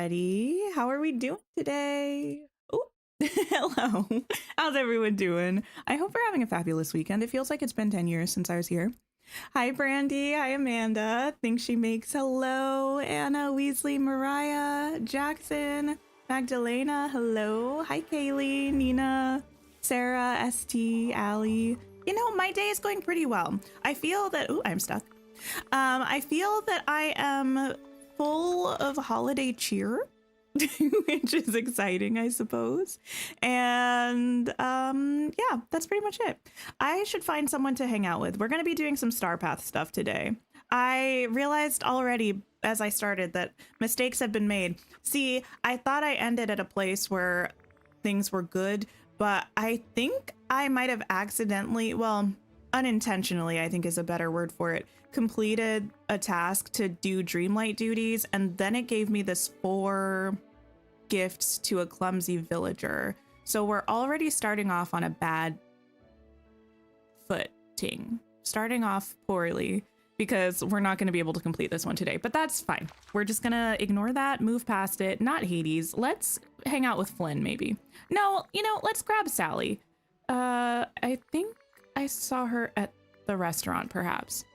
everybody. How are we doing today? Oh, hello. How's everyone doing? I hope we're having a fabulous weekend. It feels like it's been 10 years since I was here. Hi, Brandy. Hi, Amanda. Think she makes hello. Anna, Weasley, Mariah, Jackson, Magdalena. Hello. Hi, Kaylee, Nina, Sarah, ST, Allie. You know, my day is going pretty well. I feel that, ooh, I'm stuck. I feel that I am full of holiday cheer, which is exciting, I suppose. And yeah, that's pretty much it. I should find someone to hang out with. We're going to be doing some Star Path stuff today. I realized already as I started that mistakes have been made. See, I thought I ended at a place where things were good, but I think I might have accidentally, well, unintentionally, I think is a better word for it, completed a task to do Dreamlight duties, and then it gave me this 4 gifts to a clumsy villager. So we're already starting off on a bad footing, starting off poorly, because we're not going to be able to complete this one today, but that's fine. We're just gonna ignore that, move past it. Not Hades. Let's hang out with Flynn, maybe. No, you know, let's grab Sally. I think I saw her at the restaurant, perhaps.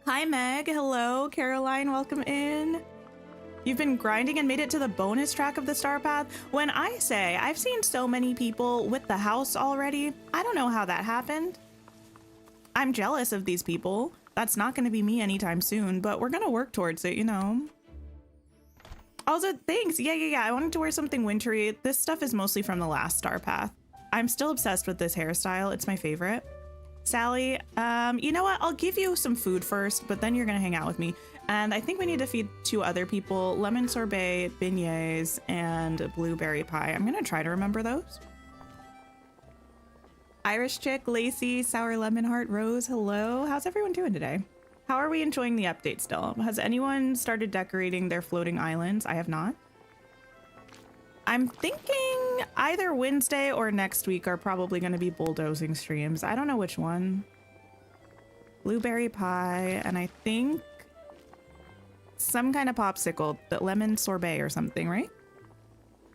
Hi, Meg. Hello. Caroline, welcome in. You've been grinding and made it to the bonus track of the Star Path? When I say I've seen so many people with the house already, I don't know how that happened. I'm jealous of these people. That's not going to be me anytime soon, but we're going to work towards it, you know. Also, thanks. Yeah. I wanted to wear something wintry. This stuff is mostly from the last Star Path. I'm still obsessed with this hairstyle. It's my favorite. Sally, you know what? I'll give you some food first, but then you're gonna hang out with me. And I think we need to feed 2 other people, lemon sorbet, beignets, and blueberry pie. I'm gonna try to remember those. Irish chick, Lacey, sour lemon heart, Rose, hello. How's everyone doing today? How are we enjoying the update still? Has anyone started decorating their floating islands? I have not. I'm thinking either Wednesday or next week are probably going to be bulldozing streams. I don't know which one. Blueberry pie, and I think some kind of popsicle, the lemon sorbet or something, right?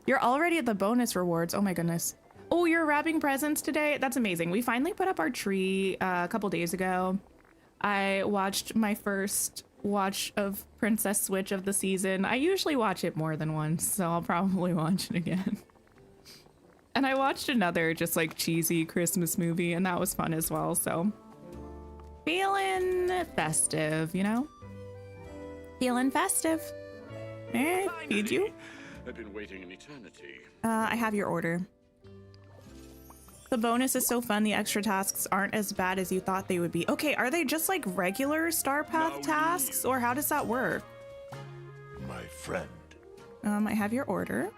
You're already at the bonus rewards. Oh my goodness. Oh, you're wrapping presents today? That's amazing. We finally put up our tree a couple days ago. I watched my first watch of Princess Switch of the season. I usually watch it more than once, so I'll probably watch it again. And I watched another just like cheesy Christmas movie, and that was fun as well, so feeling festive, you know? Feeling festive. Feed you? I've been waiting an eternity. I have your order. The bonus is so fun. The extra tasks aren't as bad as you thought they would be. Okay, are they just like regular Star Path tasks, or how does that work? My friend. I have your order.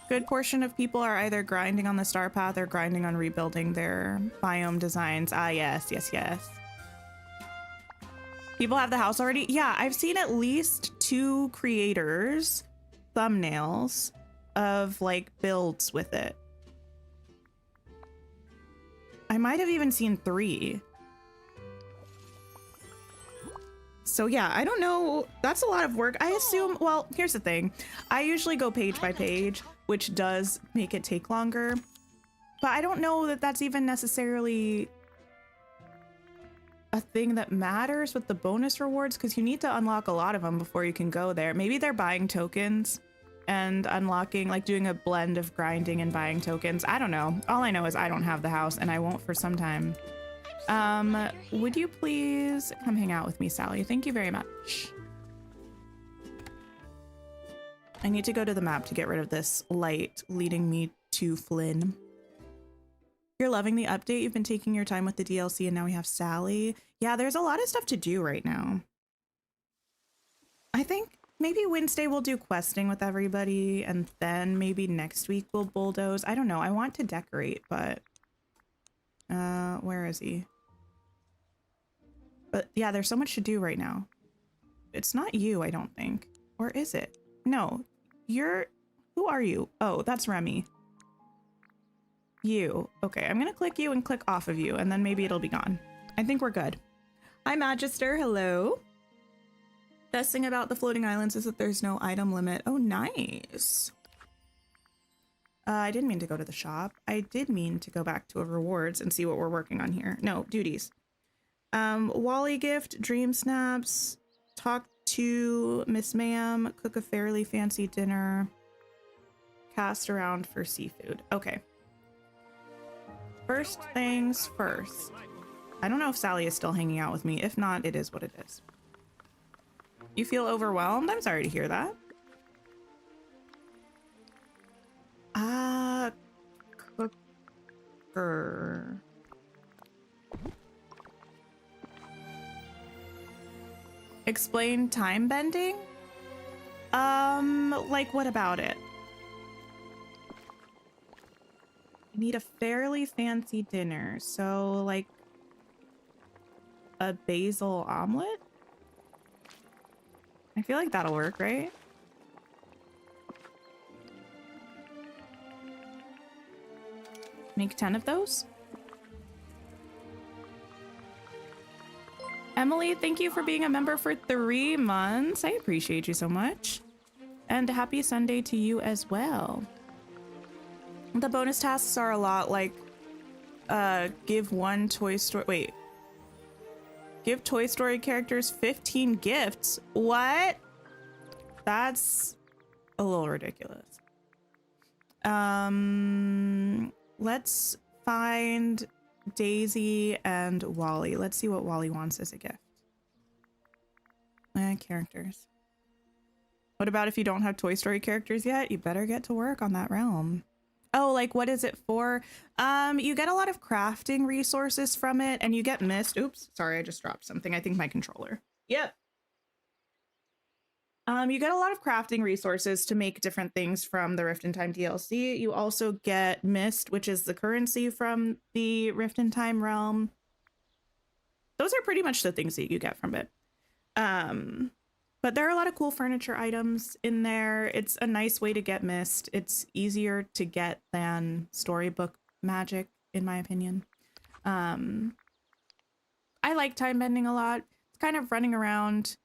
Good portion of people are either grinding on the Star Path or grinding on rebuilding their biome designs. Ah, yes. People have the house already? Yeah, I've seen at least 2 creators' thumbnails of like builds with it. I might have even seen 3. So yeah, I don't know. That's a lot of work. I assume, well, here's the thing. I usually go page by page, which does make it take longer. But I don't know that that's even necessarily a thing that matters with the bonus rewards, because you need to unlock a lot of them before you can go there. Maybe they're buying tokens and unlocking, like doing a blend of grinding and buying tokens. I don't know. All I know is I don't have the house, and I won't for some time. Would you please come hang out with me, Sally? Thank you very much. I need to go to the map to get rid of this light leading me to Flynn. You're loving the update. You've been taking your time with the DLC, and now we have Sally. Yeah, there's a lot of stuff to do right now. I think maybe Wednesday we'll do questing with everybody, and then maybe next week we'll bulldoze. I don't know. I want to decorate, but where is he? But yeah, there's so much to do right now. It's not you, I don't think. Or is it? No, who are you? Oh, that's Remy. You. Okay, I'm gonna click you and click off of you, and then maybe it'll be gone. I think we're good. Hi, Magister. Hello. Best thing about the floating islands is that there's no item limit. Oh, nice. I didn't mean to go to the shop. I did mean to go back to rewards and see what we're working on here. No, duties. Wally gift, DreamSnaps, talk to Miss Ma'am, cook a fairly fancy dinner, cast around for seafood. Okay. First things first. I don't know if Sally is still hanging out with me. If not, it is what it is. You feel overwhelmed? I'm sorry to hear that. Cooker. Explain time bending? Like what about it? I need a fairly fancy dinner, so like a basil omelet? I feel like that'll work, right? Make 10 of those? Emily, thank you for being a member for 3 months. I appreciate you so much. And happy Sunday to you as well. The bonus tasks are a lot like, give one Toy Story, wait. Give Toy Story characters 15 gifts. What? That's a little ridiculous. Let's find Daisy and Wally. Let's see what Wally wants as a gift. Characters. What about if you don't have Toy Story characters yet? You better get to work on that realm. Oh, like what is it for? You get a lot of crafting resources from it and you get mist. Oops, sorry, I just dropped something. I think my controller. Yep. You get a lot of crafting resources to make different things from the Rift in Time DLC. You also get mist, which is the currency from the Rift in Time realm. Those are pretty much the things that you get from it. But there are a lot of cool furniture items in there. It's a nice way to get mist. It's easier to get than storybook magic, in my opinion. I like time bending a lot. It's kind of running around,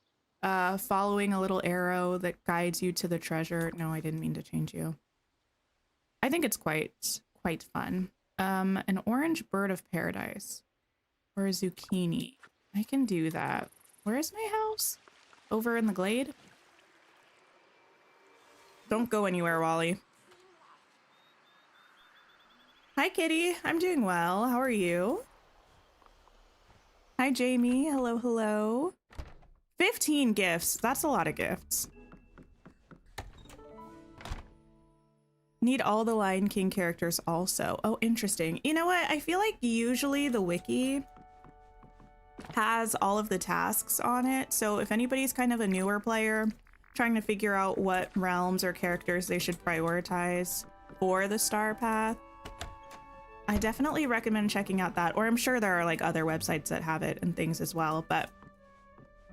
following a little arrow that guides you to the treasure. No, I didn't mean to change you. I think it's quite fun. An orange bird of paradise or a zucchini. I can do that. Where's my house? Over in the glade? Don't go anywhere, Wally. Hi, Kitty. I'm doing well. How are you? Hi, Jamie. Hello, hello. 15 gifts. That's a lot of gifts. Need all the Lion King characters also. Oh, interesting. You know what? I feel like usually the wiki has all of the tasks on it. So if anybody's kind of a newer player trying to figure out what realms or characters they should prioritize for the star path, I definitely recommend checking out that. Or I'm sure there are like other websites that have it and things as well. But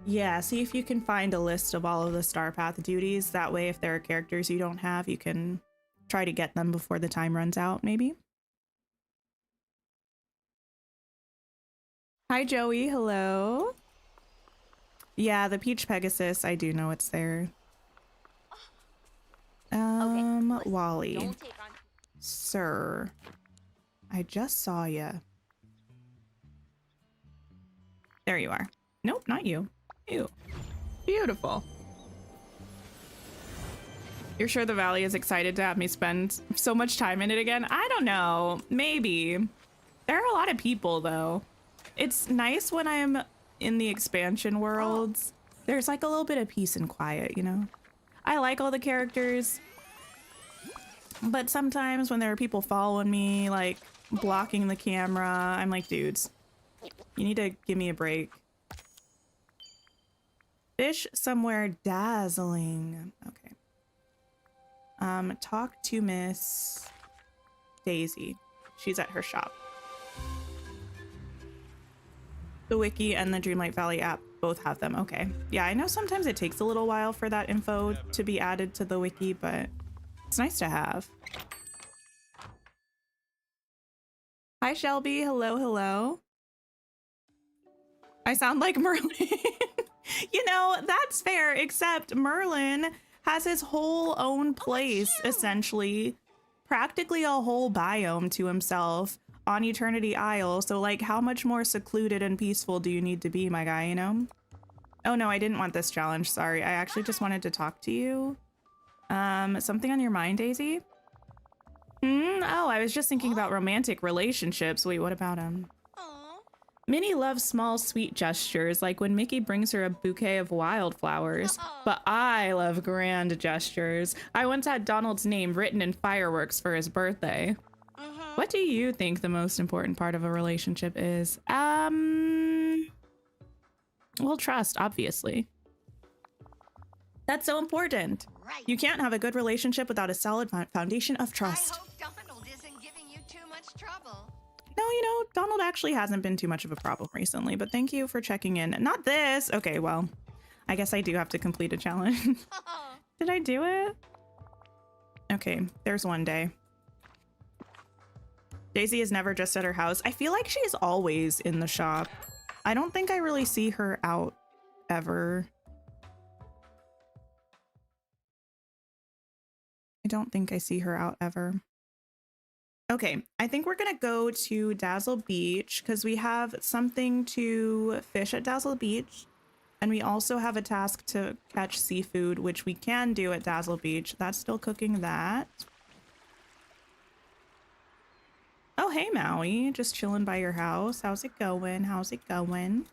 yeah, see if you can find a list of all of the star path duties. That way, if there are characters you don't have, you can try to get them before the time runs out, maybe. Hi, Joey. Hello. Yeah, the Peach Pegasus. I do know it's there. Okay, Wally. Sir. I just saw ya. There you are. Nope, not you. You. Beautiful. You're sure the Valley is excited to have me spend so much time in it again? I don't know. Maybe. There are a lot of people, though. It's nice when I'm in the expansion worlds. There's like a little bit of peace and quiet, you know? I like all the characters. But sometimes when there are people following me, like blocking the camera, I'm like, dudes, you need to give me a break. Fish somewhere dazzling. Okay. Talk to Miss Daisy. She's at her shop. The wiki and the Dreamlight Valley app both have them. Okay. Yeah, I know sometimes it takes a little while for that info to be added to the wiki, but it's nice to have. Hi, Shelby. Hello, hello. I sound like Merlin. You know, that's fair, except Merlin has his whole own place, essentially. Practically a whole biome to himself on Eternity Isle. So, like, how much more secluded and peaceful do you need to be, my guy, you know? Oh, no, I didn't want this challenge. Sorry. I actually just wanted to talk to you. Something on your mind, Daisy? Oh, I was just thinking about romantic relationships. Wait, what about him? Minnie loves small, sweet gestures, like when Mickey brings her a bouquet of wildflowers. But I love grand gestures. I once had Donald's name written in fireworks for his birthday. What do you think the most important part of a relationship is? Well, trust, obviously. That's so important. Right. You can't have a good relationship without a solid foundation of trust. I hope Donald isn't giving you too much trouble. No, you know, Donald actually hasn't been too much of a problem recently, but thank you for checking in. Not this. Okay, well, I guess I do have to complete a challenge. Did I do it? Okay, there's one day. Daisy is never just at her house. I feel like she's always in the shop. I don't think I really see her out ever. I don't think I see her out ever. Okay, I think we're gonna go to Dazzle Beach because we have something to fish at Dazzle Beach. And we also have a task to catch seafood, which we can do at Dazzle Beach. That's still cooking that. Oh, hey, Maui. Just chilling by your house. How's it going? How's it going?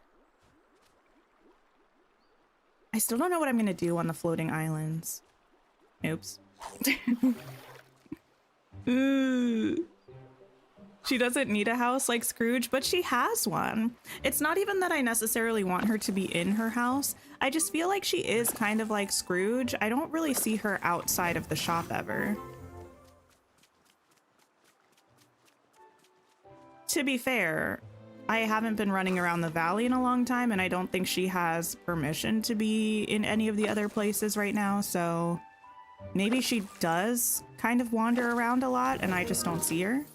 I still don't know what I'm gonna do on the floating islands. Oops. Ooh. She doesn't need a house like Scrooge, but she has one. It's not even that I necessarily want her to be in her house. I just feel like she is kind of like Scrooge. I don't really see her outside of the shop ever. To be fair, I haven't been running around the valley in a long time, and I don't think she has permission to be in any of the other places right now, so maybe she does kind of wander around a lot and I just don't see her.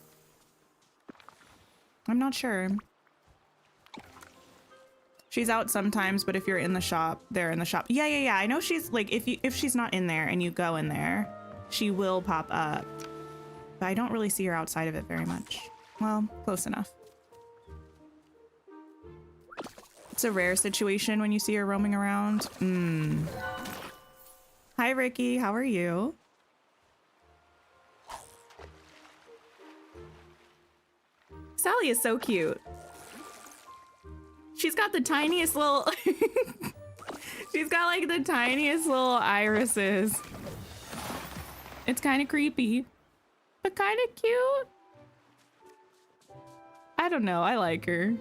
I'm not sure. She's out sometimes, but if you're in the shop, they're in the shop. Yeah. I know she's like, if she's not in there and you go in there, she will pop up. But I don't really see her outside of it very much. Well, close enough. It's a rare situation when you see her roaming around. Hi, Ricky. How are you? Sally is so cute. She's got the tiniest little... She's got like the tiniest little irises. It's kind of creepy, but kind of cute. I don't know. I like her.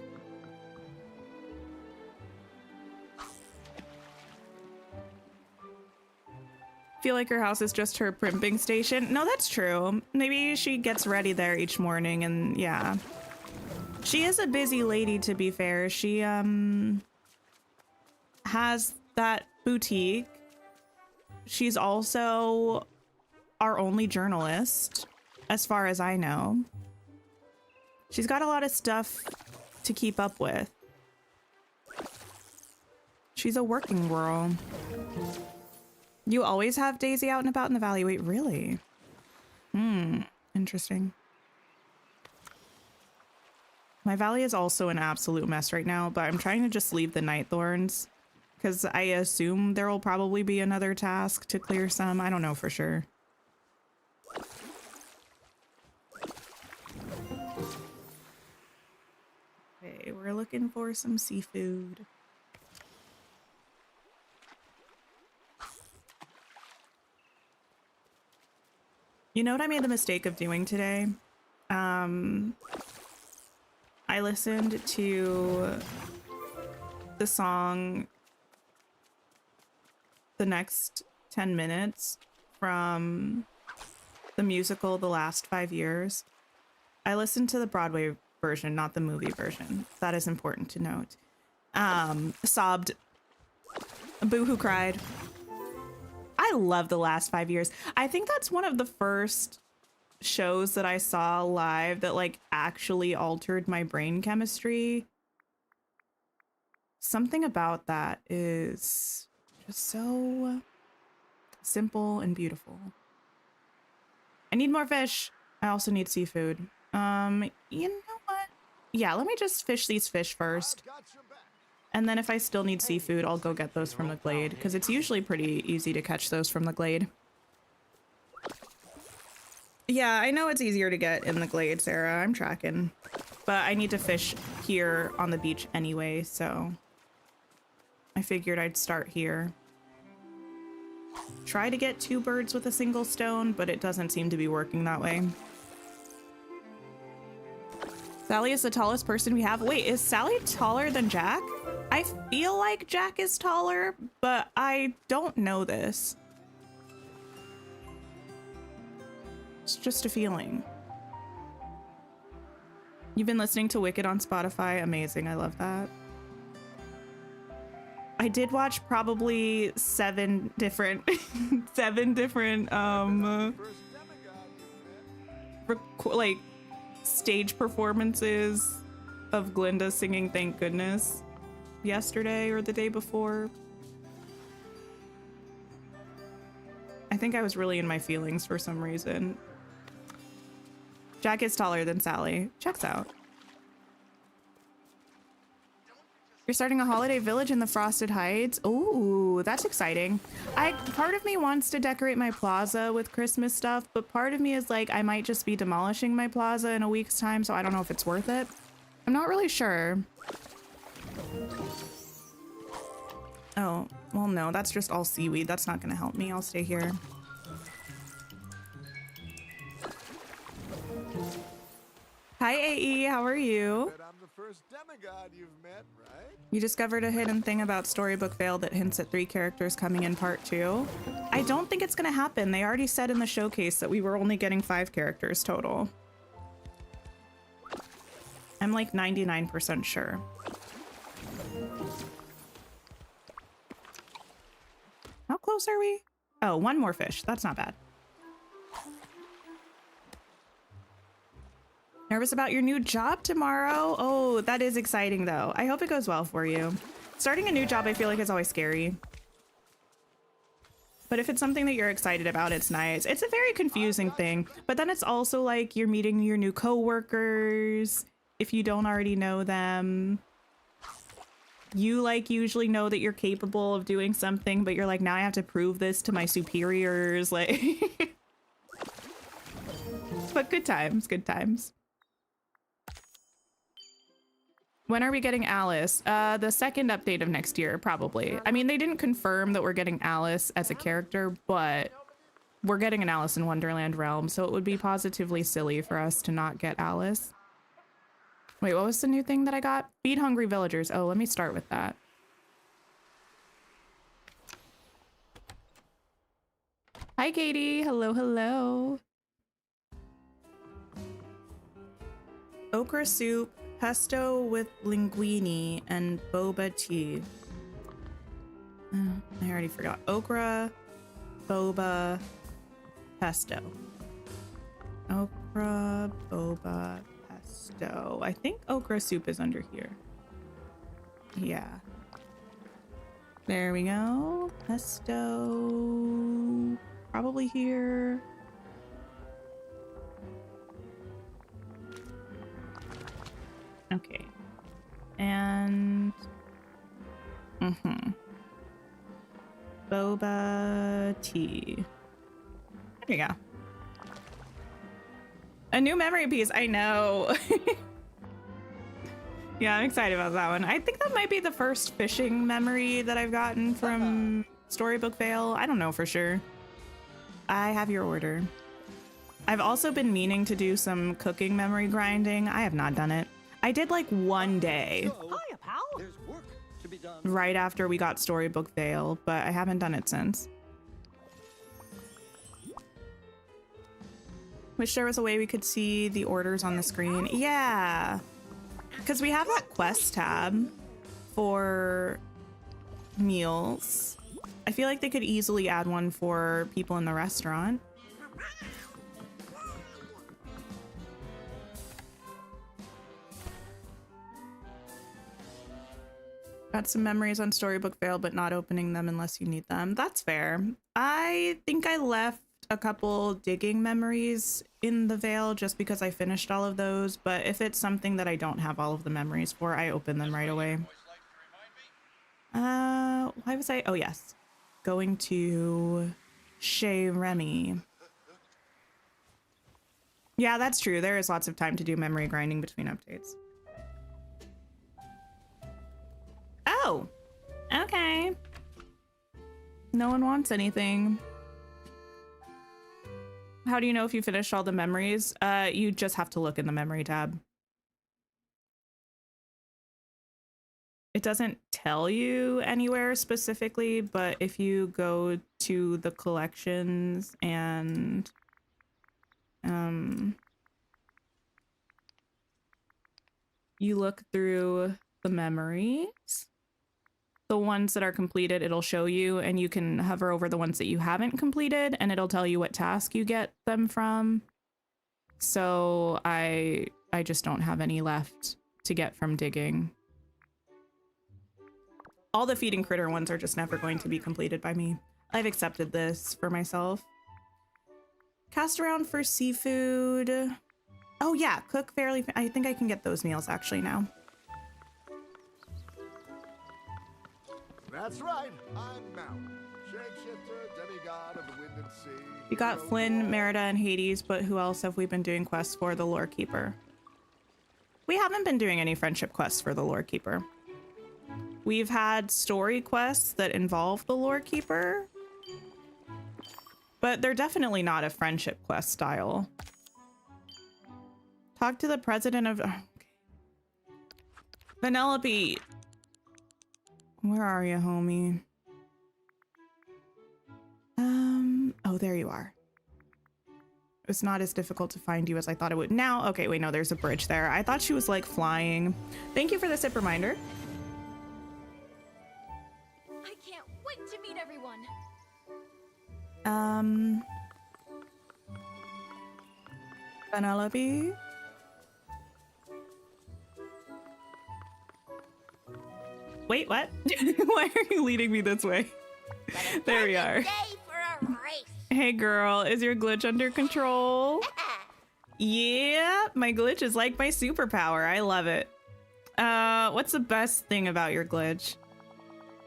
Feel like her house is just her primping station. No, that's true. Maybe she gets ready there each morning and yeah. She is a busy lady, to be fair. She has that boutique. She's also our only journalist, as far as I know. She's got a lot of stuff to keep up with. She's a working girl. You always have Daisy out and about in the valley. Wait, really? Interesting. My valley is also an absolute mess right now, but I'm trying to just leave the night thorns because I assume there will probably be another task to clear some. I don't know for sure. Okay, we're looking for some seafood. You know what I made the mistake of doing today? I listened to the song The Next 10 Minutes from the musical The Last 5 Years. I listened to the Broadway version, not the movie version. That is important to note. Sobbed. Boo-hoo cried. I love The Last 5 Years. I think that's one of the first shows that I saw live that like actually altered my brain chemistry. Something about that is just so simple and beautiful. I need more fish. I also need seafood. You know what? Yeah, let me just fish these fish first. And then if I still need seafood, I'll go get those from the glade, because it's usually pretty easy to catch those from the glade. Yeah, I know it's easier to get in the glade, Sarah. I'm tracking. But I need to fish here on the beach anyway, so I figured I'd start here. Try to get 2 birds with a single stone, but it doesn't seem to be working that way. Sally is the tallest person we have. Wait, is Sally taller than Jack? I feel like Jack is taller, but I don't know this. It's just a feeling. You've been listening to Wicked on Spotify. Amazing. I love that. I did watch probably 7 different like stage performances of Glinda singing Thank Goodness yesterday or the day before. I think I was really in my feelings for some reason. Jack is taller than Sally. Checks out. You're starting a holiday village in the Frosted Heights. Ooh, that's exciting. Part of me wants to decorate my plaza with Christmas stuff, but part of me is like, I might just be demolishing my plaza in a week's time, so I don't know if it's worth it. I'm not really sure. Oh, well, no, that's just all seaweed. That's not gonna help me. I'll stay here. Hi, AE, how are you? I'm the first demigod you've met, right? You discovered a hidden thing about Storybook Vale that hints at 3 characters coming in part 2. I don't think it's gonna happen. They already said in the showcase that we were only getting 5 characters total. I'm like 99% sure. How close are we? Oh, 1 more fish. That's not bad. Nervous about your new job tomorrow? Oh, that is exciting though. I hope it goes well for you. Starting a new job, I feel like is always scary. But if it's something that you're excited about, it's nice. It's a very confusing thing, but then it's also like you're meeting your new coworkers if you don't already know them. You like usually know that you're capable of doing something, but you're like, now I have to prove this to my superiors. Like, but good times, good times. When are we getting Alice? The second update of next year, probably. I mean, they didn't confirm that we're getting Alice as a character, but we're getting an Alice in Wonderland realm, so it would be positively silly for us to not get Alice. Wait, what was the new thing that I got? Feed hungry villagers. Oh, let me start with that. Hi, Katie. Hello, hello. Okra soup, pesto with linguine, and boba tea. I already forgot. Okra, boba, pesto. Okra, boba, pesto. I think okra soup is under here. Yeah. There we go. Pesto. Probably here. Okay. And boba tea. There you go. A new memory piece. I know. Yeah, I'm excited about that one. I think that might be the first fishing memory that I've gotten from Storybook Vale. I don't know for sure. I have your order. I've also been meaning to do some cooking memory grinding. I have not done it. I did like one day. Hiya, pal. There's work to be done. Right after we got Storybook Vale, but I haven't done it since. Wish there was a way we could see the orders on the screen. Yeah, because we have that quest tab for meals. I feel like they could easily add one for people in the restaurant. Got some memories on Storybook Vale, but not opening them unless you need them. That's fair. I think I left a couple digging memories in the Vale just because I finished all of those, but if it's something that I don't have all of the memories for, I open them right away. Why was I? Oh, yes. Going to Chez Remy. Yeah, that's true. There is lots of time to do memory grinding between updates. Oh, okay. No one wants anything. How do you know if you finished all the memories? You just have to look in the memory tab. It doesn't tell you anywhere specifically, but if you go to the collections and you look through the memories, the ones that are completed, it'll show you, and you can hover over the ones that you haven't completed and it'll tell you what task you get them from. So I just don't have any left to get from digging. All the feeding critter ones are just never going to be completed by me. I've accepted this for myself. Cast around for seafood. Oh yeah, cook fairly. I think I can get those meals actually now. That's right. I'm Mal, shapeshifter, demigod of the wind and sea. You got Flynn, Merida, and Hades, but who else have we been doing quests for? The Lore Keeper. We haven't been doing any friendship quests for the Lore Keeper. We've had story quests that involve the Lore Keeper, but they're definitely not a friendship quest style. Talk to the president of... Okay. Vanellope. Where are you, homie? Oh, there you are. It's not as difficult to find you as I thought it would. Now, okay, wait, no, there's a bridge there. I thought she was like flying. Thank you for the sip reminder. I can't wait to meet everyone. Vanellope. Wait, what? Why are you leading me this way? There we are. Hey girl, is your glitch under control? Yeah, my glitch is like my superpower. I love it. What's the best thing about your glitch?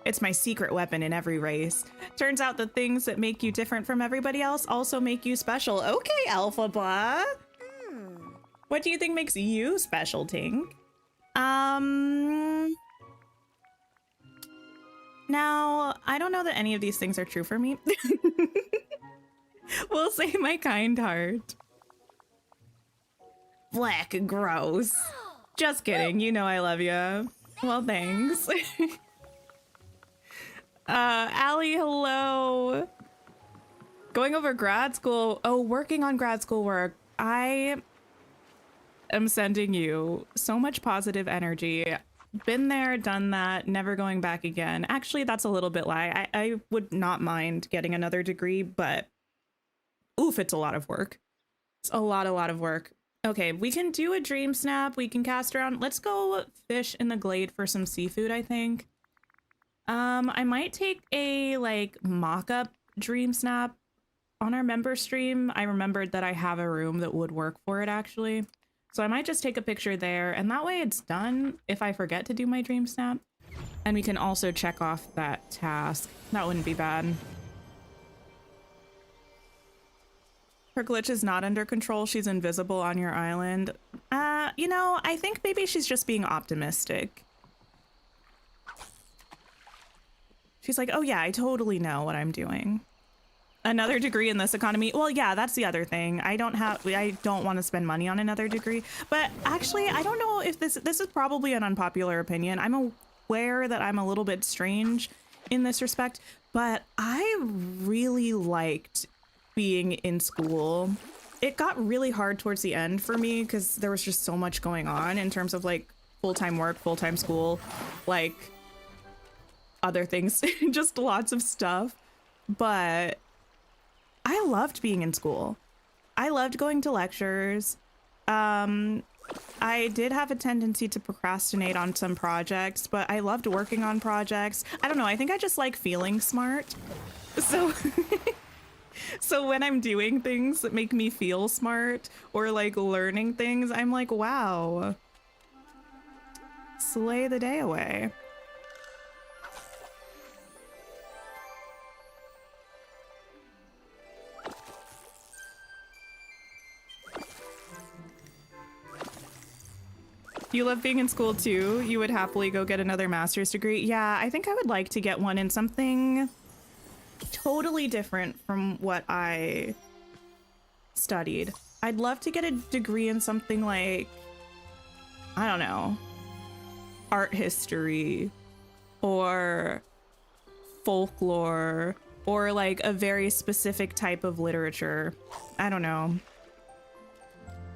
It's my secret weapon in every race. Turns out the things that make you different from everybody else also make you special. Okay, Alpha Blah. What do you think makes you special, Tink? Now, I don't know that any of these things are true for me. We'll say my kind heart. Black, gross. Just kidding. You know I love you. Well, thanks. Allie, hello. Going over grad school. Oh, working on grad school work. I am sending you so much positive energy. Been there, done that, never going back again. Actually, that's a little bit lie. I would not mind getting another degree, but oof, it's a lot of work. It's a lot of work. Okay, we can do a dream snap. We can cast around. Let's go fish in the glade for some seafood, I think. I might take a like mock-up dream snap on our member stream. I remembered that I have a room that would work for it actually. So I might just take a picture there and that way it's done if I forget to do my dream snap. And we can also check off that task. That wouldn't be bad. Her glitch is not under control. She's invisible on your island. You know, I think maybe she's just being optimistic. She's like, oh yeah, I totally know what I'm doing. Another degree in this economy. Well, yeah, that's the other thing. I don't want to spend money on another degree, but actually I don't know if this is probably an unpopular opinion. I'm aware that I'm a little bit strange in this respect, but I really liked being in school. It got really hard towards the end for me because there was just so much going on in terms of like full-time work, full-time school, like other things, just lots of stuff. But I loved being in school. I loved going to lectures. I did have a tendency to procrastinate on some projects, but I loved working on projects. I don't know, I think I just like feeling smart. So so when I'm doing things that make me feel smart or like learning things, I'm like, wow. Slay the day away. You love being in school too? You would happily go get another master's degree? Yeah, I think I would like to get one in something totally different from what I studied. I'd love to get a degree in something like, I don't know, art history or folklore or like a very specific type of literature. I don't know.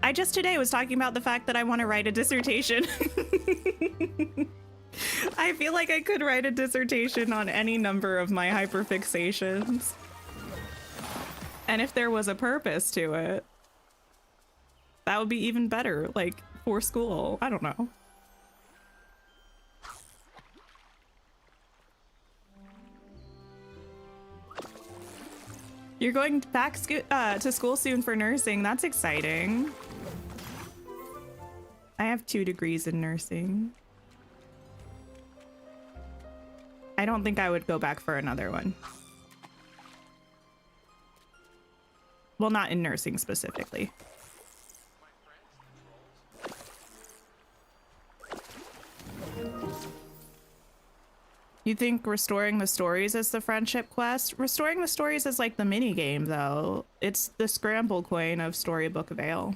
I just today was talking about the fact that I want to write a dissertation. I feel like I could write a dissertation on any number of my hyperfixations. And if there was a purpose to it, that would be even better, like for school. I don't know. You're going back to school soon for nursing. That's exciting. I have 2 degrees in nursing. I don't think I would go back for another one. Well, not in nursing specifically. You think restoring the stories is the friendship quest? Restoring the stories is like the mini game, though. It's the scramble coin of Storybook Vale.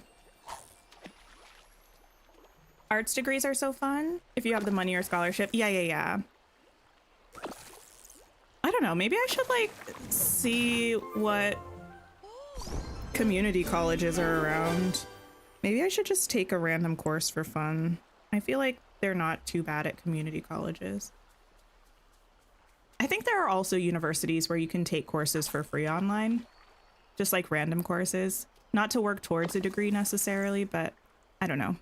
Arts degrees are so fun if you have the money or scholarship. Yeah. I don't know. Maybe I should like see what community colleges are around. Maybe I should just take a random course for fun. I feel like they're not too bad at community colleges. I think there are also universities where you can take courses for free online, just like random courses, not to work towards a degree necessarily, but I don't know.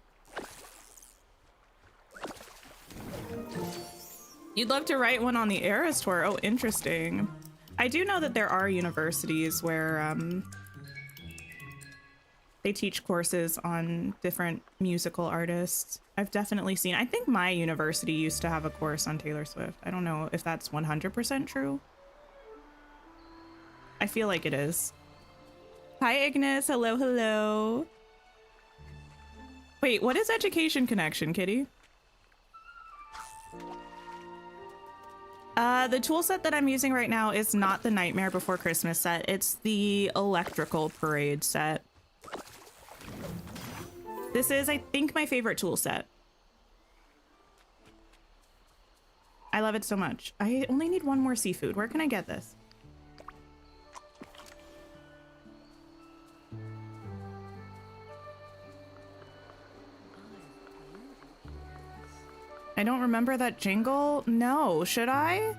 You'd love to write one on the Eras Tour. Oh, interesting. I do know that there are universities where they teach courses on different musical artists. I've definitely seen, I think my university used to have a course on Taylor Swift. I don't know if that's 100% true. I feel like it is. Hi, Ignis. Hello, hello. Wait, what is Education Connection, Kitty? The tool set that I'm using right now is not the Nightmare Before Christmas set. It's the Electrical Parade set. This is, I think, my favorite tool set. I love it so much. I only need one more seafood. Where can I get this? I don't remember that jingle. No, should I?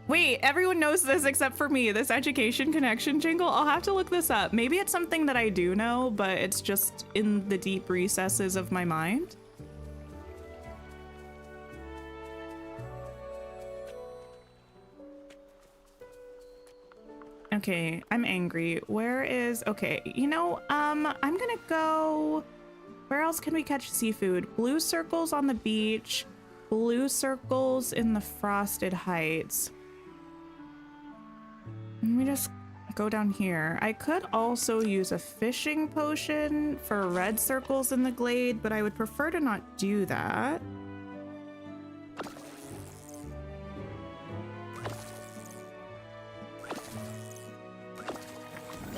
Wait, everyone knows this except for me. This Education Connection jingle. I'll have to look this up. Maybe it's something that I do know, but it's just in the deep recesses of my mind. Okay, I'm angry. Where is... Okay, you know, I'm gonna go... Where else can we catch seafood? Blue circles on the beach. Blue circles in the Frosted Heights. Let me just go down here. I could also use a fishing potion for red circles in the glade, but I would prefer to not do that.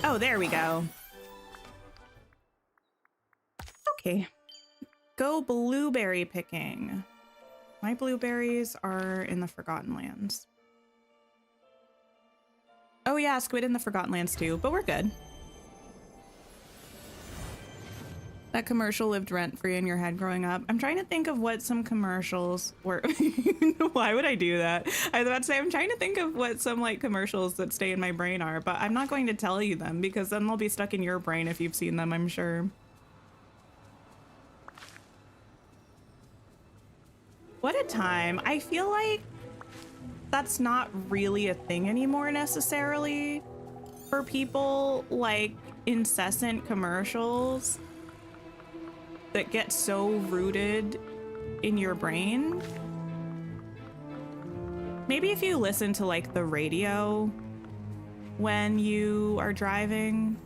Oh, there we go. Okay. Go blueberry picking. My blueberries are in the Forgotten Lands. Oh yeah, squid in the Forgotten Lands too, but we're good. That commercial lived rent-free in your head growing up. I'm trying to think of what some commercials were. Why would I do that? I was about to say, I'm trying to think of what some like commercials that stay in my brain are, but I'm not going to tell you them because then they'll be stuck in your brain if you've seen them, I'm sure. What a time. I feel like that's not really a thing anymore necessarily for people, like incessant commercials that get so rooted in your brain. Maybe if you listen to like the radio when you are driving,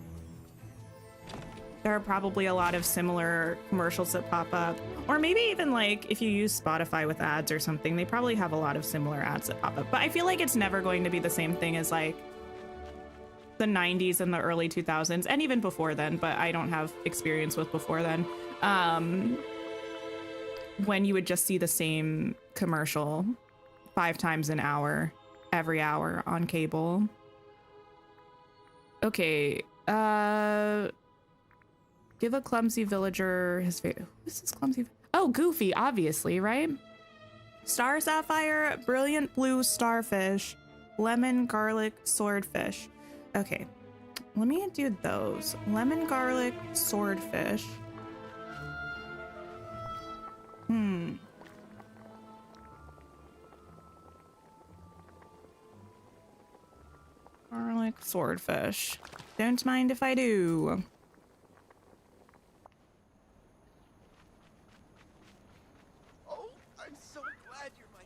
there are probably a lot of similar commercials that pop up. Or maybe even like if you use Spotify with ads or something, they probably have a lot of similar ads that pop up. But I feel like it's never going to be the same thing as like the 90s and the early 2000s, and even before then, but I don't have experience with before then. When you would just see the same commercial 5 times an hour, every hour on cable. Okay, give a clumsy villager his favorite. Who's this clumsy? Oh, Goofy, obviously, right? Star sapphire, brilliant blue starfish, lemon garlic swordfish. Okay, let me do those. Lemon garlic swordfish. Garlic swordfish. Don't mind if I do. Oh, I'm so glad you're my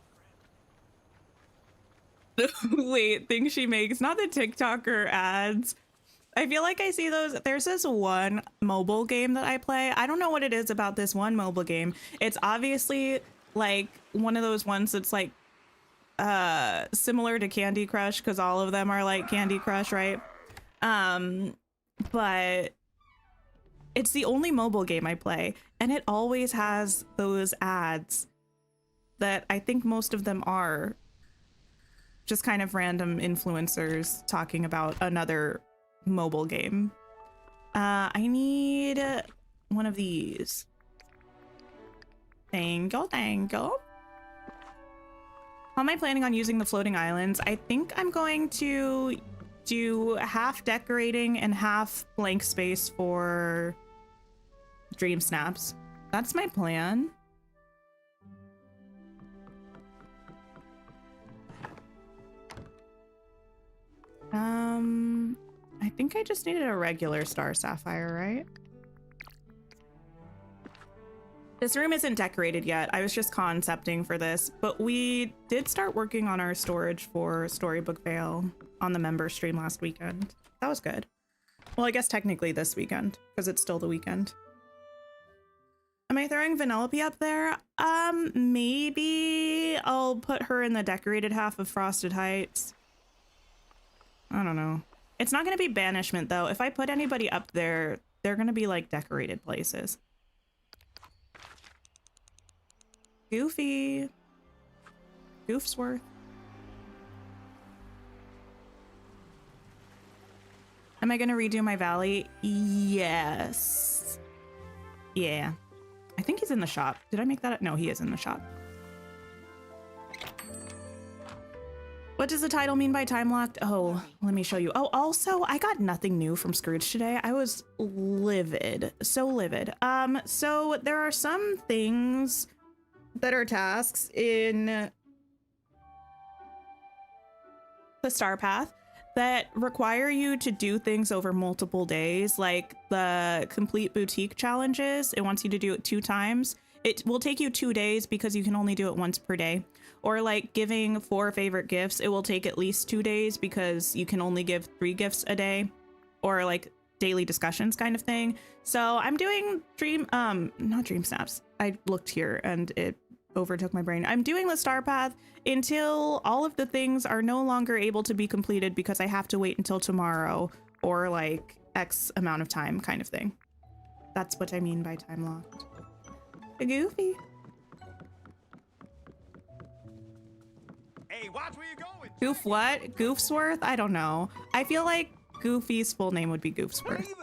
friend. Wait, things she makes, not the TikToker ads. I feel like I see those. There's this one mobile game that I play. I don't know what it is about this one mobile game. It's obviously like one of those ones that's like similar to Candy Crush, because all of them are like Candy Crush, right? But it's the only mobile game I play, and it always has those ads that I think most of them are just kind of random influencers talking about another mobile game. I need one of these. Thank you, thank you. How am I planning on using the floating islands? I think I'm going to do half decorating and half blank space for DreamSnaps. That's my plan. I think I just needed a regular star sapphire, right? This room isn't decorated yet. I was just concepting for this, but we did start working on our storage for Storybook Vale on the member stream last weekend. That was good. Well, I guess technically this weekend, because it's still the weekend. Am I throwing Vanellope up there? Maybe I'll put her in the decorated half of Frosted Heights. I don't know. It's not going to be banishment, though. If I put anybody up there, they're going to be, like, decorated places. Goofy. Goofsworth. Am I going to redo my valley? Yes. Yeah. I think he's in the shop. Did I make that up? No, he is in the shop. What does the title mean by Timelocked? Oh, let me show you. Oh, also, I got nothing new from Scrooge today. I was livid. So livid. So there are some things that are tasks in the Star Path that require you to do things over multiple days, like the complete boutique challenges. It wants you to do it 2 times. It will take you 2 days because you can only do it once per day. Or like giving 4 favorite gifts, it will take at least 2 days because you can only give 3 gifts a day. Or like daily discussions kind of thing. So I'm doing not DreamSnaps. I looked here and it overtook my brain. I'm doing the Star Path until all of the things are no longer able to be completed because I have to wait until tomorrow or like X amount of time kind of thing. That's what I mean by Timelocked. Goofy. Hey, watch where you're going. Goof what? Goofsworth? I don't know. I feel like Goofy's full name would be Goofsworth. Hey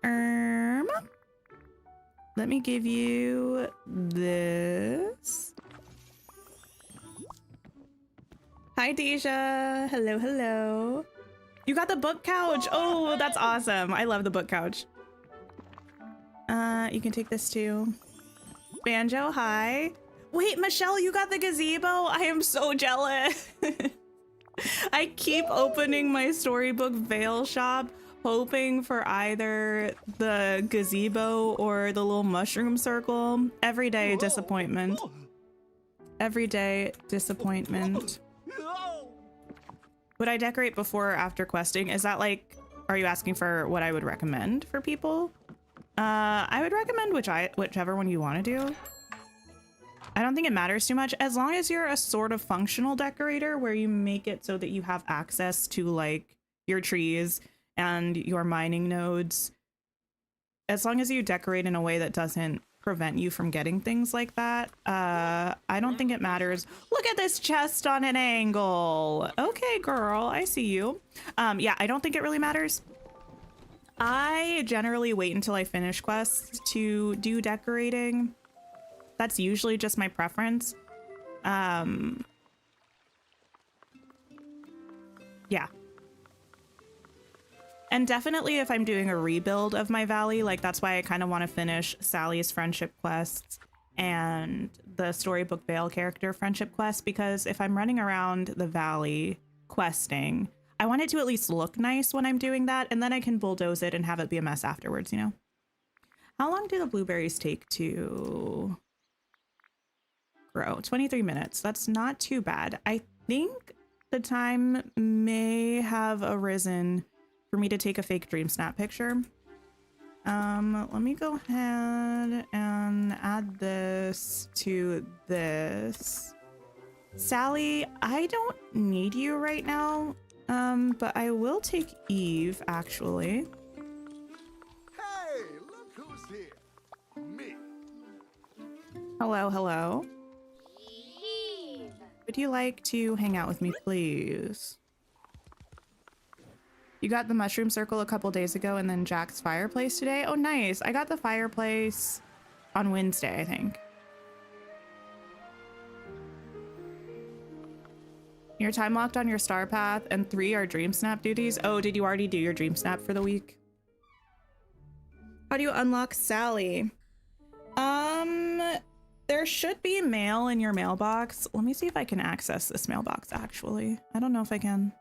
there. Let me give you this. Hi, Deja. Hello, hello. You got the book couch. Oh, that's awesome. I love the book couch. You can take this too. Banjo, hi. Wait, Michelle, you got the gazebo? I am so jealous. I keep opening my storybook veil shop, hoping for either the gazebo or the little mushroom circle. Every day, disappointment. Every day, disappointment. Would I decorate before or after questing? Is that like, are you asking for what I would recommend for people? I would recommend whichever one you want to do. I don't think it matters too much as long as you're a sort of functional decorator where you make it so that you have access to like your trees and your mining nodes. As long as you decorate in a way that doesn't prevent you from getting things like that, I don't think it matters. Look at this chest on an angle. Okay, girl, I see you. Yeah, I don't think it really matters. I generally wait until I finish quests to do decorating. That's usually just my preference. Yeah. And definitely if I'm doing a rebuild of my valley, like that's why I kind of want to finish Sally's friendship quests and the Storybook Vale character friendship quest, because if I'm running around the valley questing, I want it to at least look nice when I'm doing that, and then I can bulldoze it and have it be a mess afterwards, you know? How long do the blueberries take to grow? 23 minutes. That's not too bad. I think the time may have arisen for me to take a fake DreamSnap picture. Let me go ahead and add this to this. Sally, I don't need you right now, but I will take Eve, actually. Hey, look who's here. Me. Hello, hello. Would you like to hang out with me, please? You got the mushroom circle a couple days ago and then Jack's fireplace today? Oh, nice. I got the fireplace on Wednesday, I think. You're time locked on your star path and 3 are DreamSnap duties. Oh, did you already do your DreamSnap for the week? How do you unlock Sally? There should be mail in your mailbox. Let me see if I can access this mailbox, actually. I don't know if I can.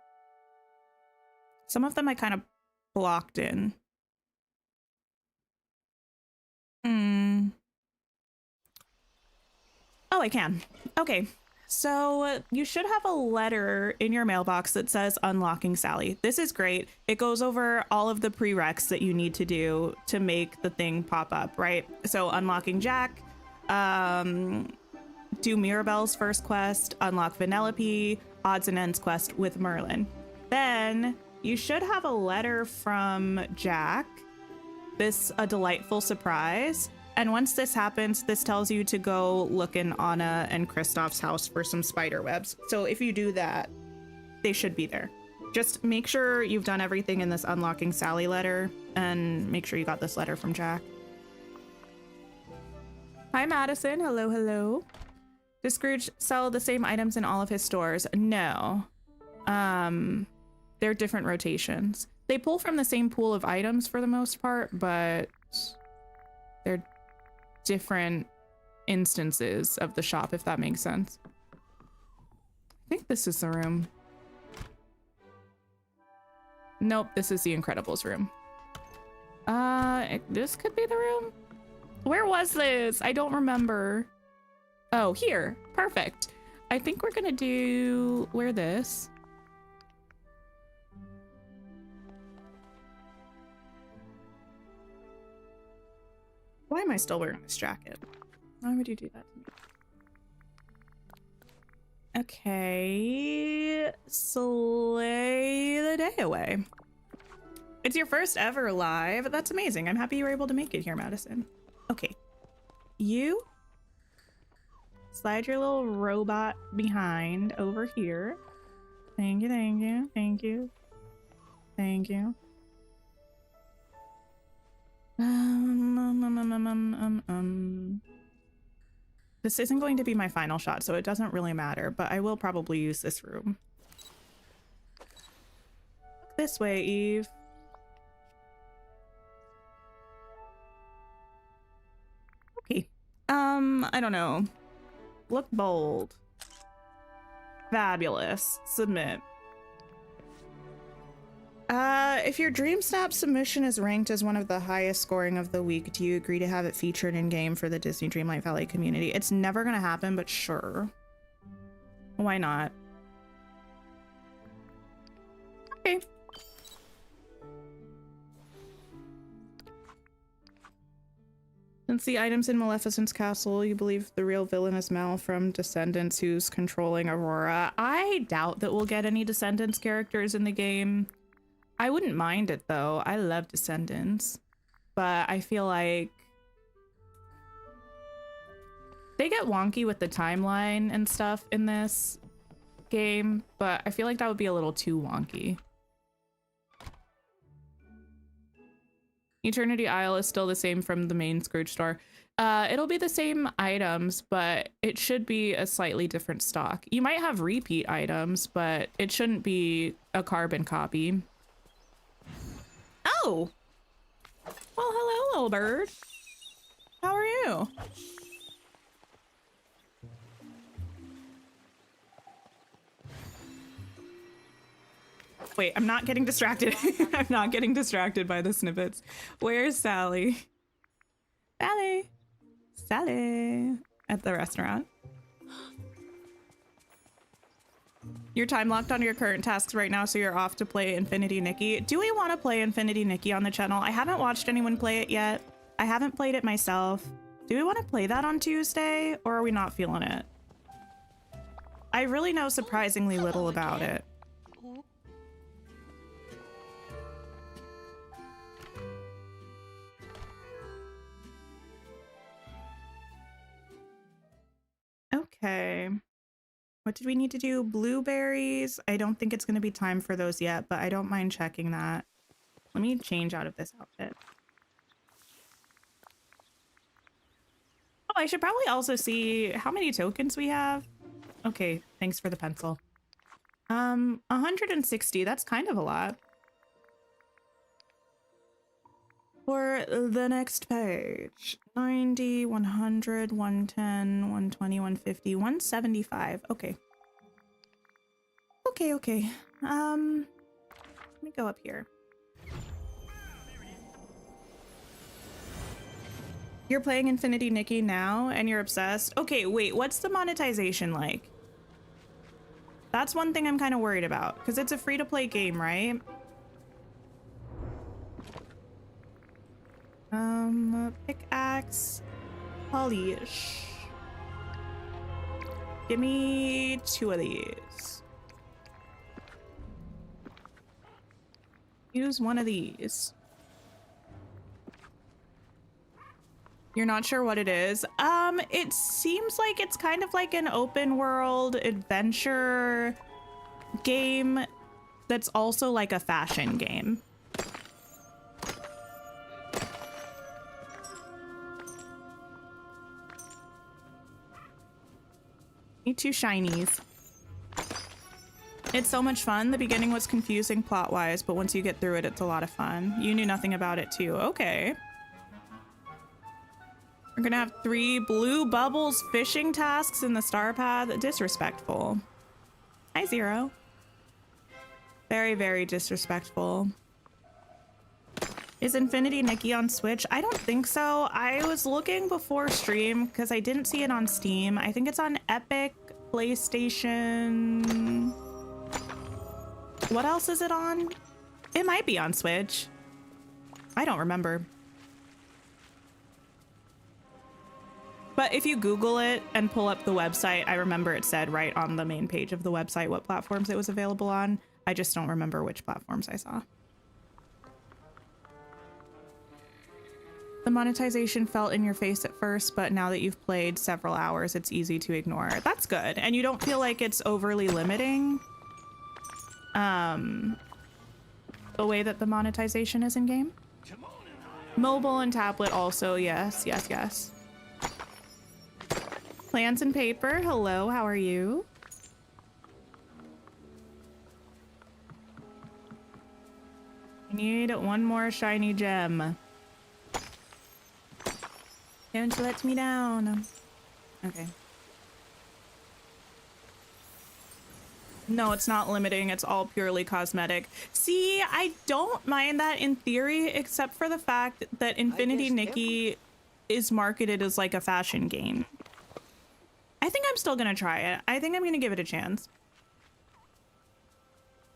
Some of them I kind of blocked in. Oh, I can. Okay. So you should have a letter in your mailbox that says unlocking Sally. This is great. It goes over all of the prereqs that you need to do to make the thing pop up, right? So unlocking Jack, do Mirabelle's first quest, unlock Vanellope, odds and ends quest with Merlin. Then you should have a letter from Jack. This a delightful surprise. And once this happens, this tells you to go look in Anna and Kristoff's house for some spider webs. So if you do that, they should be there. Just make sure you've done everything in this unlocking Sally letter and make sure you got this letter from Jack. Hi, Madison. Hello, hello. Does Scrooge sell the same items in all of his stores? No. They're different rotations. They pull from the same pool of items for the most part, but they're different instances of the shop, if that makes sense. I think this is the room. Nope, this is the Incredibles room. This could be the room. Where was this? I don't remember. Oh, here. Perfect. I think we're gonna wear this. Why am I still wearing this jacket? Why would you do that to me? Okay, slay the day away. It's your first ever live. That's amazing. I'm happy you were able to make it here, Madison. Okay, you slide your little robot behind over here. Thank you, thank you, thank you, thank you. This isn't going to be my final shot, so it doesn't really matter, but I will probably use this room. Look this way, Eve. Okay, I don't know. Look bold. Fabulous. Submit. If your DreamSnap submission is ranked as one of the highest scoring of the week, do you agree to have it featured in game for the Disney Dreamlight Valley community? It's never gonna happen, but sure. Why not? Okay. Since the items in Maleficent's castle, you believe the real villain is Mal from Descendants, who's controlling Aurora. I doubt that we'll get any Descendants characters in the game. I wouldn't mind it though. I love Descendants, but I feel like they get wonky with the timeline and stuff in this game, but I feel like that would be a little too wonky. Eternity Isle is still the same from the main Scrooge store. It'll be the same items, but it should be a slightly different stock. You might have repeat items, but it shouldn't be a carbon copy. Oh! Well, hello, little bird. How are you? Wait, I'm not getting distracted. I'm not getting distracted by the snippets. Where's Sally? Sally. Sally. At the restaurant. You're time locked on your current tasks right now, so you're off to play Infinity Nikki. Do we want to play Infinity Nikki on the channel? I haven't watched anyone play it yet. I haven't played it myself. Do we want to play that on Tuesday, or are we not feeling it? I really know surprisingly little about it. Okay. What did we need to do? Blueberries. I don't think it's going to be time for those yet, but I don't mind checking that. Let me change out of this outfit. Oh, I should probably also see how many tokens we have. Okay, thanks for the pencil. 160. That's kind of a lot. For the next page, 90, 100, 110, 120, 150, 175. Okay. Okay. Let me go up here. You're playing Infinity Nikki now and you're obsessed? Okay, wait, what's the monetization like? That's one thing I'm kind of worried about, because it's a free-to-play game, right? Pickaxe, polish. Give me 2 of these. Use 1 of these. You're not sure what it is? It seems like it's kind of like an open world adventure game that's also like a fashion game. Need 2 shinies. It's so much fun. The beginning was confusing plot-wise, but once you get through it, it's a lot of fun. You knew nothing about it too. Okay. We're gonna have 3 blue bubbles fishing tasks in the star path. Disrespectful. Hi, Zero. Very, very disrespectful. Is Infinity Nikki on Switch? I don't think so. I was looking before stream because I didn't see it on Steam. I think it's on Epic, PlayStation. What else is it on? It might be on Switch. I don't remember. But if you Google it and pull up the website, I remember it said right on the main page of the website what platforms it was available on. I just don't remember which platforms I saw. The monetization felt in your face at first, but now that you've played several hours, it's easy to ignore. That's good. And you don't feel like it's overly limiting the way that the monetization is in game. Mobile and tablet also, yes. Plans and paper, hello, how are you? I need 1 more shiny gem. Don't let me down. Okay. No, it's not limiting. It's all purely cosmetic. See, I don't mind that in theory, except for the fact that Infinity Nikki is marketed as like a fashion game. I think I'm still gonna try it. I think I'm gonna give it a chance.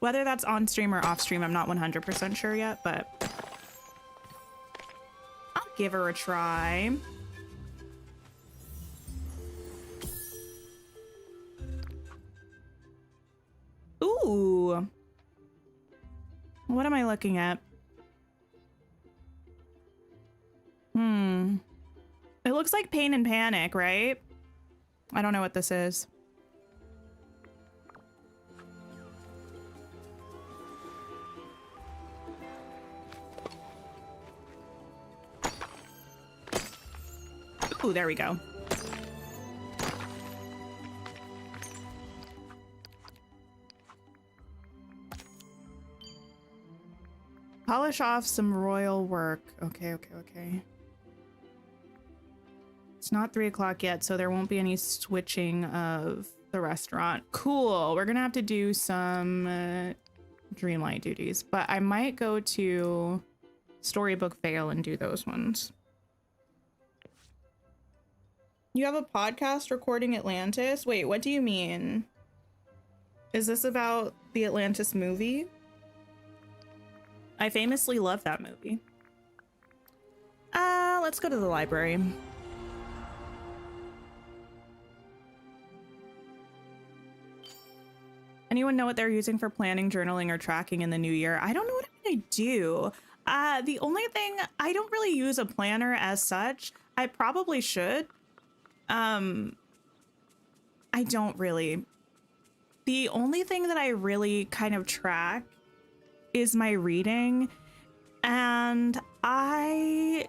Whether that's on stream or off stream, I'm not 100% sure yet, but I'll give her a try. Ooh. What am I looking at? It looks like Pain and Panic, right? I don't know what this is. Ooh, there we go. Polish off some royal work. Okay. It's not 3 o'clock yet, so there won't be any switching of the restaurant. Cool. We're gonna have to do some Dreamlight duties, but I might go to Storybook Vale and do those ones. You have a podcast recording Atlantis? Wait, what do you mean? Is this about the Atlantis movie? I famously love that movie. Let's go to the library. Anyone know what they're using for planning, journaling, or tracking in the new year? I don't know what I'm gonna do. The only thing, I don't really use a planner as such. I probably should. I don't really. The only thing that I really kind of track is my reading, and I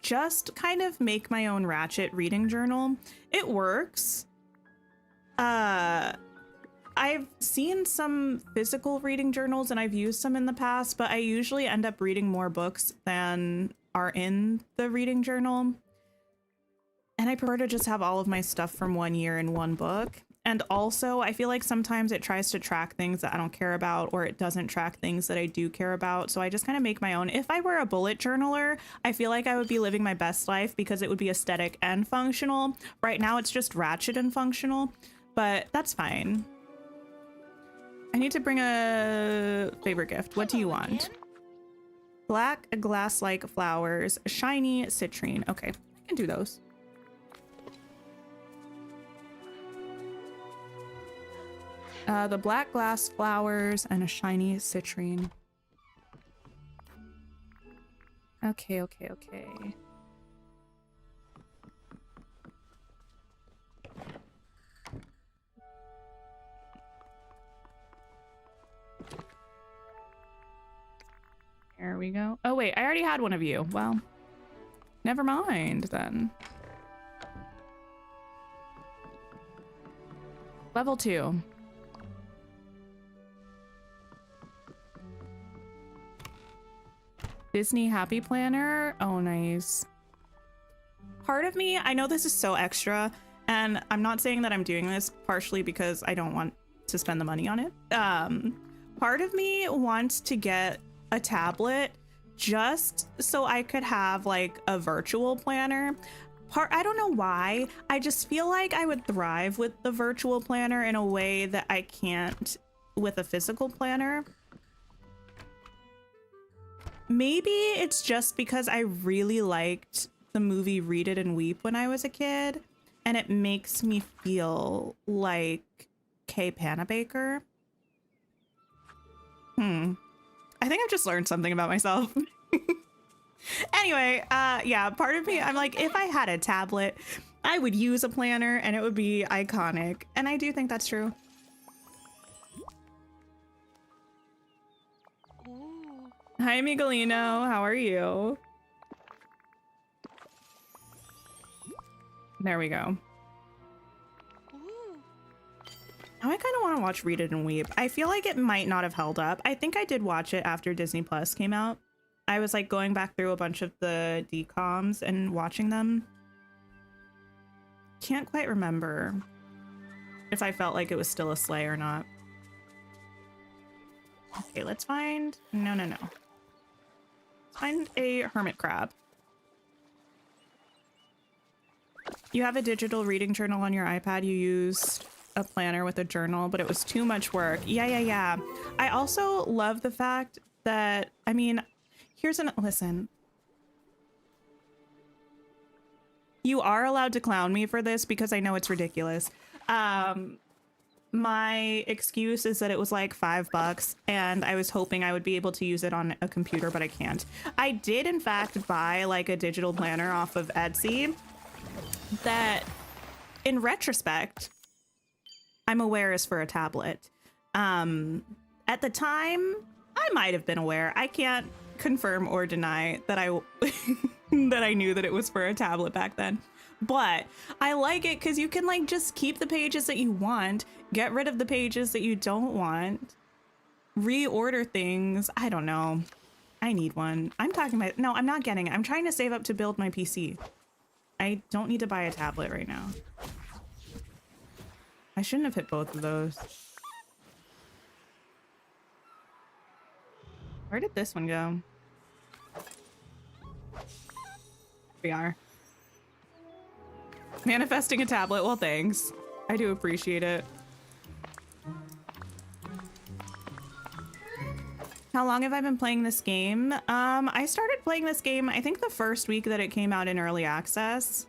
just kind of make my own Ratchet reading journal. It works. I've seen some physical reading journals and I've used some in the past, but I usually end up reading more books than are in the reading journal. And I prefer to just have all of my stuff from one year in one book. And also, I feel like sometimes it tries to track things that I don't care about, or it doesn't track things that I do care about. So I just kind of make my own. If I were a bullet journaler, I feel like I would be living my best life because it would be aesthetic and functional. Right now, it's just ratchet and functional, but that's fine. I need to bring a favorite gift. What do you want? Black glass-like flowers, shiny citrine. Okay, I can do those. The black glass flowers and a shiny citrine. Okay. There we go. Oh wait, I already had one of you. Well, never mind then. Level 2. Disney Happy Planner. Oh, nice. Part of me, I know this is so extra, and I'm not saying that I'm doing this partially because I don't want to spend the money on it. Part of me wants to get a tablet just so I could have like a virtual planner. I don't know why. I just feel like I would thrive with the virtual planner in a way that I can't with a physical planner. Maybe it's just because I really liked the movie Read It and Weep when I was a kid, and it makes me feel like Kay Panabaker. I think I've just learned something about myself. Anyway, yeah, part of me, I'm like, if I had a tablet, I would use a planner and it would be iconic. And I do think that's true. Hi, Miguelino. How are you? There we go. Now I kind of want to watch Read It and Weep. I feel like it might not have held up. I think I did watch it after Disney Plus came out. I was like going back through a bunch of the DComs and watching them. can't quite remember if I felt like it was still a sleigh or not. Okay, let's find... No. Let's find a hermit crab. You have a digital reading journal on your iPad. You used a planner with a journal, but it was too much work. Yeah. I also love the fact that, I mean, listen. You are allowed to clown me for this because I know it's ridiculous. My excuse is that it was like $5 and I was hoping I would be able to use it on a computer, but I can't. I did in fact buy like a digital planner off of Etsy that in retrospect, I'm aware is for a tablet. At the time, I might have been aware. I can't confirm or deny that that I knew that it was for a tablet back then. But I like it because you can like just keep the pages that you want, get rid of the pages that you don't want, reorder things. I don't know. I need one. No, I'm not getting it. I'm trying to save up to build my PC. I don't need to buy a tablet right now. I shouldn't have hit both of those. Where did this one go? We are. Manifesting a tablet. Well, thanks. I do appreciate it. How long have I been playing this game? I started playing this game, I think the first week that it came out in early access.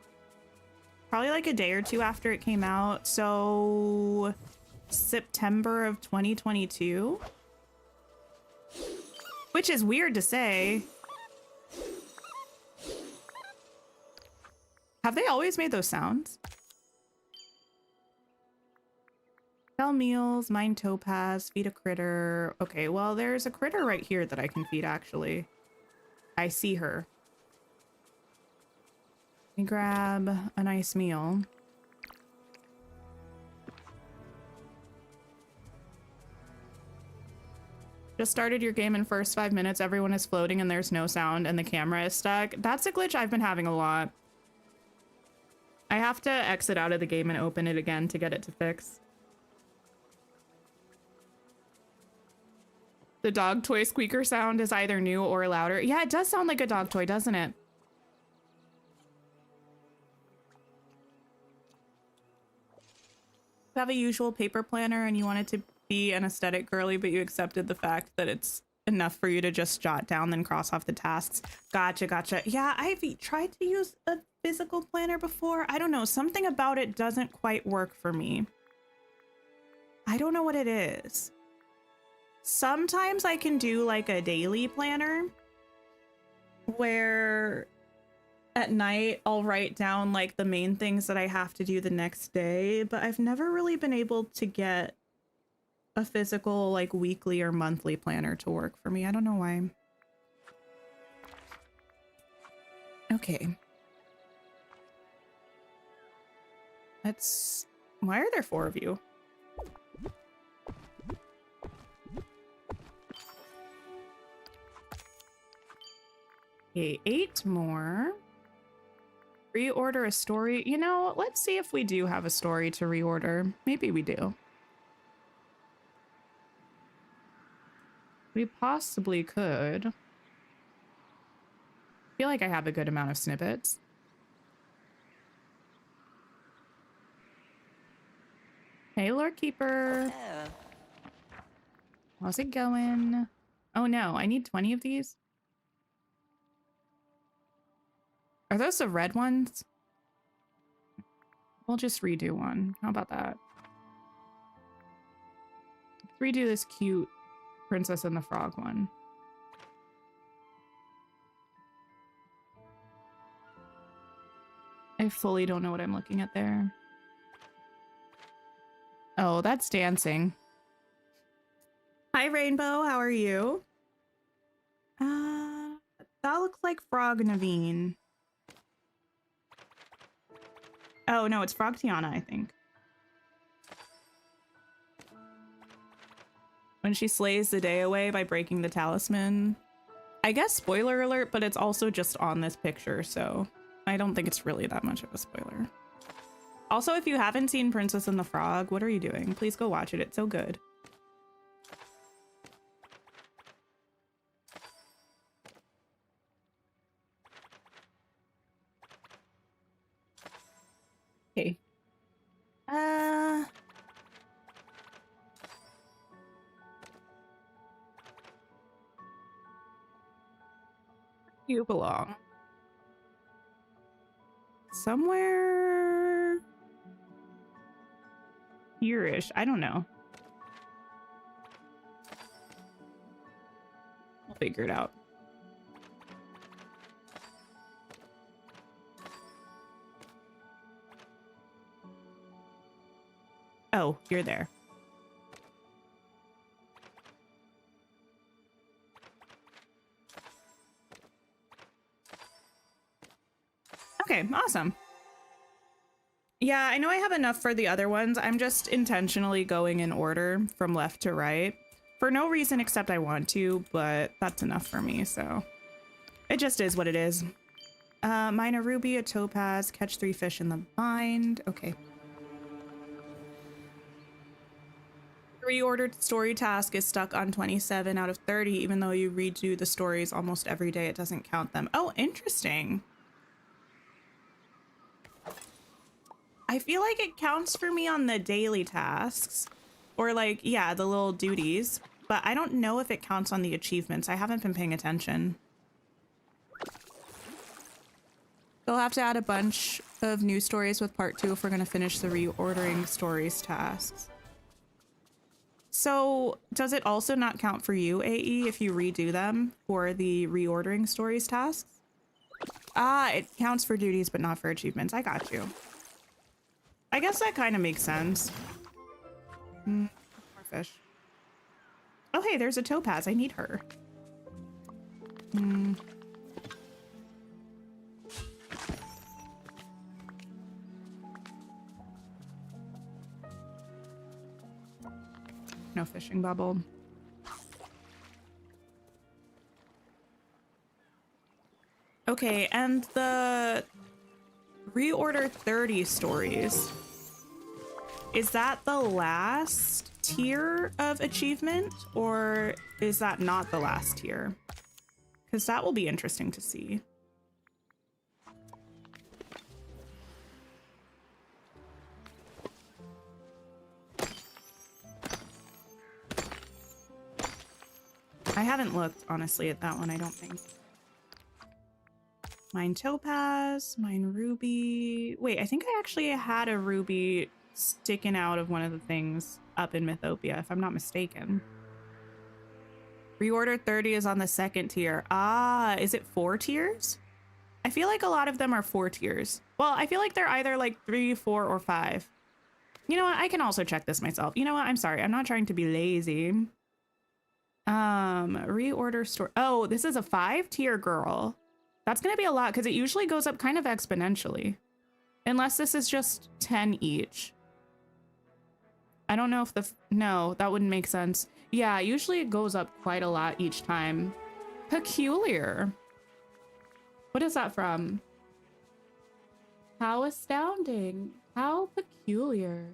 Probably like a day or two after it came out. So September of 2022. Which is weird to say. Have they always made those sounds? Sell meals, mine topaz, feed a critter. Okay, well, there's a critter right here that I can feed, actually. I see her. Let me grab a nice meal. Just started your game in first 5 minutes. Everyone is floating and there's no sound and the camera is stuck. That's a glitch I've been having a lot. I have to exit out of the game and open it again to get it to fix. The dog toy squeaker sound is either new or louder. Yeah, it does sound like a dog toy, doesn't it? You have a usual paper planner and you want it to be an aesthetic girly, but you accepted the fact that it's enough for you to just jot down, then cross off the tasks. Gotcha. Yeah, I've tried to use a physical planner before. I don't know. Something about it doesn't quite work for me. I don't know what it is. Sometimes I can do like a daily planner where at night I'll write down like the main things that I have to do the next day, but I've never really been able to get a physical like weekly or monthly planner to work for me. I don't know why. Okay. Why are there 4 of you? Okay, 8 more. Reorder a story. You know, let's see if we do have a story to reorder. Maybe we do. We possibly could. I feel like I have a good amount of snippets. Hey, Lord Keeper. How's it going? Oh no, I need 20 of these. Are those the red ones? We'll just redo one. How about that? Let's redo this cute Princess and the Frog one. I fully don't know what I'm looking at there. Oh, that's dancing. Hi, Rainbow. How are you? That looks like Frog Naveen. Oh, no, it's Frog Tiana, I think. When she slays the day away by breaking the talisman. I guess spoiler alert, but it's also just on this picture, so I don't think it's really that much of a spoiler. Also, if you haven't seen Princess and the Frog, what are you doing? Please go watch it. It's so good. Okay. You belong somewhere here-ish. I don't know. We'll figure it out. Oh, you're there. Okay, awesome. Yeah, I know I have enough for the other ones. I'm just intentionally going in order from left to right for no reason except I want to, but that's enough for me, so it just is what it is. Mine a ruby, a topaz, catch 3 fish in the bind. Okay. Reordered story task is stuck on 27 out of 30, even though you redo the stories almost every day, it doesn't count them. Oh, interesting. I feel like it counts for me on the daily tasks or like, yeah, the little duties, but I don't know if it counts on the achievements. I haven't been paying attention. They'll have to add a bunch of new stories with part 2 if we're going to finish the reordering stories tasks. So does it also not count for you, AE, if you redo them for the reordering stories tasks? Ah, it counts for duties, but not for achievements. I got you. I guess that kind of makes sense. More fish. Oh, hey, there's a topaz. I need her. No fishing bubble. Okay, and the reorder 30 stories. Is that the last tier of achievement, or is that not the last tier? Because that will be interesting to see. I haven't looked, honestly, at that one, I don't think. Mine topaz, mine ruby. Wait, I think I actually had a ruby sticking out of one of the things up in Mythopia, if I'm not mistaken. Reorder 30 is on the 2nd tier. Ah, is it 4 tiers? I feel like a lot of them are 4 tiers. Well, I feel like they're either like 3, 4, or 5. You know what? I can also check this myself. You know what? I'm sorry. I'm not trying to be lazy. Reorder store. Oh, this is a 5-tier girl. That's gonna be a lot because it usually goes up kind of exponentially. Unless this is just 10 each. I don't know if no, that wouldn't make sense. Yeah, usually it goes up quite a lot each time. Peculiar. What is that from? How astounding. How peculiar.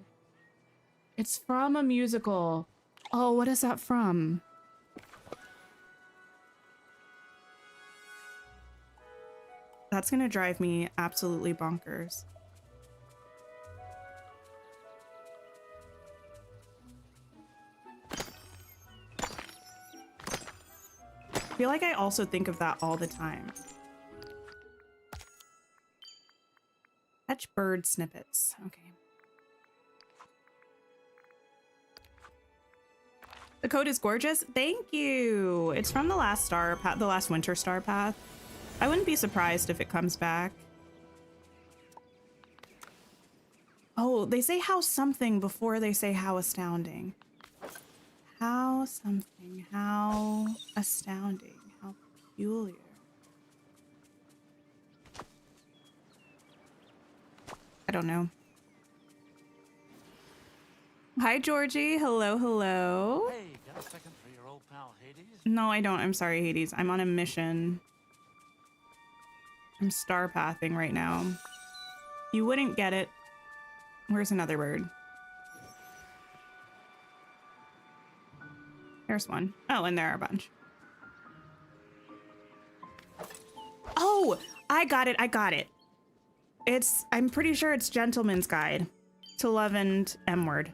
It's from a musical. Oh, what is that from? That's gonna drive me absolutely bonkers. I feel like I also think of that all the time. Catch bird snippets. Okay. The code is gorgeous. Thank you. It's from the last star path, the last winter star path. I wouldn't be surprised if it comes back. Oh, they say how something before they say how astounding. How something, how astounding, how peculiar. I don't know. Hi, Georgie. Hello, hello. Hey, got a second for your old pal Hades? No, I don't. I'm sorry, Hades. I'm on a mission. I'm star pathing right now. You wouldn't get it. Where's another bird? There's one. Oh, and there are a bunch. Oh, I got it. I got it. I'm pretty sure it's Gentleman's Guide to Love and M-Word.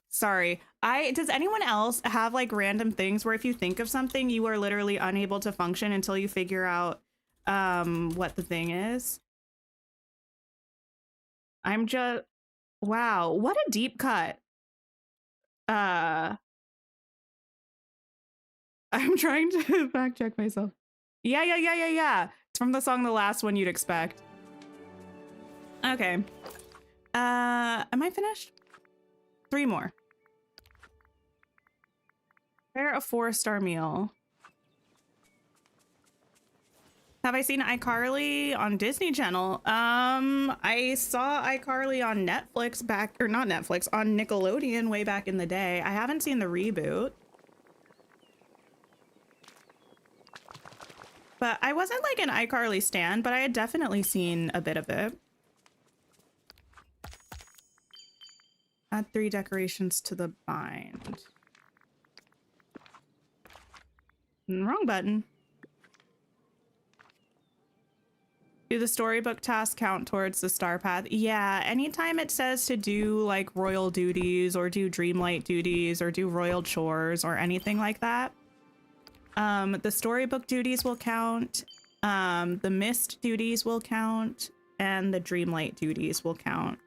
Sorry. Does anyone else have like random things where if you think of something, you are literally unable to function until you figure out what the thing is? Wow, what a deep cut. I'm trying to fact check myself. Yeah. It's from the song The Last One You'd Expect. Okay. Am I finished? 3 more. Prepare a 4-star meal. Have I seen iCarly on Disney Channel? I saw iCarly on Netflix not Netflix, on Nickelodeon way back in the day. I haven't seen the reboot. But I wasn't like an iCarly stan, but I had definitely seen a bit of it. Add 3 decorations to the bind. Wrong button. Do the storybook task count towards the star path? Yeah, anytime it says to do like royal duties or do dreamlight duties or do royal chores or anything like that, the storybook duties will count, the mist duties will count, and the dreamlight duties will count.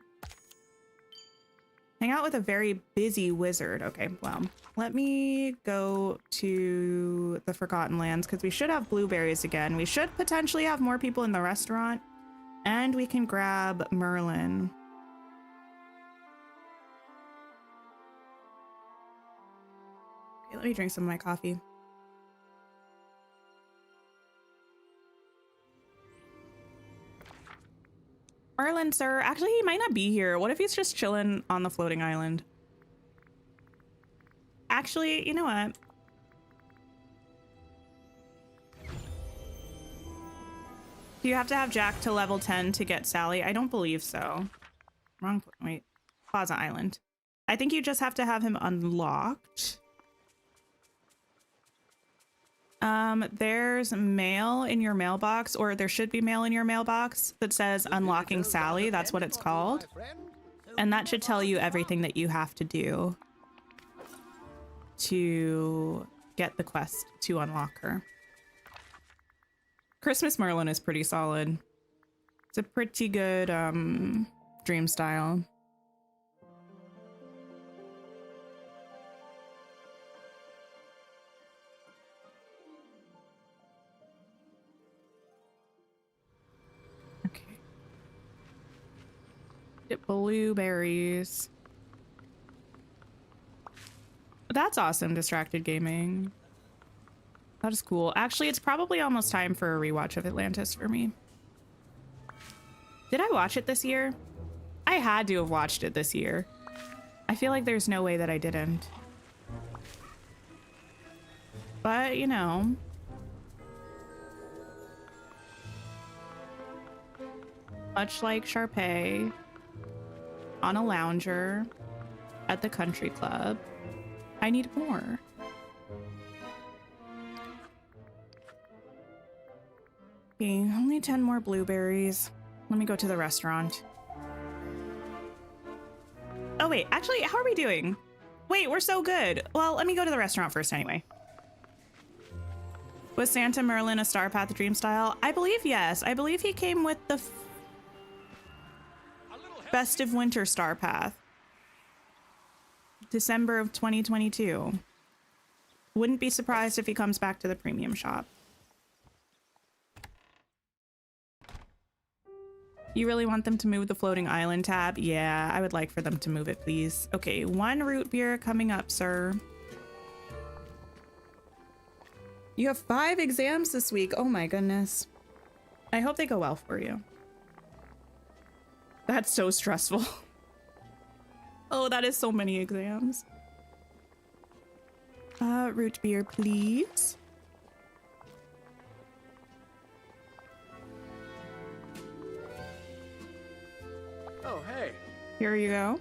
Hang out with a very busy wizard. Okay, well, let me go to the Forgotten Lands because we should have blueberries again. We should potentially have more people in the restaurant, and we can grab Merlin. Okay, let me drink some of my coffee. Merlin, sir. Actually, he might not be here. What if he's just chilling on the floating island? Actually, you know what? Do you have to have Jack to level 10 to get Sally? I don't believe so. Wrong. Wait. Plaza Island. I think you just have to have him unlocked. There's mail in your mailbox, or there should be mail in your mailbox that says unlocking Sally. That's what it's called. And that should tell you everything that you have to do to get the quest to unlock her. Christmas Merlin is pretty solid. It's a pretty good dream style. Okay. Get blueberries. That's awesome, Distracted Gaming. That is cool. Actually, it's probably almost time for a rewatch of Atlantis for me. Did I watch it this year? I had to have watched it this year. I feel like there's no way that I didn't. But, you know. Much like Sharpay, on a lounger at the country club, I need more. Okay, only 10 more blueberries. Let me go to the restaurant. Oh wait, actually, how are we doing? Wait, we're so good. Well, let me go to the restaurant first anyway. Was Santa Merlin a Star Path Dream style? I believe yes. I believe he came with the Festive Winter Star Path. December of 2022. Wouldn't be surprised if he comes back to the premium shop. You really want them to move the floating island tab? Yeah, I would like for them to move it, please. Okay, 1 root beer coming up, sir. You have 5 exams this week. Oh my goodness. I hope they go well for you. That's so stressful. Oh, that is so many exams. Root beer, please. Here you go.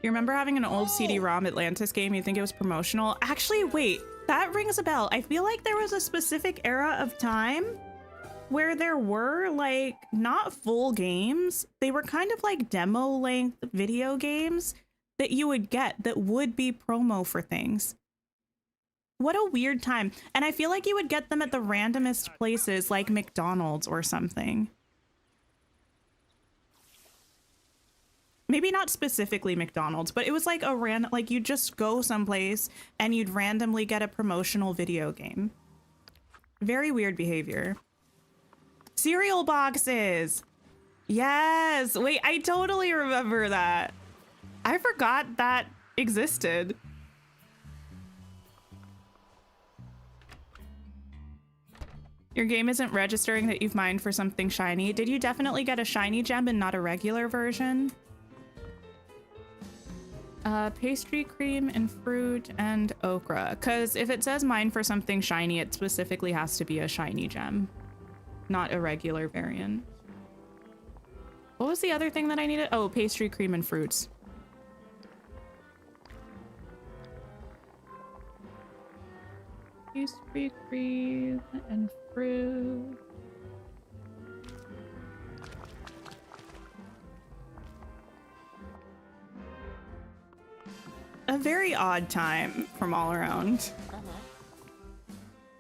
You remember having an old CD-ROM Atlantis game? You think it was promotional? Actually, wait, that rings a bell. I feel like there was a specific era of time where there were like not full games. They were kind of like demo length video games that you would get that would be promo for things. What a weird time. And I feel like you would get them at the randomest places like McDonald's or something. Maybe not specifically McDonald's, but it was like a random, like you'd just go someplace and you'd randomly get a promotional video game. Very weird behavior. Cereal boxes. Yes. Wait, I totally remember that. I forgot that existed. Your game isn't registering that you've mined for something shiny. Did you definitely get a shiny gem and not a regular version? Pastry cream and fruit and okra. Because if it says mine for something shiny, it specifically has to be a shiny gem, not a regular variant. What was the other thing that I needed? Oh, pastry cream and fruits. Pastry cream and fruit. A very odd time from all around.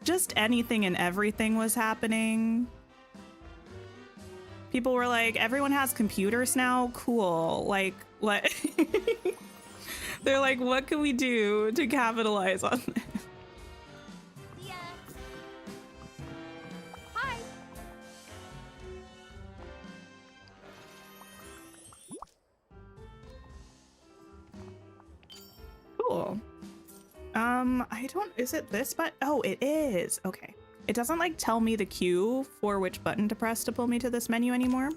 Just anything and everything was happening. People were like, everyone has computers now? Cool. Like, what? They're like, what can we do to capitalize on this? Yeah. Hi. Cool. I don't, is it this button? Oh, it is. Okay. It doesn't like tell me the cue for which button to press to pull me to this menu anymore.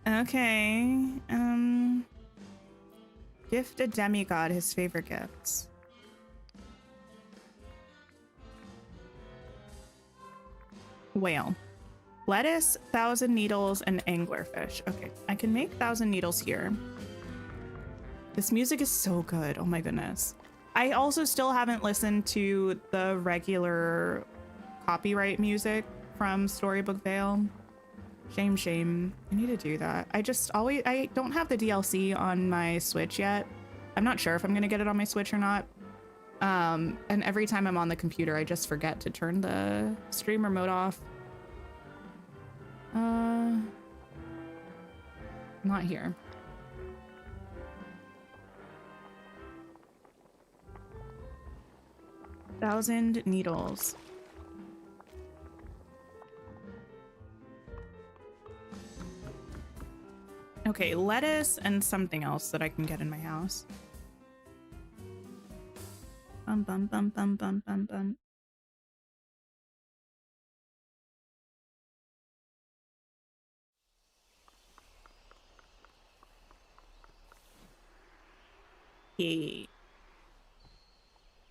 Okay. Gift a demigod his favorite gifts. Whale. Lettuce, 1,000 needles, and anglerfish. Okay, I can make 1,000 needles here. This music is so good. Oh my goodness. I also still haven't listened to the regular copyright music from Storybook Vale. Shame, shame. I need to do that. I don't have the DLC on my Switch yet. I'm not sure if I'm gonna get it on my Switch or not. And every time I'm on the computer, I just forget to turn the streamer mode off. Not here. Thousand needles. Okay, lettuce and something else that I can get in my house. Bum bum bum bum bum bum bum. Okay.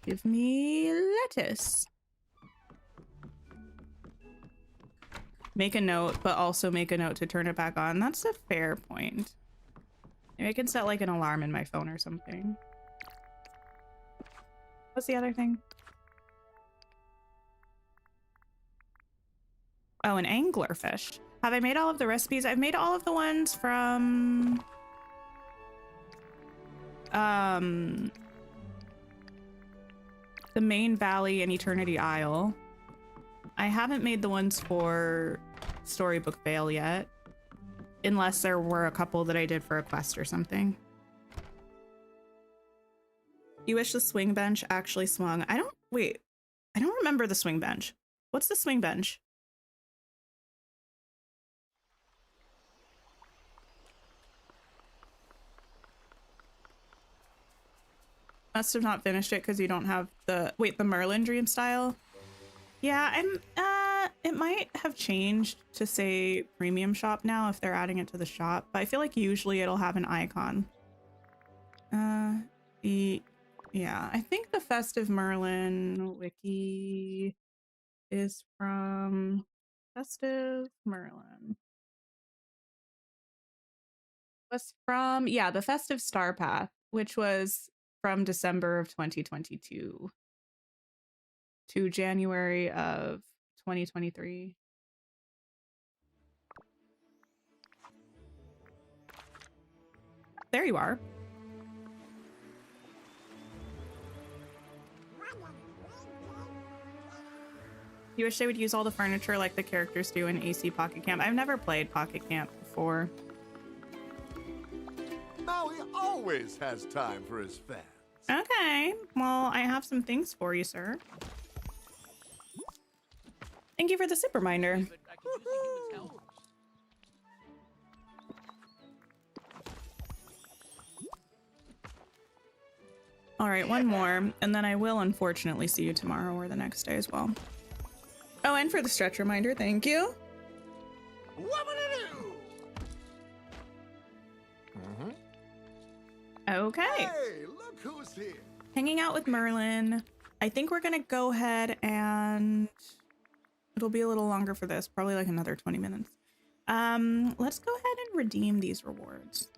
Give me lettuce. Make a note, but also make a note to turn it back on. That's a fair point. Maybe I can set like an alarm in my phone or something. What's the other thing? Oh, an anglerfish. Have I made all of the recipes? I've made all of the ones from... the main valley and Eternity Isle. I haven't made the ones for Storybook Vale yet, unless there were a couple that I did for a quest or something. You wish the swing bench actually swung. I don't remember the swing bench. What's the swing bench? Must have not finished it because you don't have the Merlin Dream style. Yeah, it might have changed to say premium shop now if they're adding it to the shop, but I feel like usually it'll have an icon. Yeah, I think the Festive Merlin wiki is from Festive Merlin. Was from, yeah, the Festive Star Path, which was from December of 2022 to January of 2023. There you are. You wish they would use all the furniture like the characters do in AC Pocket Camp. I've never played Pocket Camp before. Maui always has time for his fans. Okay, well, I have some things for you, sir. Thank you for the super reminder. But I could use the human help. All right, one more, and then I will unfortunately see you tomorrow or the next day as well. Oh, and for the stretch reminder, thank you. Whoop-a-doo-doo! Okay. Hey, look who's here. Hanging out with Merlin. I think we're gonna go ahead and it'll be a little longer for this, probably like another 20 minutes. Let's go ahead and redeem these rewards.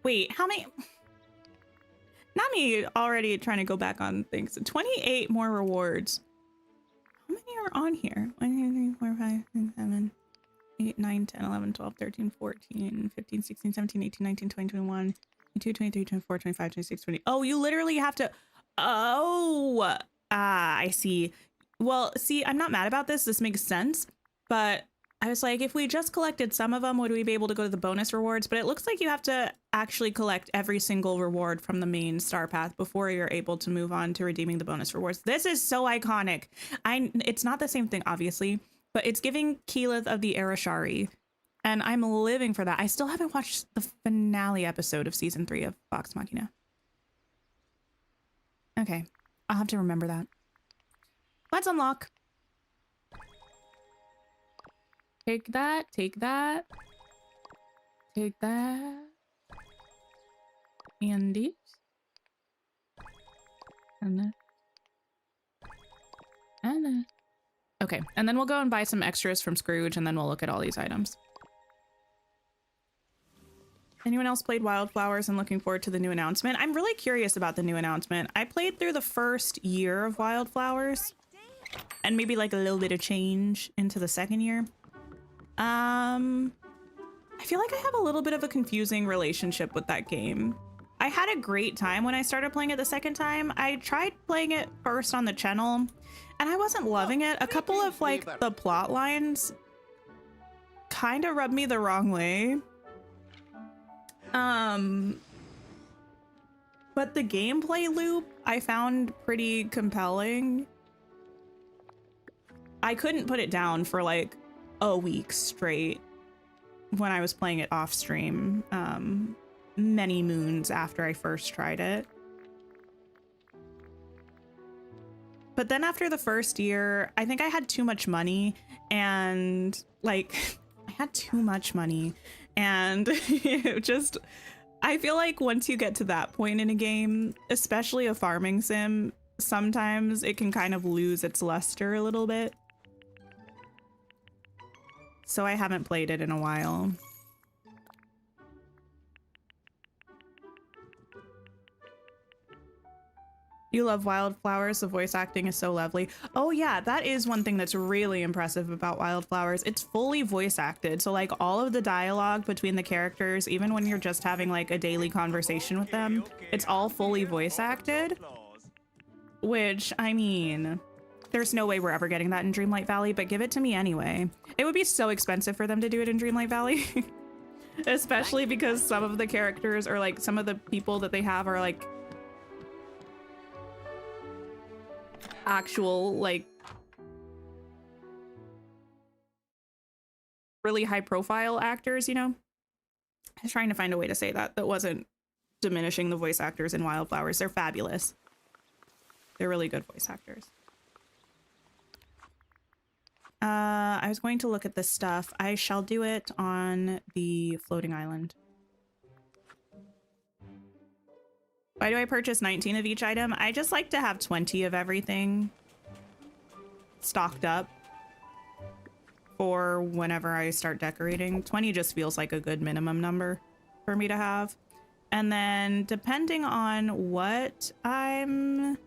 Wait, how many? Not me already trying to go back on things. 28 more rewards. How many are on here? 1, 2, 3, 4, 5, 6, 7, 8, 9, 10, 11, 12, 13, 14, 15, 16, 17, 18, 19, 20, 21, 22, 23, 24, 25, 26, 20. Oh, you literally have to. Oh, I see. Well, see, I'm not mad about this. This makes sense. But I was like, if we just collected some of them, would we be able to go to the bonus rewards? But it looks like you have to actually collect every single reward from the main star path before you're able to move on to redeeming the bonus rewards. This is so iconic. It's not the same thing, obviously, but it's giving Keyleth of the Arashari. And I'm living for that. I still haven't watched the finale episode of season 3 of Vox Machina. Okay, I'll have to remember that. Let's unlock. Take that, take that, take that, and these, and then, and then. Okay, and then we'll go and buy some extras from Scrooge, and then we'll look at all these items. Anyone else played Wildflowers and looking forward to the new announcement? I'm really curious about the new announcement. I played through the first year of Wildflowers, and maybe like a little bit of change into the second year. I feel like I have a little bit of a confusing relationship with that game. I had a great time when I started playing it the second time. I tried playing it first on the channel and I wasn't loving it. A couple of like the plot lines kind of rubbed me the wrong way. But the gameplay loop I found pretty compelling. I couldn't put it down for like a week straight when I was playing it off stream, many moons after I first tried it. But then after the first year, I think I had too much money and like I had too much money and it just, I feel like once you get to that point in a game, especially a farming sim, sometimes it can kind of lose its luster a little bit. So I haven't played it in a while. You love Wildflowers. The voice acting is so lovely. Oh yeah, that is one thing that's really impressive about Wildflowers. It's fully voice acted. So like all of the dialogue between the characters, even when you're just having like a daily conversation with them, it's all fully voice acted. Which, I mean, there's no way we're ever getting that in Dreamlight Valley, but give it to me anyway. It would be so expensive for them to do it in Dreamlight Valley. Especially because some of the characters or like some of the people that they have are like actual like really high profile actors, you know? I was trying to find a way to say that wasn't diminishing the voice actors in Wildflowers. They're fabulous. They're really good voice actors. I was going to look at this stuff. I shall do it on the floating island. Why do I purchase 19 of each item? I just like to have 20 of everything stocked up for whenever I start decorating. 20 just feels like a good minimum number for me to have. And then depending on what I'm...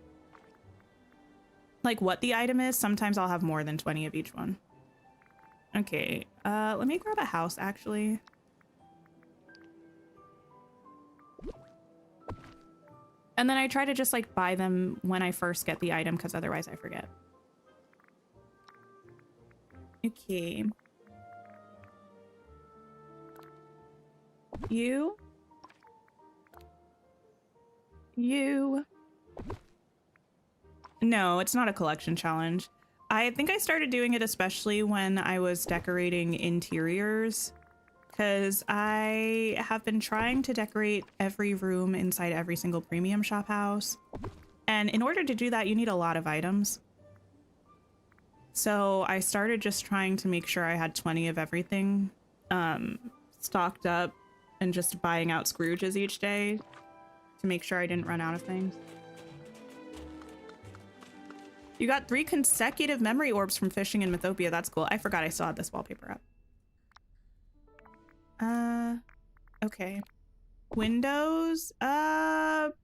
like what the item is, sometimes I'll have more than 20 of each one. Okay, let me grab a house actually. And then I try to just like buy them when I first get the item because otherwise I forget. Okay. You. No, it's not a collection challenge. I think I started doing it especially when I was decorating interiors, because I have been trying to decorate every room inside every single premium shop house. And in order to do that, you need a lot of items. So I started just trying to make sure I had 20 of everything stocked up and just buying out Scrooges each day to make sure I didn't run out of things. You got 3 consecutive memory orbs from fishing in Mythopia. That's cool. I forgot I still had this wallpaper up. Okay. Windows,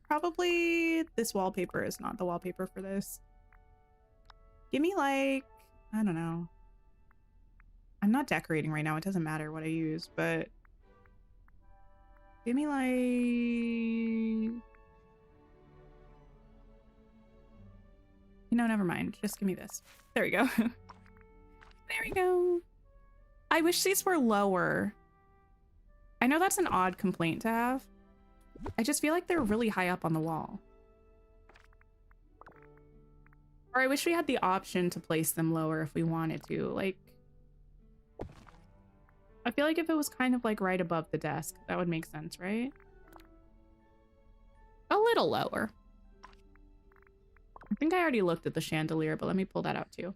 probably this wallpaper is not the wallpaper for this. Give me like, I don't know. I'm not decorating right now. It doesn't matter what I use, but give me like, you know, never mind. Just give me this. There we go. There we go. I wish these were lower. I know that's an odd complaint to have. I just feel like they're really high up on the wall. Or I wish we had the option to place them lower if we wanted to. Like, I feel like if it was kind of like right above the desk, that would make sense, right? A little lower. I think I already looked at the chandelier, but let me pull that out too.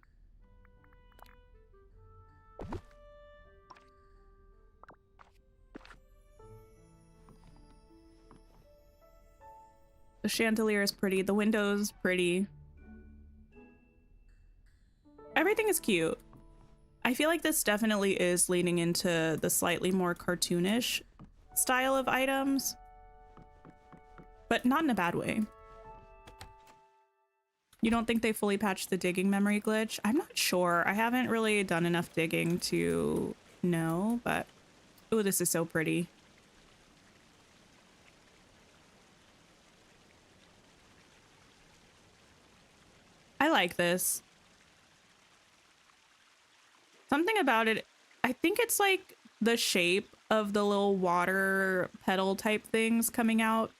The chandelier is pretty. The window's pretty. Everything is cute. I feel like this definitely is leaning into the slightly more cartoonish style of items, but not in a bad way. You don't think they fully patched the digging memory glitch? I'm not sure. I haven't really done enough digging to know, but oh, this is so pretty. I like this. Something about it, I think it's like the shape of the little water petal type things coming out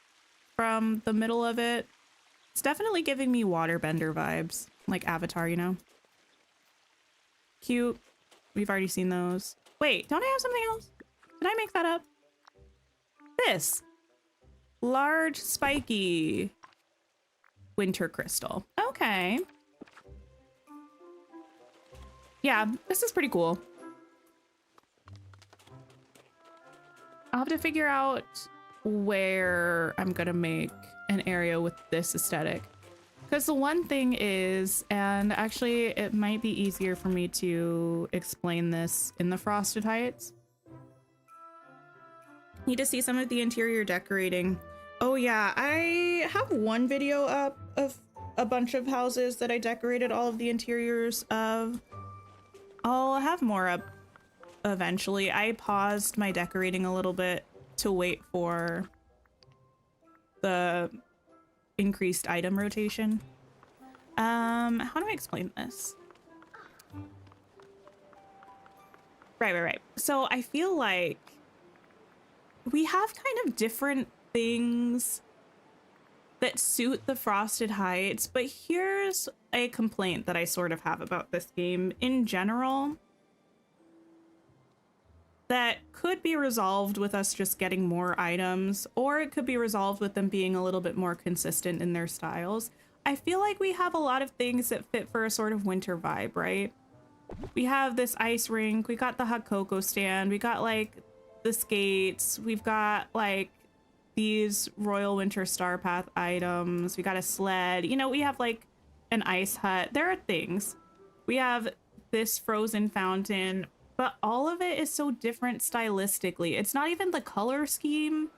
from the middle of it. It's definitely giving me waterbender vibes, like Avatar, you know? Cute. We've already seen those. Wait, don't I have something else? Did I make that up? This. Large, spiky winter crystal. Okay. Yeah, this is pretty cool. I'll have to figure out where I'm gonna make an area with this aesthetic. Because the one thing is, and actually it might be easier for me to explain this in the Frosted Heights. Need to see some of the interior decorating. Oh yeah, I have one video up of a bunch of houses that I decorated all of the interiors of. I'll have more up eventually. I paused my decorating a little bit to wait for the increased item rotation. How do I explain this? Right. So I feel like we have kind of different things that suit the Frosted Heights, but here's a complaint that I sort of have about this game in general that could be resolved with us just getting more items, or it could be resolved with them being a little bit more consistent in their styles. I feel like we have a lot of things that fit for a sort of winter vibe, right? We have this ice rink, we got the hot cocoa stand, we got like the skates, we've got like these Royal Winter Star Path items. We got a sled. You know, we have like an ice hut. There are things. We have this frozen fountain, but all of it is so different stylistically. It's not even the color scheme.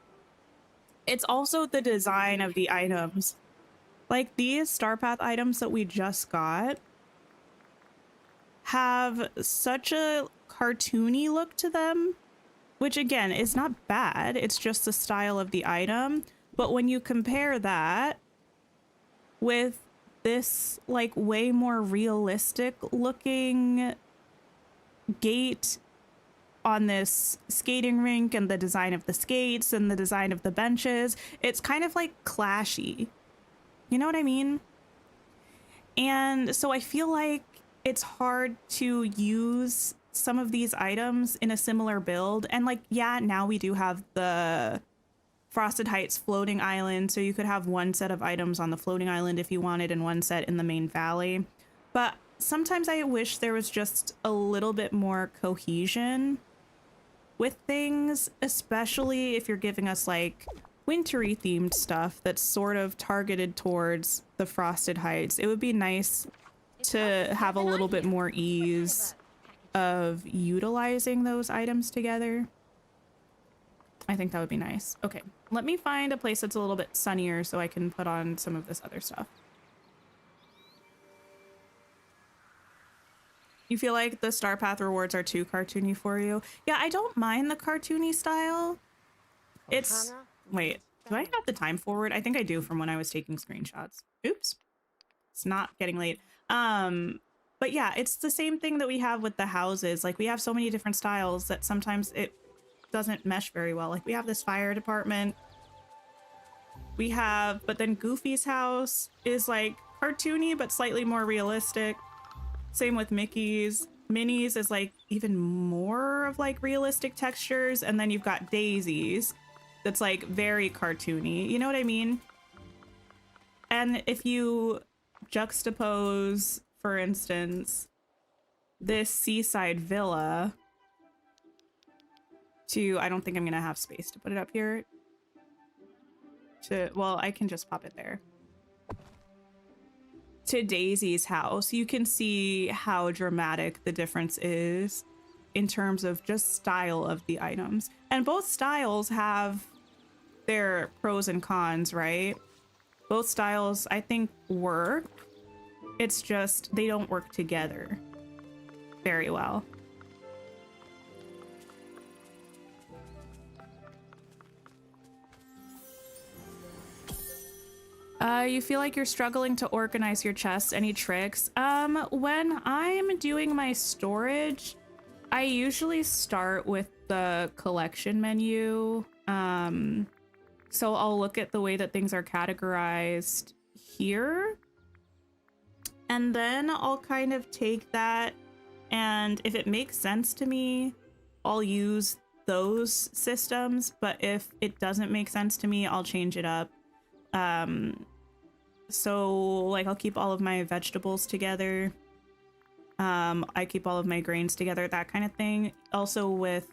It's also the design of the items. Like these Star Path items that we just got have such a cartoony look to them, which again is not bad. It's just the style of the item. But when you compare that with this like way more realistic looking gate on this skating rink and the design of the skates and the design of the benches, it's kind of like clashy. You know what I mean? And so I feel like it's hard to use some of these items in a similar build. And like, yeah, now we do have the Frosted Heights floating island, so you could have one set of items on the floating island if you wanted and one set in the main valley. But sometimes I wish there was just a little bit more cohesion with things, especially if you're giving us like wintry themed stuff that's sort of targeted towards the Frosted Heights. It would be nice to have a little bit more ease of utilizing those items together. I think that would be nice. Okay, let me find a place that's a little bit sunnier so I can put on some of this other stuff. You feel like the Star Path rewards are too cartoony for you? Yeah, I don't mind the cartoony style. It's... Wait, do I have the time forward? I think I do from when I was taking screenshots. Oops. It's not getting late. But yeah, it's the same thing that we have with the houses. Like, we have so many different styles that sometimes it doesn't mesh very well. Like, we have this fire department. We have, but then Goofy's house is like cartoony, but slightly more realistic. Same with Mickey's. Minnie's is like even more of like realistic textures. And then you've got Daisy's that's like very cartoony. You know what I mean? And if you juxtapose, for instance, this seaside villa to, I don't think I'm gonna have space to put it up here. Well, I can just pop it there. To Daisy's house, you can see how dramatic the difference is in terms of just style of the items. And both styles have their pros and cons, right? Both styles, I think, work. It's just they don't work together very well. You feel like you're struggling to organize your chest. Any tricks? When I'm doing my storage, I usually start with the collection menu. So I'll look at the way that things are categorized here. And then I'll kind of take that, and if it makes sense to me, I'll use those systems. But if it doesn't make sense to me, I'll change it up. So like I'll keep all of my vegetables together. I keep all of my grains together, that kind of thing. Also with,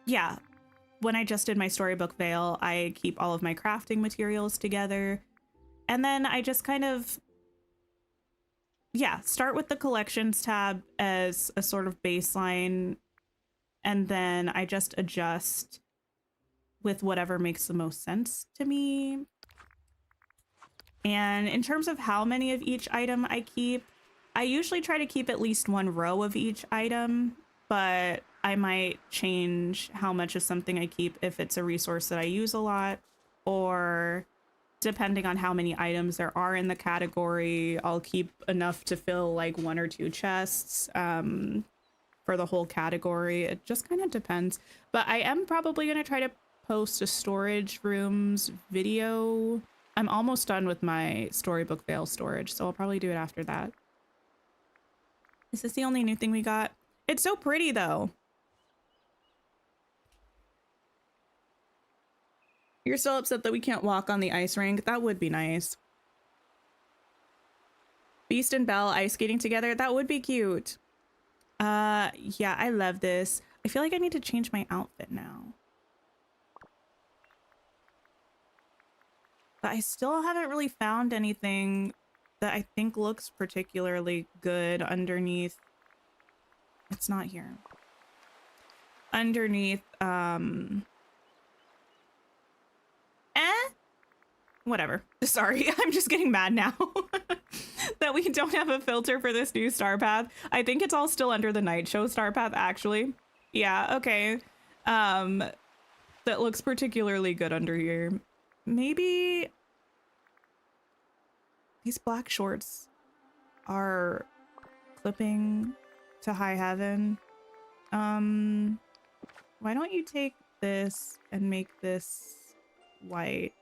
yeah, when I just did my storybook veil, I keep all of my crafting materials together. And then I just kind of, yeah, start with the collections tab as a sort of baseline. And then I just adjust with whatever makes the most sense to me. And in terms of how many of each item I keep, I usually try to keep at least one row of each item, but I might change how much of something I keep if it's a resource that I use a lot, or depending on how many items there are in the category, I'll keep enough to fill like 1 or 2 chests for the whole category. It just kind of depends. But I am probably going to try to post a storage rooms video. I'm almost done with my storybook veil storage, so I'll probably do it after that. Is this the only new thing we got? It's so pretty though. You're still upset that we can't walk on the ice rink? That would be nice. Beast and Belle ice skating together? That would be cute. Yeah, I love this. I feel like I need to change my outfit now. But I still haven't really found anything that I think looks particularly good underneath. It's not here. Underneath, whatever. Sorry, I'm just getting mad now that we don't have a filter for this new star path. I think it's all still under the night show star path, actually. Yeah, okay. That looks particularly good under here. Maybe these black shorts are clipping to high heaven. Why don't you take this and make this white?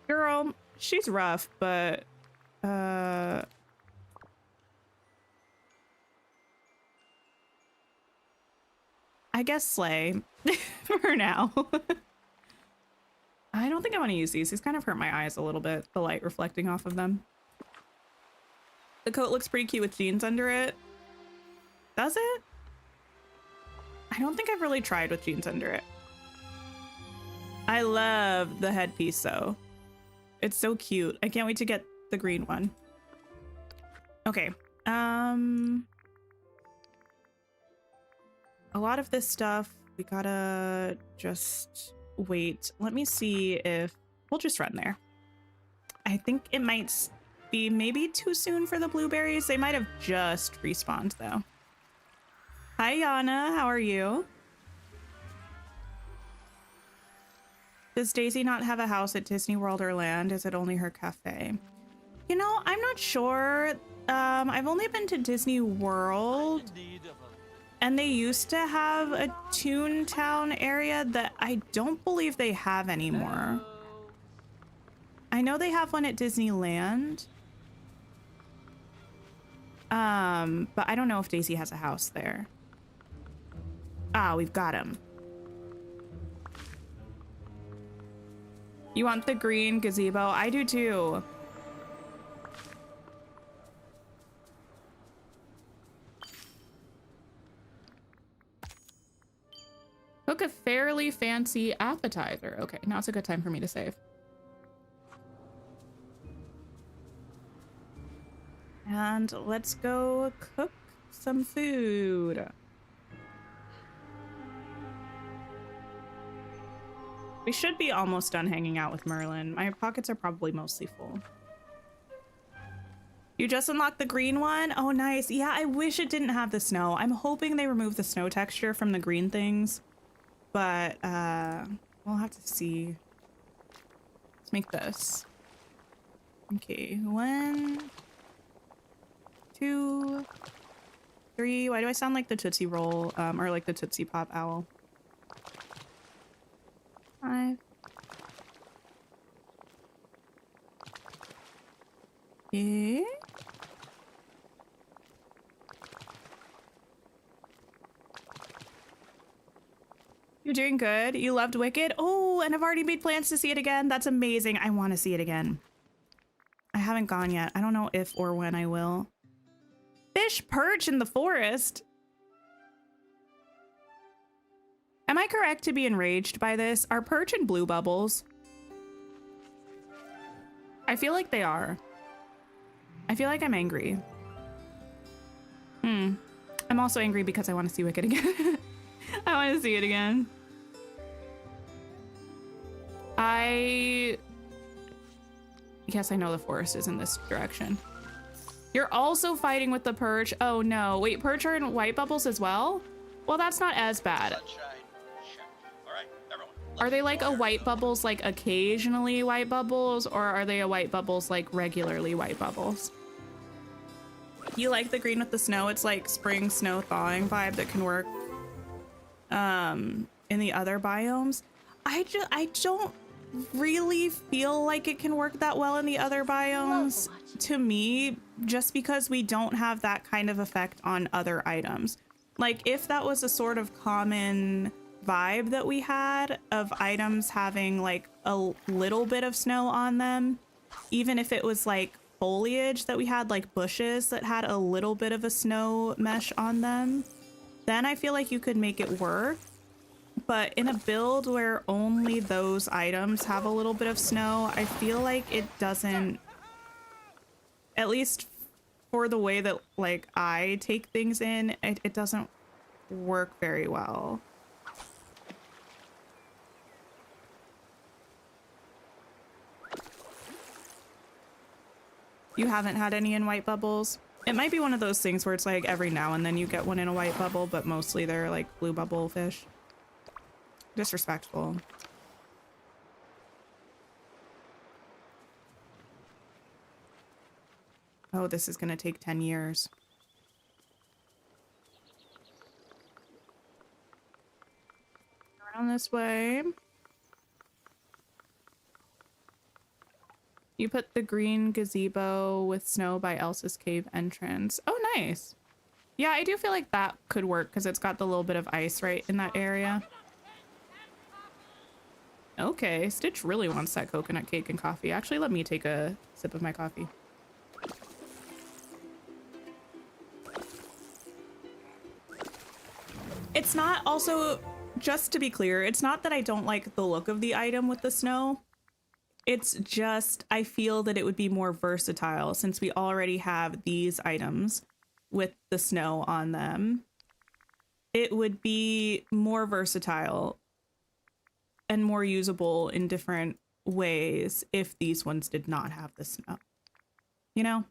Girl, she's rough, but I guess slay for now. I don't think I want to use these. These kind of hurt my eyes a little bit, the light reflecting off of them. The coat looks pretty cute with jeans under it. Does it? I don't think I've really tried with jeans under it. I love the headpiece though. It's so cute. I can't wait to get the green one. Okay. A lot of this stuff, we gotta just wait. Let me see if we'll just run there. I think it might be maybe too soon for the blueberries. They might have just respawned though. Hi Yana, how are you? Does Daisy not have a house at Disney World or Land? Is it only her cafe? You know, I'm not sure. I've only been to Disney World, and they used to have a Toontown area that I don't believe they have anymore. I know they have one at Disneyland. But I don't know if Daisy has a house there. Ah, we've got him. You want the green gazebo? I do too. Cook a fairly fancy appetizer. Okay, now's a good time for me to save. And let's go cook some food. We should be almost done hanging out with Merlin. My pockets are probably mostly full. You just unlocked the green one? Oh, nice. Yeah, I wish it didn't have the snow. I'm hoping they remove the snow texture from the green things. But, we'll have to see. Let's make this. Okay, 1, 2, 3. Why do I sound like the Tootsie Roll, or like the Tootsie Pop owl? 5. Okay. You're doing good. You loved Wicked? Oh, and I've already made plans to see it again. That's amazing. I want to see it again. I haven't gone yet. I don't know if or when I will. Fish perch in the forest. Am I correct to be enraged by this? Are perch and blue bubbles? I feel like they are. I feel like I'm angry. I'm also angry because I want to see Wicked again. I want to see it again. Yes, I know the forest is in this direction. You're also fighting with the perch. Oh no. Wait, perch are in white bubbles as well? Well, that's not as bad. Are they like a white bubbles, like occasionally white bubbles, or are they a white bubbles like regularly white bubbles? You like the green with the snow? It's like spring snow thawing vibe that can work in the other biomes. I don't really feel like it can work that well in the other biomes to me, just because we don't have that kind of effect on other items. Like if that was a sort of common vibe that we had of items having like a little bit of snow on them, even if it was like foliage that we had, like bushes that had a little bit of a snow mesh on them, then I feel like you could make it work. but in a build where only those items have a little bit of snow, I feel like it doesn't, at least for the way that like I take things in, it doesn't work very well. You haven't had any in white bubbles? It might be one of those things where it's like every now and then you get one in a white bubble, but mostly they're like blue bubble fish. Disrespectful. Oh, this is gonna take 10 years. Around this way. You put the green gazebo with snow by Elsa's cave entrance. Oh, nice. Yeah, I do feel like that could work because it's got the little bit of ice right in that area. Okay, Stitch really wants that coconut cake and coffee. Actually, let me take a sip of my coffee. It's not also, just to be clear, it's not that I don't like the look of the item with the snow. It's just, I feel that it would be more versatile since we already have these items with the snow on them. It would be more versatile and more usable in different ways if these ones did not have the snow. You know?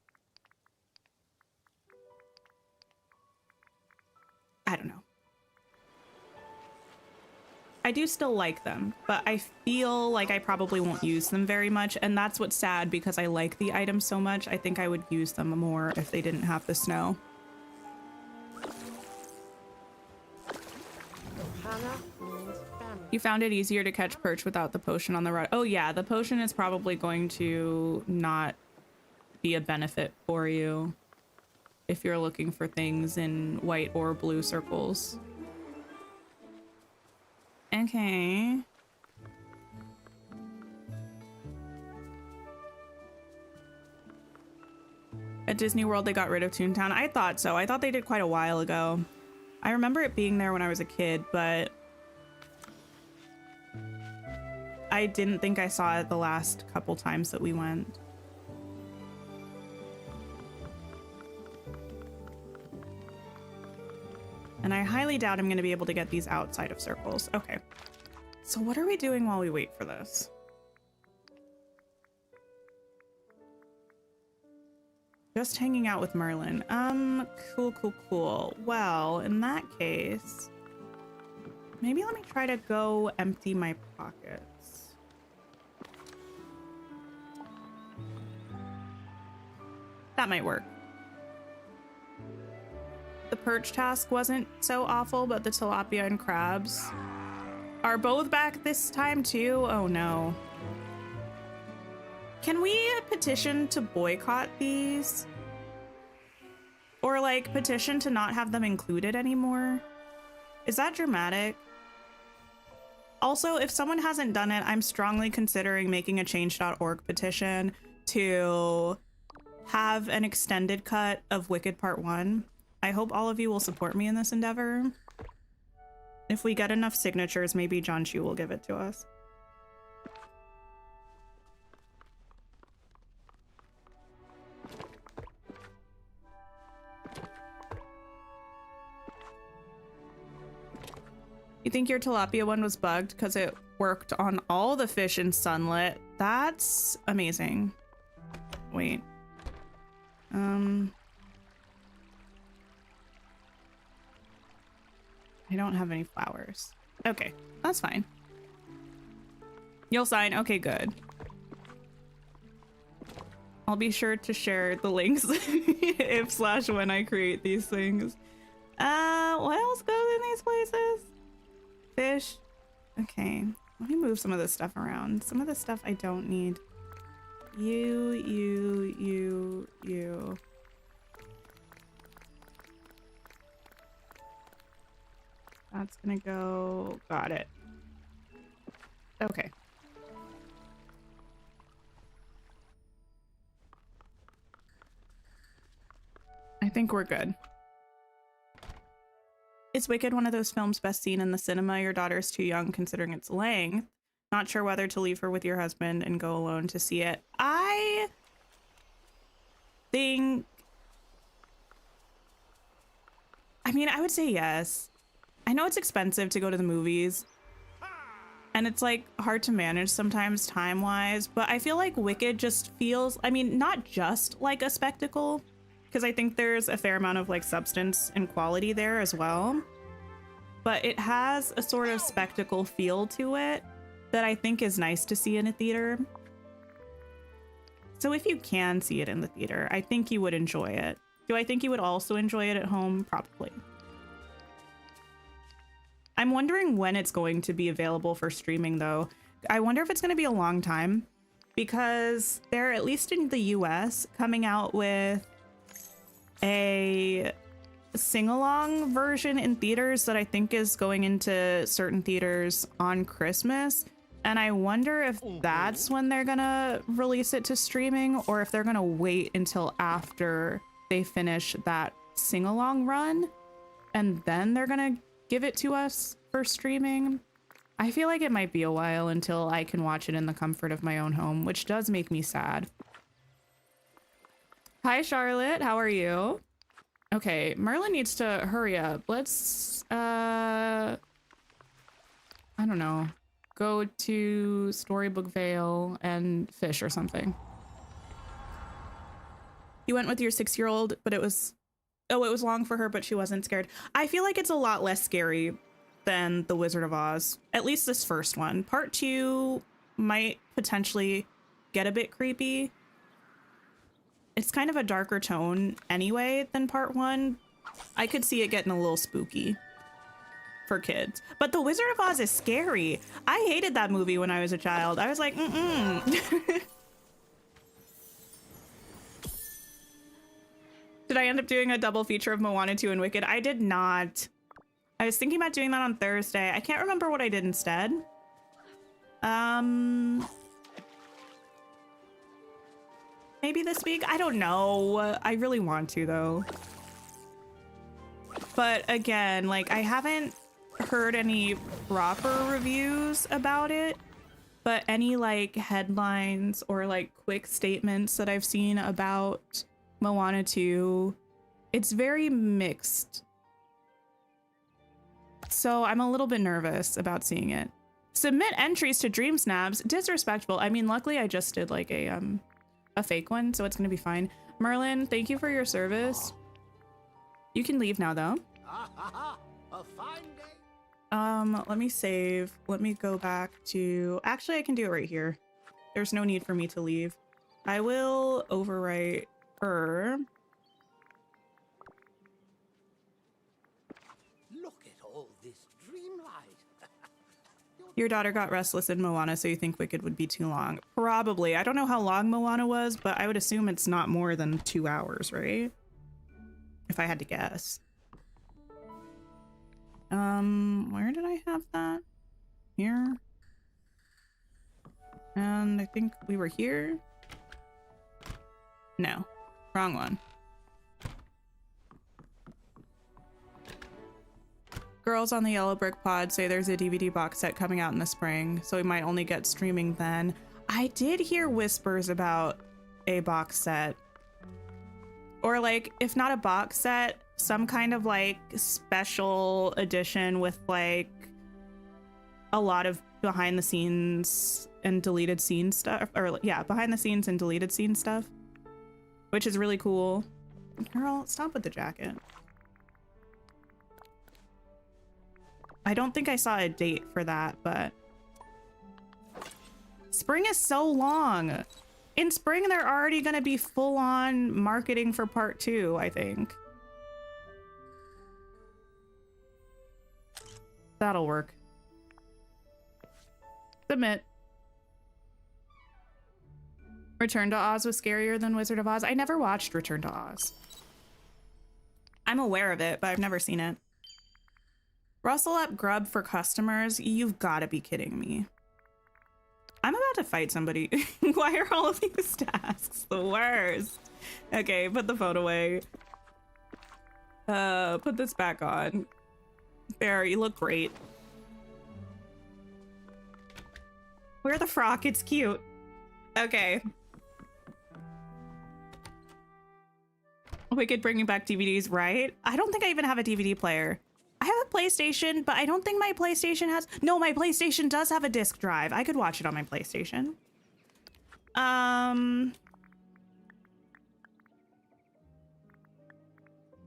I don't know. I do still like them, but I feel like I probably won't use them very much, and that's what's sad because I like the items so much. I think I would use them more if they didn't have the snow. You found it easier to catch perch without the potion on the rod. Oh yeah, the potion is probably going to not be a benefit for you if you're looking for things in white or blue circles. Okay. At Disney World, they got rid of Toontown. I thought so. I thought they did quite a while ago. I remember it being there when I was a kid, but I didn't think I saw it the last couple times that we went. And I highly doubt I'm going to be able to get these outside of circles. Okay. So what are we doing while we wait for this? Just hanging out with Merlin. Cool. Well, in that case, maybe let me try to go empty my pockets. That might work. The perch task wasn't so awful, but the tilapia and crabs are both back this time too. Oh no. Can we petition to boycott these? Or like petition to not have them included anymore? Is that dramatic? Also, if someone hasn't done it, I'm strongly considering making a change.org petition to have an extended cut of Wicked Part 1. I hope all of you will support me in this endeavor. If we get enough signatures, maybe John Chu will give it to us. You think your tilapia one was bugged because it worked on all the fish in Sunlit? That's amazing. Wait. I don't have any flowers. Okay, that's fine. You'll sign? Okay, good. I'll be sure to share the links if/when I create these things. What else goes in these places? Fish. Okay, let me move some of this stuff around. Some of the stuff I don't need. You. That's gonna go. Got it. Okay. I think we're good. Is Wicked one of those films best seen in the cinema? Your daughter's too young considering its length. Not sure whether to leave her with your husband and go alone to see it. I think... I mean, I would say yes. I know it's expensive to go to the movies. And it's like hard to manage sometimes time-wise. But I feel like Wicked just feels... I mean, not just like a spectacle. Because I think there's a fair amount of like substance and quality there as well. But it has a sort of spectacle feel to it that I think is nice to see in a theater. So if you can see it in the theater, I think you would enjoy it. Do I think you would also enjoy it at home? Probably. I'm wondering when it's going to be available for streaming though. I wonder if it's going to be a long time because they're, at least in the US, coming out with a sing-along version in theaters that I think is going into certain theaters on Christmas. And I wonder if that's when they're gonna release it to streaming or if they're gonna wait until after they finish that sing-along run and then they're gonna give it to us for streaming. I feel like it might be a while until I can watch it in the comfort of my own home, which does make me sad. Hi, Charlotte. How are you? Okay, Merlin needs to hurry up. Let's, I don't know, go to Storybook Vale and fish or something. You went with your 6-year-old, but it was, oh, it was long for her, but she wasn't scared. I feel like it's a lot less scary than The Wizard of Oz, at least this first one. Part 2 might potentially get a bit creepy. It's kind of a darker tone anyway than part 1. I could see it getting a little spooky for kids. But The Wizard of Oz is scary. I hated that movie when I was a child. I was like, mm-mm. Did I end up doing a double feature of Moana 2 and Wicked? I did not. I was thinking about doing that on Thursday. I can't remember what I did instead. Maybe this week? I don't know. I really want to though. But again, like I haven't heard any proper reviews about it, but any like headlines or like quick statements that I've seen about Moana 2, it's very mixed. So I'm a little bit nervous about seeing it. Submit entries to DreamSnaps. Disrespectful. I mean, luckily I just did like a fake one, so it's gonna be fine. Merlin, thank you for your service. You can leave now though. A fine day. Let me save. Let me go back to, actually I can do it right here. There's no need for me to leave. I will overwrite her. Look at all this dreamlight. Your daughter got restless in Moana, so you think Wicked would be too long? Probably. I don't know how long Moana was, but I would assume it's not more than 2 hours, right? If I had to guess. Where did I have that? Here. And I think we were here. No, wrong one. Girls on the Yellow Brick Pod say there's a DVD box set coming out in the spring, so we might only get streaming then. I did hear whispers about a box set. Or like, if not a box set, some kind of like special edition with like a lot of behind the scenes and deleted scene stuff. Or yeah, behind the scenes and deleted scene stuff, which is really cool. Girl, stop with the jacket. I don't think I saw a date for that, but spring is so long. In spring, they're already going to be full on marketing for part 2, I think. That'll work. Submit. Return to Oz was scarier than Wizard of Oz. I never watched Return to Oz. I'm aware of it, but I've never seen it. Rustle up grub for customers? You've got to be kidding me. I'm about to fight somebody. Why are all of these tasks the worst? Okay, put the phone away. Put this back on. Bear, you look great. Wear the frock, it's cute. Okay. Wicked bringing back DVDs, right? I don't think I even have a DVD player. I have a PlayStation, but I don't think my PlayStation has... No, my PlayStation does have a disc drive. I could watch it on my PlayStation.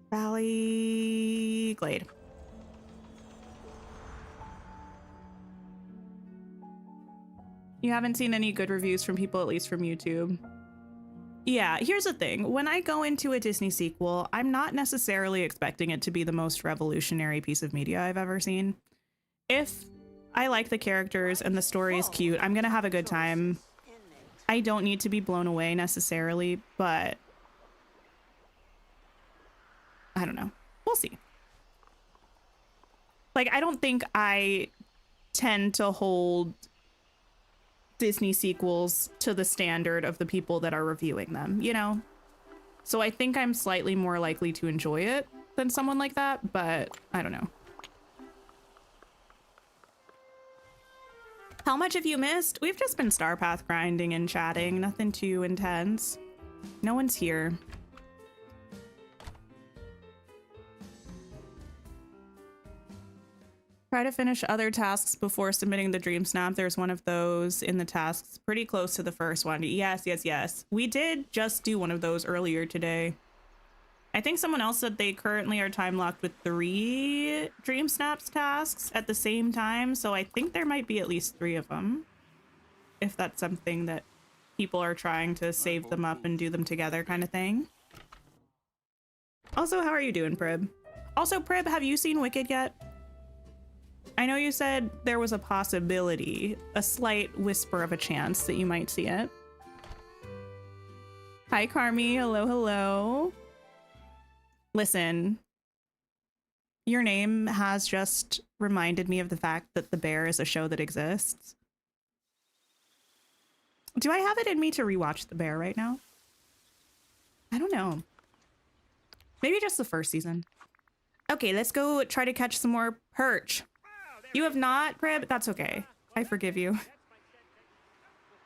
Valley Glade. You haven't seen any good reviews from people, at least from YouTube. Yeah, here's the thing. When I go into a Disney sequel, I'm not necessarily expecting it to be the most revolutionary piece of media I've ever seen. If I like the characters and the story is cute, I'm gonna have a good time. I don't need to be blown away necessarily, but I don't know. We'll see. Like, I don't think I tend to hold Disney sequels to the standard of the people that are reviewing them, you know? So I think I'm slightly more likely to enjoy it than someone like that, but I don't know. How much have you missed? We've just been Star Path grinding and chatting, nothing too intense. No one's here. Try to finish other tasks before submitting the DreamSnap. There's one of those in the tasks pretty close to the first one. Yes, yes, yes. We did just do one of those earlier today. I think someone else said they currently are time locked with 3 DreamSnaps tasks at the same time. So I think there might be at least 3 of them. If that's something that people are trying to save them up and do them together kind of thing. Also, how are you doing, Prib? Also, Prib, have you seen Wicked yet? I know you said there was a possibility, a slight whisper of a chance that you might see it. Hi, Carmi. Hello, hello. Listen, your name has just reminded me of the fact that The Bear is a show that exists. Do I have it in me to rewatch The Bear right now? I don't know. Maybe just the first season. Okay, let's go try to catch some more Perch. You have not, Prib? That's okay. I forgive you.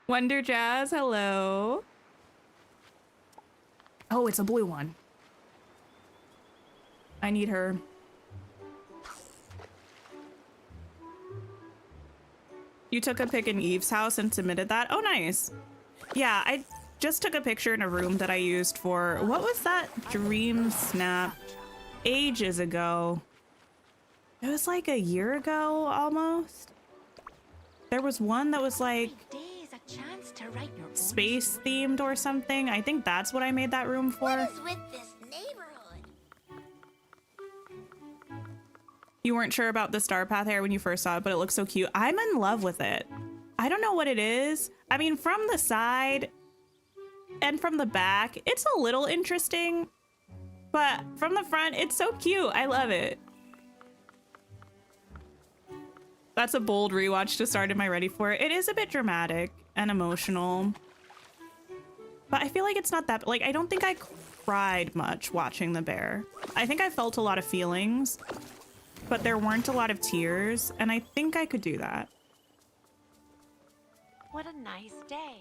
Wonder Jazz, hello. Oh, it's a blue one. I need her. You took a pic in Eve's house and submitted that? Oh, nice. Yeah, I just took a picture in a room that I used for, what was that DreamSnap ages ago? It was like a year ago, almost. There was one that was like space themed or something. I think that's what I made that room for. What is with this neighborhood? You weren't sure about the Star Path hair when you first saw it, but it looks so cute. I'm in love with it. I don't know what it is. I mean, from the side and from the back, it's a little interesting, but from the front, it's so cute. I love it. That's a bold rewatch to start. Am I ready for it? It is a bit dramatic and emotional, but I feel like it's not that, like, I don't think I cried much watching The Bear. I think I felt a lot of feelings, but there weren't a lot of tears, and I think I could do that. What a nice day.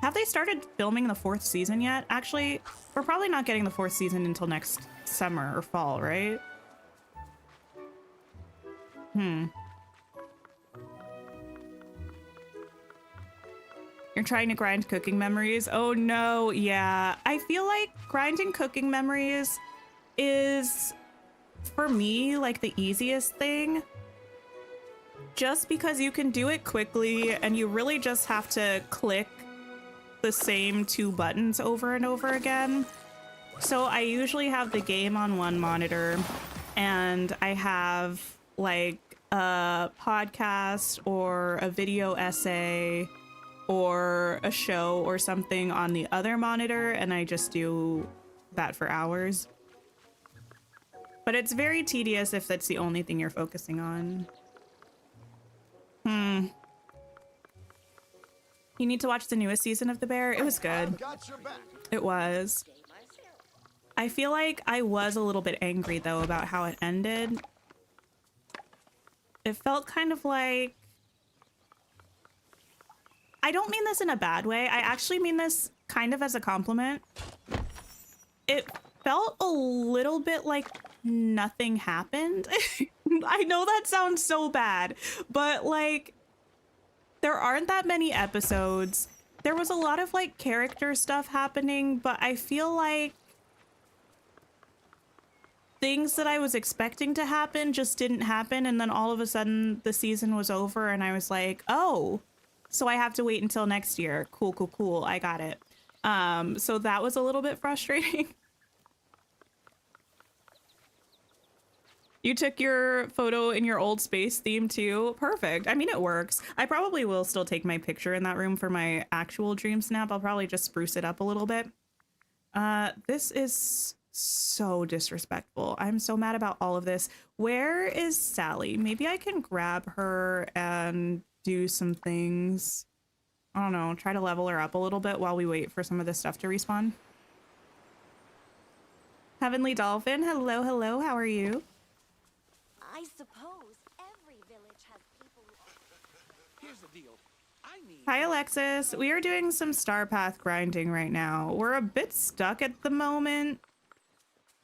Have they started filming the 4th season yet? Actually, we're probably not getting the 4th season until next summer or fall, right? You're trying to grind cooking memories? Oh no, yeah. I feel like grinding cooking memories is, for me, like the easiest thing. Just because you can do it quickly and you really just have to click the same 2 buttons over and over again. So I usually have the game on one monitor and I have like a podcast or a video essay or a show or something on the other monitor, and I just do that for hours. But it's very tedious if that's the only thing you're focusing on. You need to watch the newest season of The Bear. It was good. It was. I feel like I was a little bit angry though about how it ended. It felt kind of like, I don't mean this in a bad way. I actually mean this kind of as a compliment. It felt a little bit like nothing happened. I know that sounds so bad, but like there aren't that many episodes. There was a lot of like character stuff happening, but I feel like things that I was expecting to happen just didn't happen. And then all of a sudden the season was over and I was like, oh, so I have to wait until next year. Cool, cool, cool. I got it. So that was a little bit frustrating. You took your photo in your old space theme too. Perfect. I mean, it works. I probably will still take my picture in that room for my actual dream snap. I'll probably just spruce it up a little bit. This is so disrespectful. I'm so mad about all of this. Where is Sally? Maybe I can grab her and do some things. I don't know, try to level her up a little bit while we wait for some of this stuff to respawn. Heavenly Dolphin, hello, hello, how are you? I suppose every village has people who... Here's the deal. I need... Hi, Alexis. We are doing some Star Path grinding right now. We're a bit stuck at the moment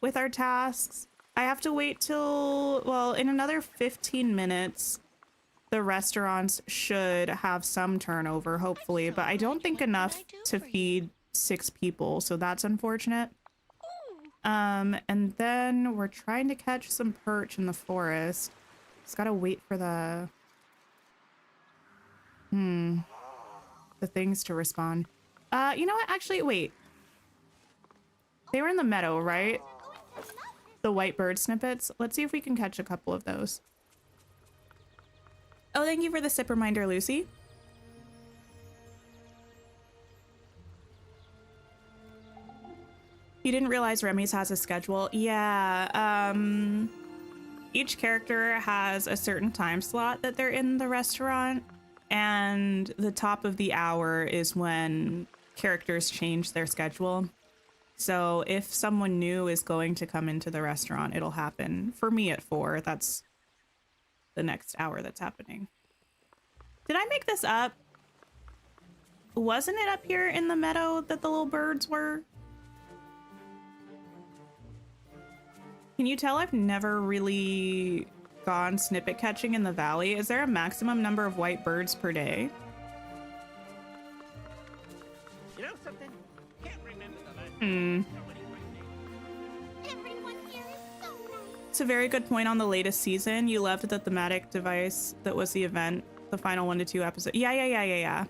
with our tasks. I have to wait till, well, in another 15 minutes, the restaurants should have some turnover, hopefully, but I don't think enough to feed 6 people, so that's unfortunate. And then we're trying to catch some perch in the forest. Just gotta wait for the things to respawn. You know what? Actually, wait. They were in the meadow, right? The white bird snippets. Let's see if we can catch a couple of those. Oh, thank you for the sip reminder, Lucy. You didn't realize Remy's has a schedule. Yeah, each character has a certain time slot that they're in the restaurant, and the top of the hour is when characters change their schedule. So if someone new is going to come into the restaurant, it'll happen. For me at 4, that's the next hour that's happening. Did I make this up? Wasn't it up here in the meadow that the little birds were? Can you tell I've never really gone snippet catching in the valley? Is there a maximum number of white birds per day? You know something? Can't remember the last... Everyone here is so nice. It's a very good point on the latest season. You left the thematic device that was the event, the final 1 to 2 episodes. Yeah.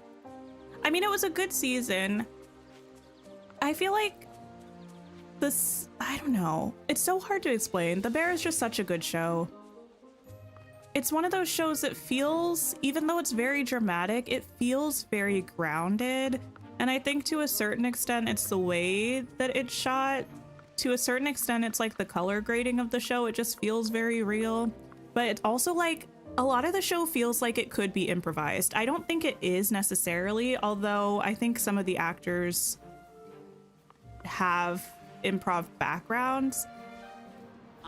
I mean, it was a good season. I feel like this, I don't know. It's so hard to explain. The Bear is just such a good show. It's one of those shows that feels, even though it's very dramatic, it feels very grounded. And I think to a certain extent, it's the way that it's shot. To a certain extent, it's like the color grading of the show. It just feels very real. But it's also like, a lot of the show feels like it could be improvised. I don't think it is necessarily, although I think some of the actors have improv backgrounds.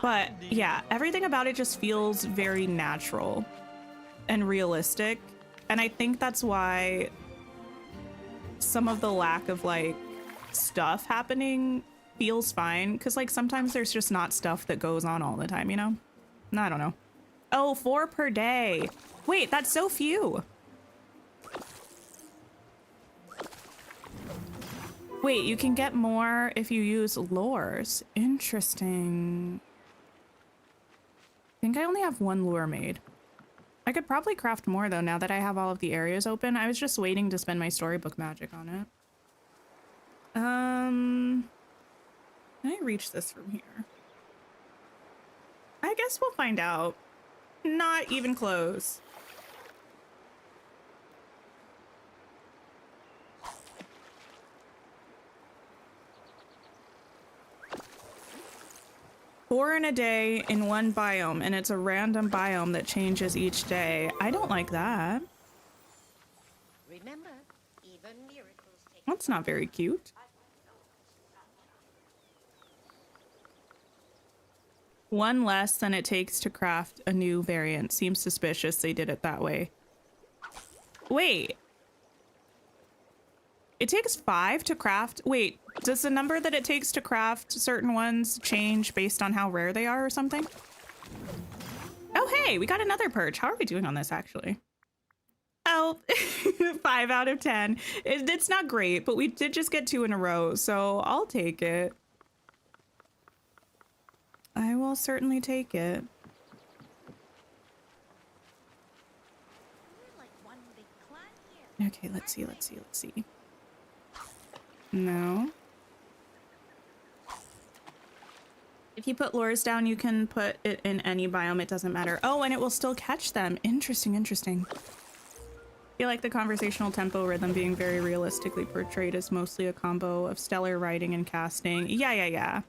But yeah, everything about it just feels very natural and realistic. And I think that's why some of the lack of like stuff happening feels fine. Cause like sometimes there's just not stuff that goes on all the time, you know? I don't know. Oh, 4 per day. Wait, that's so few. Wait, you can get more if you use lures. Interesting. I think I only have 1 lure made. I could probably craft more though now that I have all of the areas open. I was just waiting to spend my storybook magic on it. Can I reach this from here? I guess we'll find out. Not even close. Four in a day in one biome, and it's a random biome that changes each day. I don't like that. Remember, even miracles take... That's not very cute. One less than it takes to craft a new variant. Seems suspicious they did it that way. Wait. It takes 5 to craft. Wait, does the number that it takes to craft certain ones change based on how rare they are or something? Oh, hey, we got another perch. How are we doing on this, actually? Oh, 5 out of 10. It's not great, but we did just get 2 in a row, so I'll take it. I will certainly take it. We're like one big clan here. Okay, let's see. No. If you put lures down, you can put it in any biome. It doesn't matter. Oh, and it will still catch them. Interesting. I feel like the conversational tempo rhythm being very realistically portrayed is mostly a combo of stellar writing and casting. Yeah.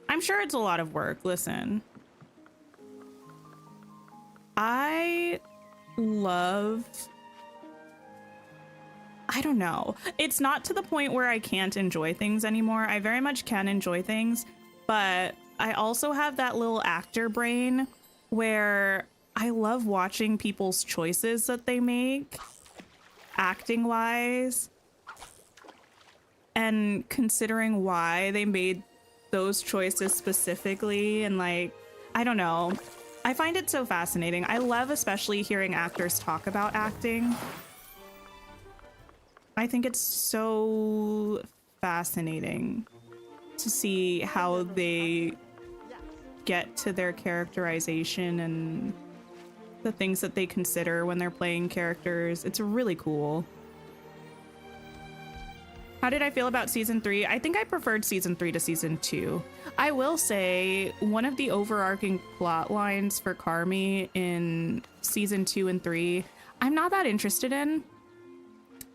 I'm sure it's a lot of work. Listen. I don't know. It's not to the point where I can't enjoy things anymore. I very much can enjoy things, but I also have that little actor brain where I love watching people's choices that they make, acting wise, and considering why they made those choices specifically. And like, I don't know. I find it so fascinating. I love especially hearing actors talk about acting. I think it's so fascinating to see how they get to their characterization and the things that they consider when they're playing characters. It's really cool. How did I feel about season 3? I think I preferred season 3 to season 2. I will say one of the overarching plot lines for Carmi in season 2 and 3, I'm not that interested in.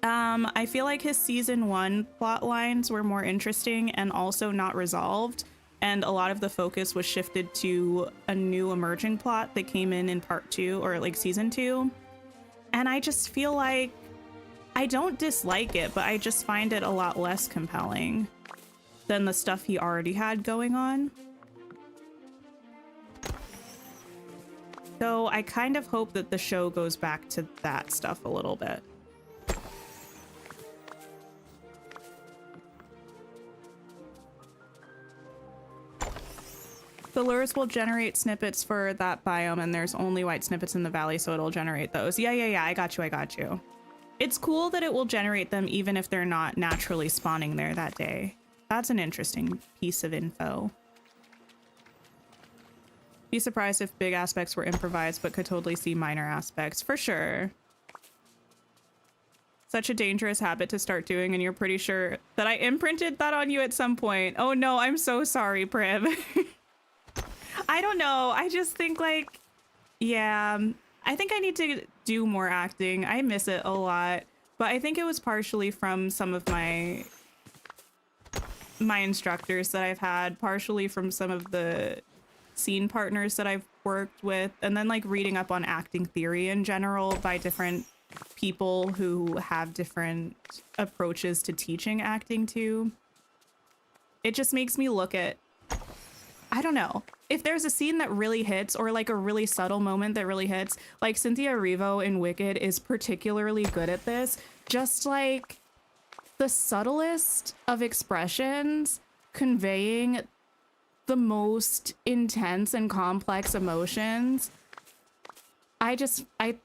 I feel like his season 1 plot lines were more interesting and also not resolved, and a lot of the focus was shifted to a new emerging plot that came in part 2 or like season 2. And I just feel like I don't dislike it, but I just find it a lot less compelling than the stuff he already had going on. So I kind of hope that the show goes back to that stuff a little bit. The lures will generate snippets for that biome, and there's only white snippets in the valley, so it'll generate those. Yeah, I got you. It's cool that it will generate them even if they're not naturally spawning there that day. That's an interesting piece of info. Be surprised if big aspects were improvised, but could totally see minor aspects. For sure. Such a dangerous habit to start doing, and you're pretty sure that I imprinted that on you at some point. Oh no, I'm so sorry, Priv. I don't know. I just think like, yeah, I think I need to do more acting. I miss it a lot, but I think it was partially from some of my instructors that I've had, partially from some of the scene partners that I've worked with, and then like reading up on acting theory in general by different people who have different approaches to teaching acting too. It just makes me look at, I don't know, if there's a scene that really hits or like a really subtle moment that really hits, like Cynthia Erivo in Wicked is particularly good at this, just like the subtlest of expressions conveying the most intense and complex emotions. I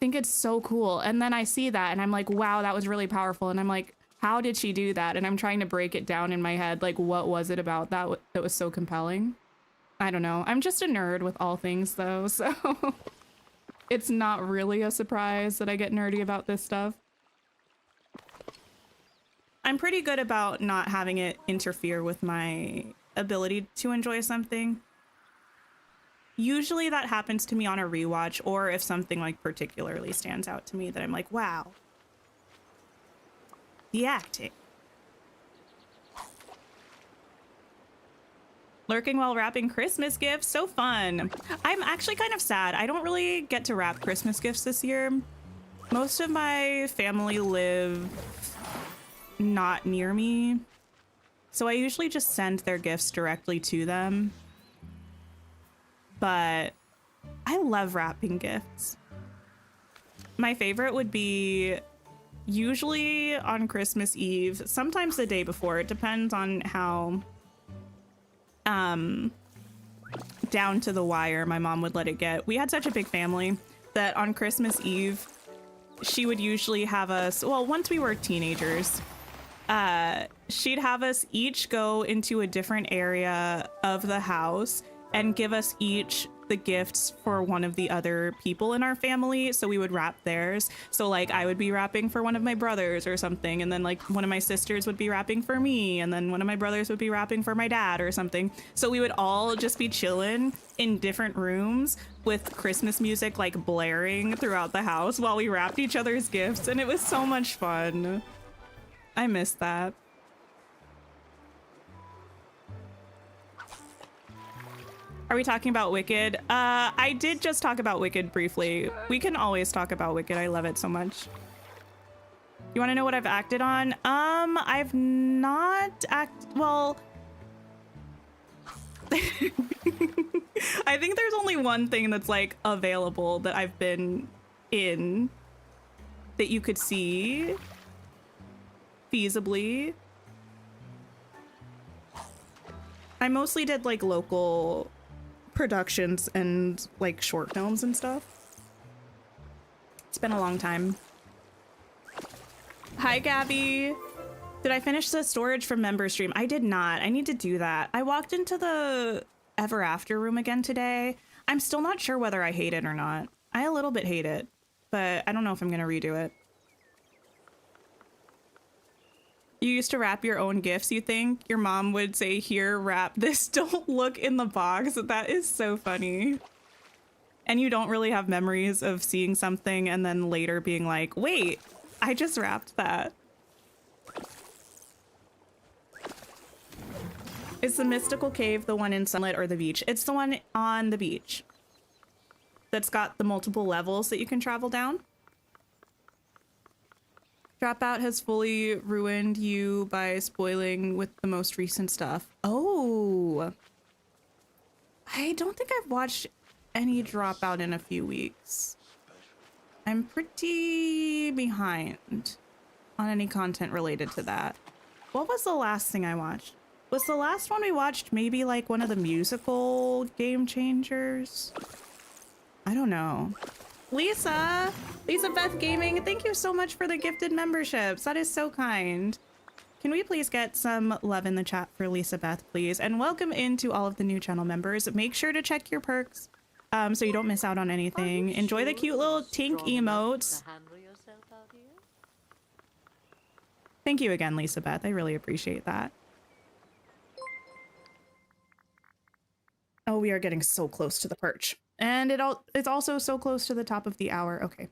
think it's so cool. And then I see that and I'm like, wow, that was really powerful. And I'm like, how did she do that? And I'm trying to break it down in my head. Like, what was it about that that was so compelling? I don't know. I'm just a nerd with all things though, so it's not really a surprise that I get nerdy about this stuff. I'm pretty good about not having it interfere with my ability to enjoy something. Usually that happens to me on a rewatch, or if something like particularly stands out to me that I'm like, wow, the acting. Lurking while wrapping Christmas gifts, so fun. I'm actually kind of sad. I don't really get to wrap Christmas gifts this year. Most of my family live not near me, so I usually just send their gifts directly to them. but I love wrapping gifts. My favorite would be usually on Christmas Eve, sometimes the day before. It depends on how down to the wire my mom would let it get. We had such a big family that on Christmas Eve, she would usually have us, well, once we were teenagers, she'd have us each go into a different area of the house and give us each the gifts for one of the other people in our family. So we would wrap theirs. So like I would be wrapping for one of my brothers or something. And then like one of my sisters would be wrapping for me. And then one of my brothers would be wrapping for my dad or something. So we would all just be chilling in different rooms with Christmas music like blaring throughout the house while we wrapped each other's gifts. And it was so much fun. I miss that. Are we talking about Wicked? I did just talk about Wicked briefly. We can always talk about Wicked. I love it so much. You want to know what I've acted on? I've not well, I think there's only one thing that's like available that I've been in that you could see feasibly. I mostly did like local productions and like short films and stuff. It's been a long time. Hi Gabby. Did I finish the storage from member stream? I did not. I need to do that. I walked into the Ever After room again today. I'm still not sure whether I hate it or not. I a little bit hate it, but I don't know if I'm gonna redo it. You used to wrap your own gifts, you think? Your mom would say, here, wrap this, don't look in the box. That is so funny. And you don't really have memories of seeing something and then later being like, wait, I just wrapped that. Is the mystical cave the one in Sunlit or the beach? It's the one on the beach. That's got the multiple levels that you can travel down. Dropout has fully ruined you by spoiling with the most recent stuff. Oh. I don't think I've watched any Dropout in a few weeks. I'm pretty behind on any content related to that. What was the last thing I watched? Was the last one we watched maybe like one of the musical Game Changers? I don't know. Lisa Beth Gaming, thank you so much for the gifted memberships. That is so kind. Can we please get some love in the chat for Lisa Beth, please? And welcome into all of the new channel members. Make sure to check your perks so you don't miss out on anything. Enjoy the cute little Tink emotes. Thank you again, Lisa Beth. I really appreciate that. Oh, we are getting so close to the perch. And it's also so close to the top of the hour. Okay.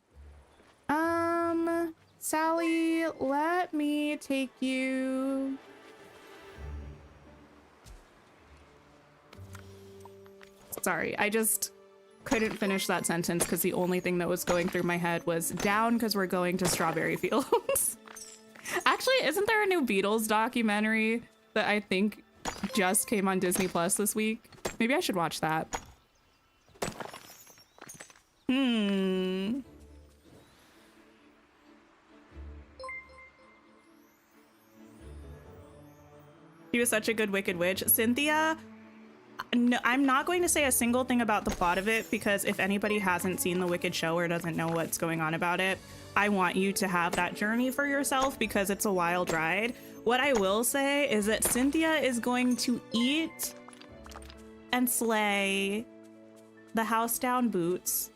Sally, let me take you. Sorry, I just couldn't finish that sentence because the only thing that was going through my head was down because we're going to Strawberry Fields. Actually, isn't there a new Beatles documentary that I think just came on Disney Plus this week? Maybe I should watch that. She was such a good Wicked Witch. Cynthia, no, I'm not going to say a single thing about the plot of it because if anybody hasn't seen the Wicked show or doesn't know what's going on about it, I want you to have that journey for yourself because it's a wild ride. What I will say is that Cynthia is going to eat and slay the house down boots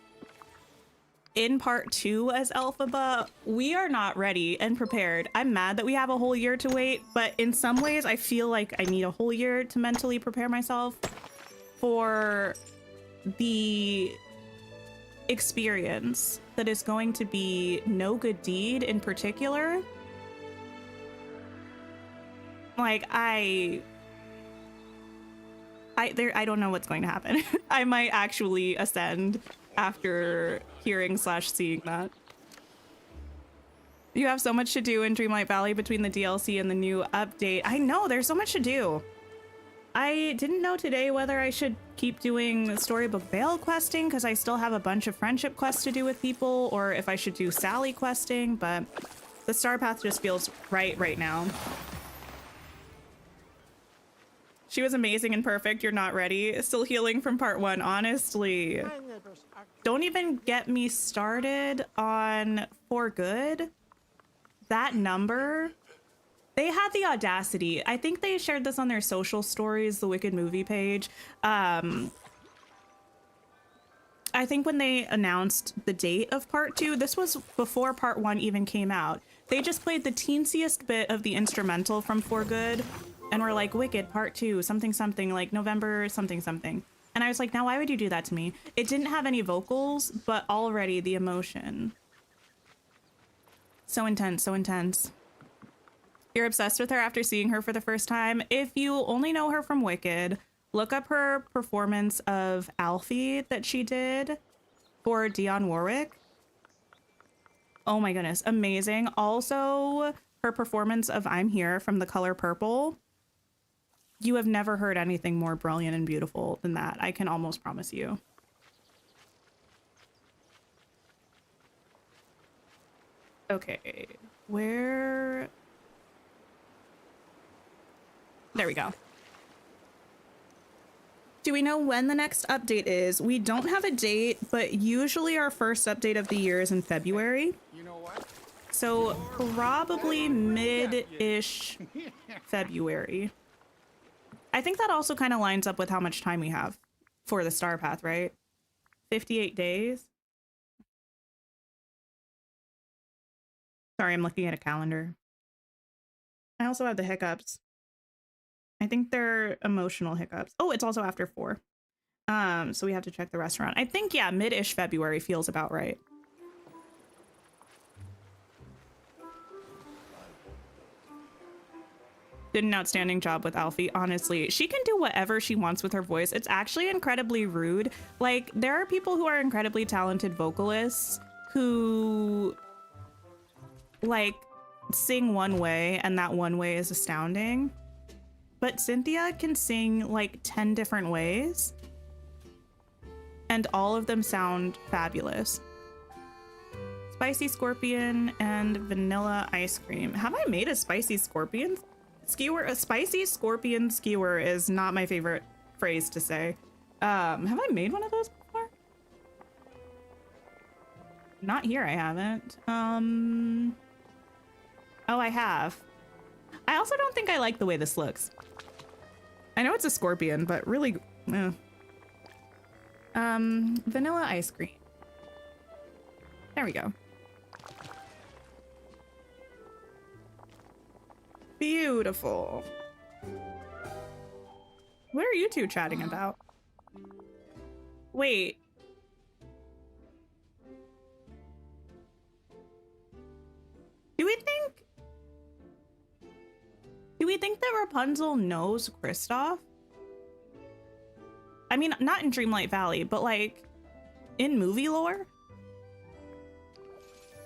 in part 2 as Elphaba. We are not ready and prepared. I'm mad that we have a whole year to wait, but in some ways I feel like I need a whole year to mentally prepare myself for the experience that is going to be No Good Deed in particular. Like I don't know what's going to happen. I might actually ascend after hearing / seeing that. You have so much to do in Dreamlight Valley between the DLC and the new update. I know, there's so much to do. I didn't know today whether I should keep doing Storybook Vale questing because I still have a bunch of friendship quests to do with people, or if I should do Sally questing, but the Star Path just feels right now. She was amazing and perfect. You're not ready. Still healing from part 1, honestly. My neighbors are Don't even get me started on For Good. That number. They had the audacity. I think they shared this on their social stories, the Wicked movie page. I think when they announced the date of part 2, this was before part 1 even came out. They just played the teensiest bit of the instrumental from For Good and were like, Wicked part 2, something, something, like November, something, something. And I was like, now why would you do that to me? It didn't have any vocals, but already the emotion. So intense, so intense. You're obsessed with her after seeing her for the first time. If you only know her from Wicked, look up her performance of Alfie that she did for Dionne Warwick. Oh my goodness, amazing. Also, her performance of I'm Here from The Color Purple. You have never heard anything more brilliant and beautiful than that. I can almost promise you. Okay, where... There we go. Do we know when the next update is? We don't have a date, but usually our first update of the year is in February. You know what? So probably mid-ish February. I think that also kind of lines up with how much time we have for the Star Path, right? 58 days. Sorry, I'm looking at a calendar. I also have the hiccups. I think they're emotional hiccups. Oh, it's also after 4. So we have to check the restaurant. I think, yeah, mid-ish February feels about right. Did an outstanding job with Alfie, honestly. She can do whatever she wants with her voice. It's actually incredibly rude. Like, there are people who are incredibly talented vocalists who, like, sing one way, and that one way is astounding. But Cynthia can sing like 10 different ways, and all of them sound fabulous. Spicy scorpion and vanilla ice cream. Have I made a spicy scorpion skewer? A spicy scorpion skewer is not my favorite phrase to say. Have I made one of those before? Not here, I haven't. Oh, I have. I also don't think I like the way this looks. I know it's a scorpion, but really, vanilla ice cream. There we go. Beautiful. What are you two chatting about? Wait. Do we think that Rapunzel knows Kristoff? I mean, not in Dreamlight Valley, but like in movie lore?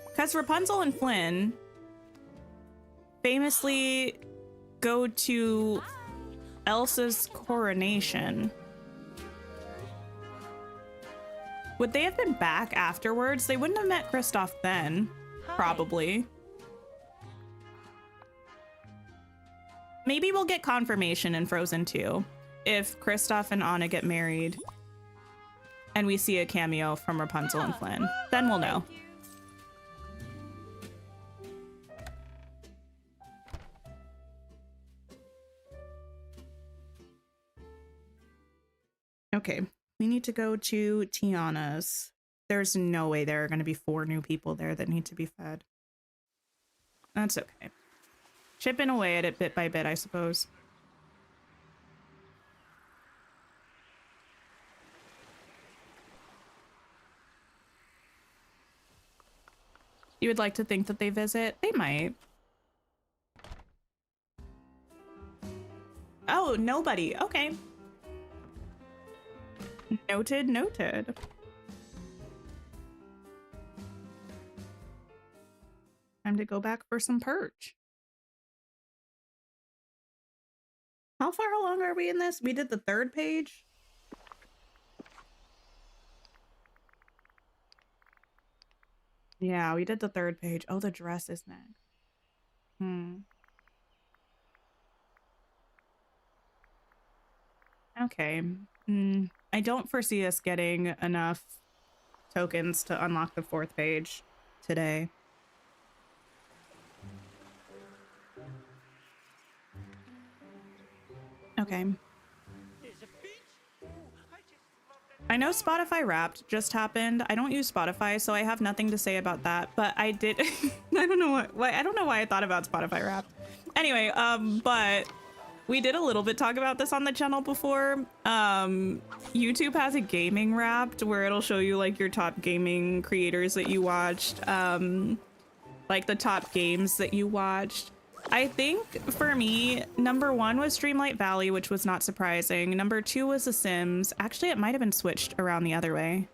Because Rapunzel and Flynn famously go to Elsa's coronation. Would they have been back afterwards? They wouldn't have met Kristoff then, probably. Maybe we'll get confirmation in Frozen 2 if Kristoff and Anna get married and we see a cameo from Rapunzel and Flynn. Then we'll know. Okay, we need to go to Tiana's. There's no way there are going to be 4 new people there that need to be fed. That's okay. Chipping away at it bit by bit, I suppose. You would like to think that they visit? They might. Oh, nobody. Okay. Noted, noted. Time to go back for some Perch. How far along are we in this? We did the 3rd page. Yeah, we did the 3rd page. Oh, the dress is next. Okay. I don't foresee us getting enough tokens to unlock the 4th page today. Okay. I know Spotify Wrapped just happened. I don't use Spotify, so I have nothing to say about that, but I did I don't know why I don't know why I thought about Spotify Wrapped. Anyway, but we did a little bit talk about this on the channel before. YouTube has a gaming Wrapped where it'll show you like your top gaming creators that you watched, like the top games that you watched. I think for me, number 1 was Dreamlight Valley, which was not surprising. Number 2 was The Sims. Actually, it might have been switched around the other way.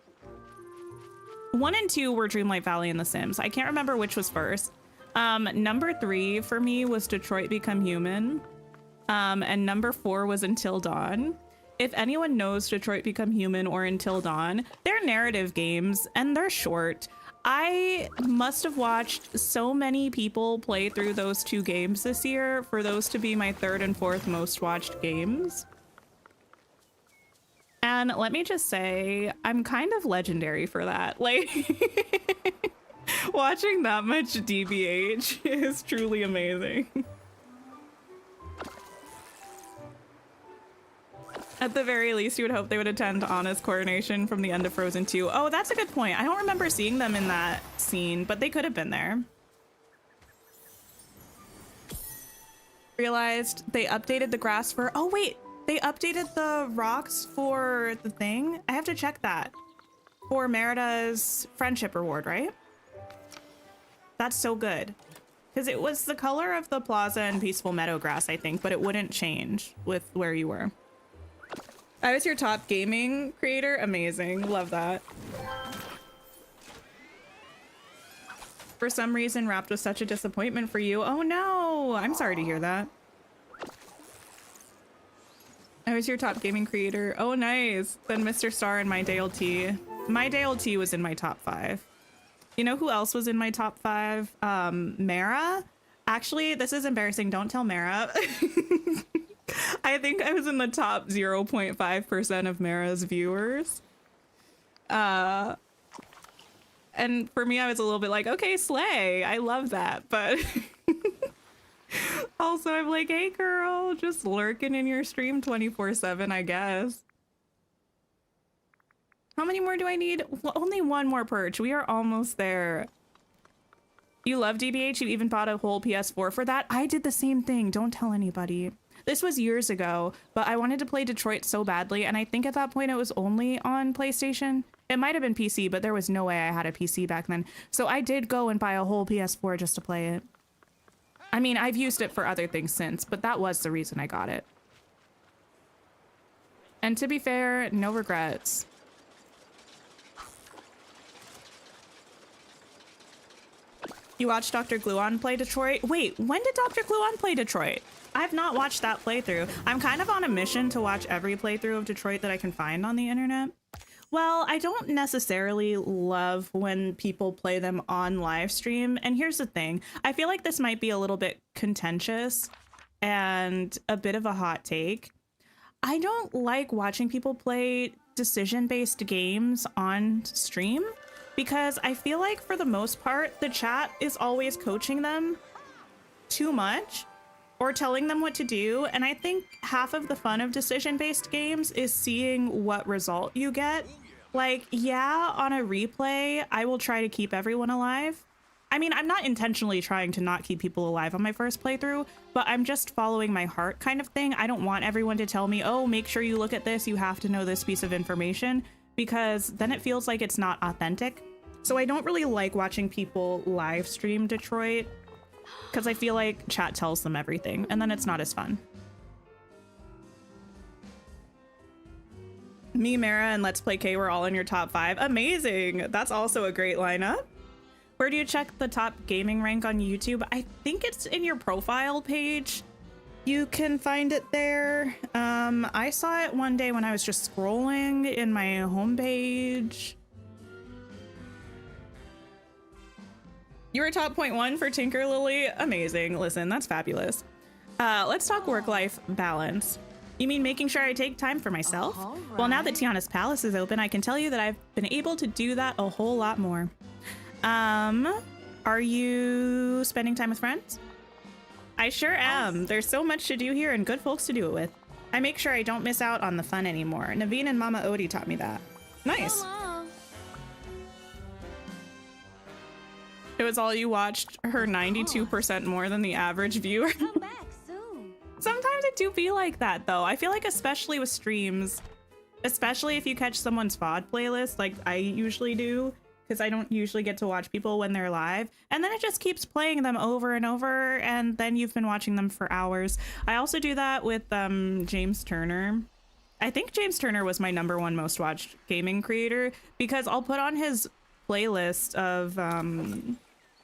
1 and 2 were Dreamlight Valley and The Sims. I can't remember which was first. Number 3 for me was Detroit Become Human. And number 4 was Until Dawn. If anyone knows Detroit Become Human or Until Dawn, they're narrative games and they're short. I must have watched so many people play through those 2 games this year for those to be my 3rd and 4th most watched games. And let me just say, I'm kind of legendary for that. Like, watching that much DBH is truly amazing. At the very least, you would hope they would attend Anna's coronation from the end of Frozen 2. Oh, that's a good point. I don't remember seeing them in that scene, but they could have been there. Realized they updated the grass for... Oh, wait. They updated the rocks for the thing? I have to check that. For Merida's friendship reward, right? That's so good. Because it was the color of the plaza and peaceful meadow grass, I think, but it wouldn't change with where you were. I was your top gaming creator. Amazing. Love that. For some reason, Wrapped was such a disappointment for you. Oh no, I'm sorry to hear that. I was your top gaming creator. Oh nice. Then Mr. Star and My Day LT. My Day LT was in my top 5. You know who else was in my top 5? Mara. Actually, this is embarrassing. Don't tell Mara. I think I was in the top 0.5% of Mara's viewers. And for me, I was a little bit like, okay, slay. I love that. But also, I'm like, hey, girl, just lurking in your stream 24/7, I guess. How many more do I need? Well, only 1 more Perch. We are almost there. You love DBH? You even bought a whole PS4 for that? I did the same thing. Don't tell anybody. This was years ago, but I wanted to play Detroit so badly, and I think at that point it was only on PlayStation. It might have been PC, but there was no way I had a PC back then. So I did go and buy a whole PS4 just to play it. I mean, I've used it for other things since, but that was the reason I got it. And to be fair, no regrets. You watched Dr. Gluon play Detroit? Wait, when did Dr. Gluon play Detroit? I've not watched that playthrough. I'm kind of on a mission to watch every playthrough of Detroit that I can find on the internet. Well, I don't necessarily love when people play them on live stream. And here's the thing. I feel like this might be a little bit contentious and a bit of a hot take. I don't like watching people play decision-based games on stream because I feel like for the most part, the chat is always coaching them too much or telling them what to do. And I think half of the fun of decision-based games is seeing what result you get. Like, yeah, on a replay, I will try to keep everyone alive. I mean, I'm not intentionally trying to not keep people alive on my first playthrough, but I'm just following my heart kind of thing. I don't want everyone to tell me, oh, make sure you look at this. You have to know this piece of information, because then it feels like it's not authentic. So I don't really like watching people live stream Detroit because I feel like chat tells them everything and then it's not as fun. Me, Mara, and Let's Play K were all in your top 5. Amazing. That's also a great lineup. Where do you check the top gaming rank on YouTube? I think it's in your profile page. You can find it there. I saw it one day when I was just scrolling in my homepage. You were top 0.1 for Tinker Lily. Amazing. Listen, that's fabulous. Let's talk work-life balance. You mean making sure I take time for myself? Well, now that Tiana's Palace is open, I can tell you that I've been able to do that a whole lot more. Are you spending time with friends? I sure am. There's so much to do here and good folks to do it with. I make sure I don't miss out on the fun anymore. Naveen and Mama Odie taught me that. Nice. It was all you watched her 92% more than the average viewer. Come back soon. Sometimes it do be like that though. I feel like especially with streams, especially if you catch someone's VOD playlist like I usually do, because I don't usually get to watch people when they're live, and then it just keeps playing them over and over, and then you've been watching them for hours. I also do that with James Turner. I think James Turner was my #1 most watched gaming creator because I'll put on his playlist of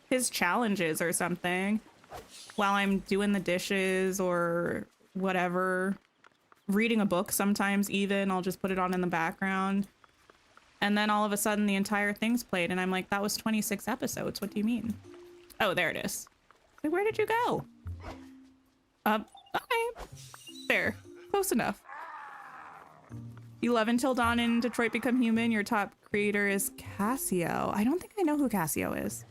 his challenges or something while I'm doing the dishes or whatever, reading a book. Sometimes even I'll just put it on in the background, and then all of a sudden the entire thing's played and I'm like, that was 26 episodes. What do you mean? Oh, there it is. Wait, where did you go? Okay. There. Close enough. You love Until Dawn and Detroit Become Human. Your top creator is Cassio. I don't think I know who Cassio is.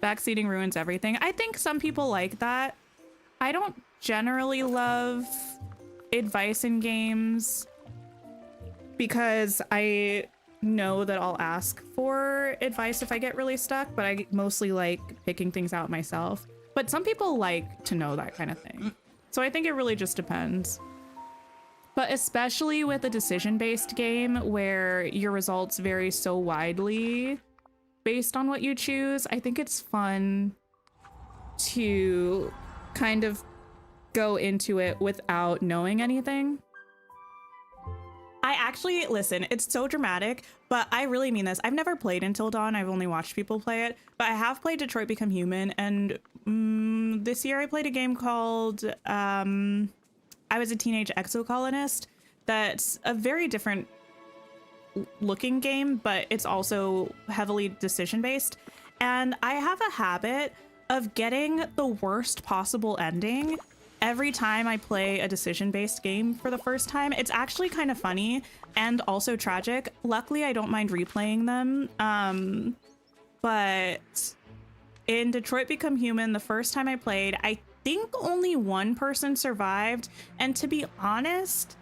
Backseating ruins everything. I think some people like that. I don't generally love advice in games because I know that I'll ask for advice if I get really stuck, but I mostly like picking things out myself. But some people like to know that kind of thing. So I think it really just depends. But especially with a decision-based game where your results vary so widely based on what you choose, I think it's fun to kind of go into it without knowing anything. I actually, listen, it's so dramatic, but I really mean this. I've never played Until Dawn. I've only watched people play it, but I have played Detroit Become Human, and this year I played a game called I Was a Teenage Exocolonist. That's a very different looking game, but it's also heavily decision based. And I have a habit of getting the worst possible ending every time I play a decision based game for the first time. It's actually kind of funny and also tragic. Luckily, I don't mind replaying them. But in Detroit Become Human, the first time I played, I think only one person survived. And to be honest,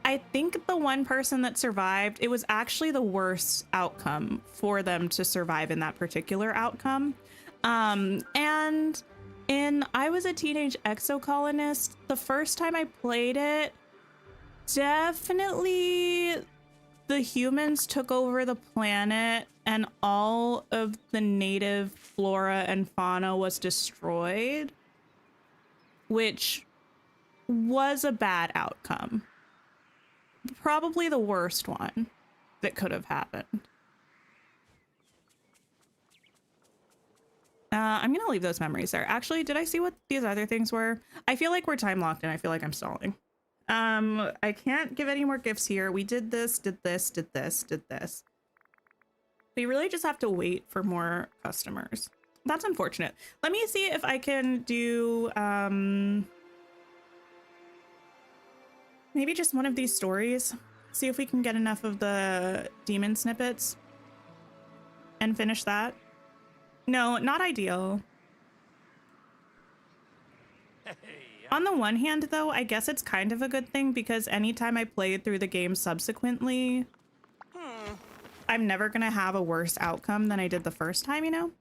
I think the one person that survived, it was actually the worst outcome for them to survive in that particular outcome. And in I Was a Teenage Exocolonist, the first time I played it, definitely the humans took over the planet and all of the native flora and fauna was destroyed, which was a bad outcome. Probably the worst one that could have happened. I'm gonna leave those memories there. Actually, did I see what these other things were? I feel like we're time locked and I feel like I'm stalling. I can't give any more gifts here. We did this, did this, did this, did this. We really just have to wait for more customers. That's unfortunate. Let me see if I can do maybe just one of these stories. See if we can get enough of the demon snippets and finish that. No, not ideal. On the one hand, though, I guess it's kind of a good thing because anytime I played through the game subsequently, I'm never gonna have a worse outcome than I did the first time, you know?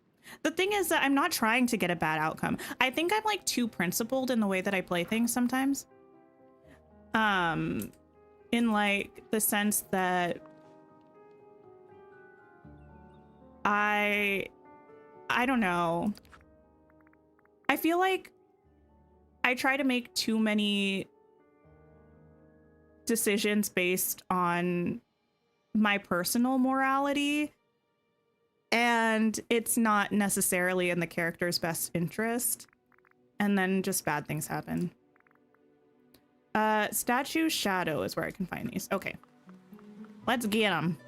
The thing is that I'm not trying to get a bad outcome. I think I'm like too principled in the way that I play things sometimes. In like the sense that I don't know. I feel like I try to make too many decisions based on my personal morality and it's not necessarily in the character's best interest, and then just bad things happen. Statue shadow is where I can find these. Okay, let's get them.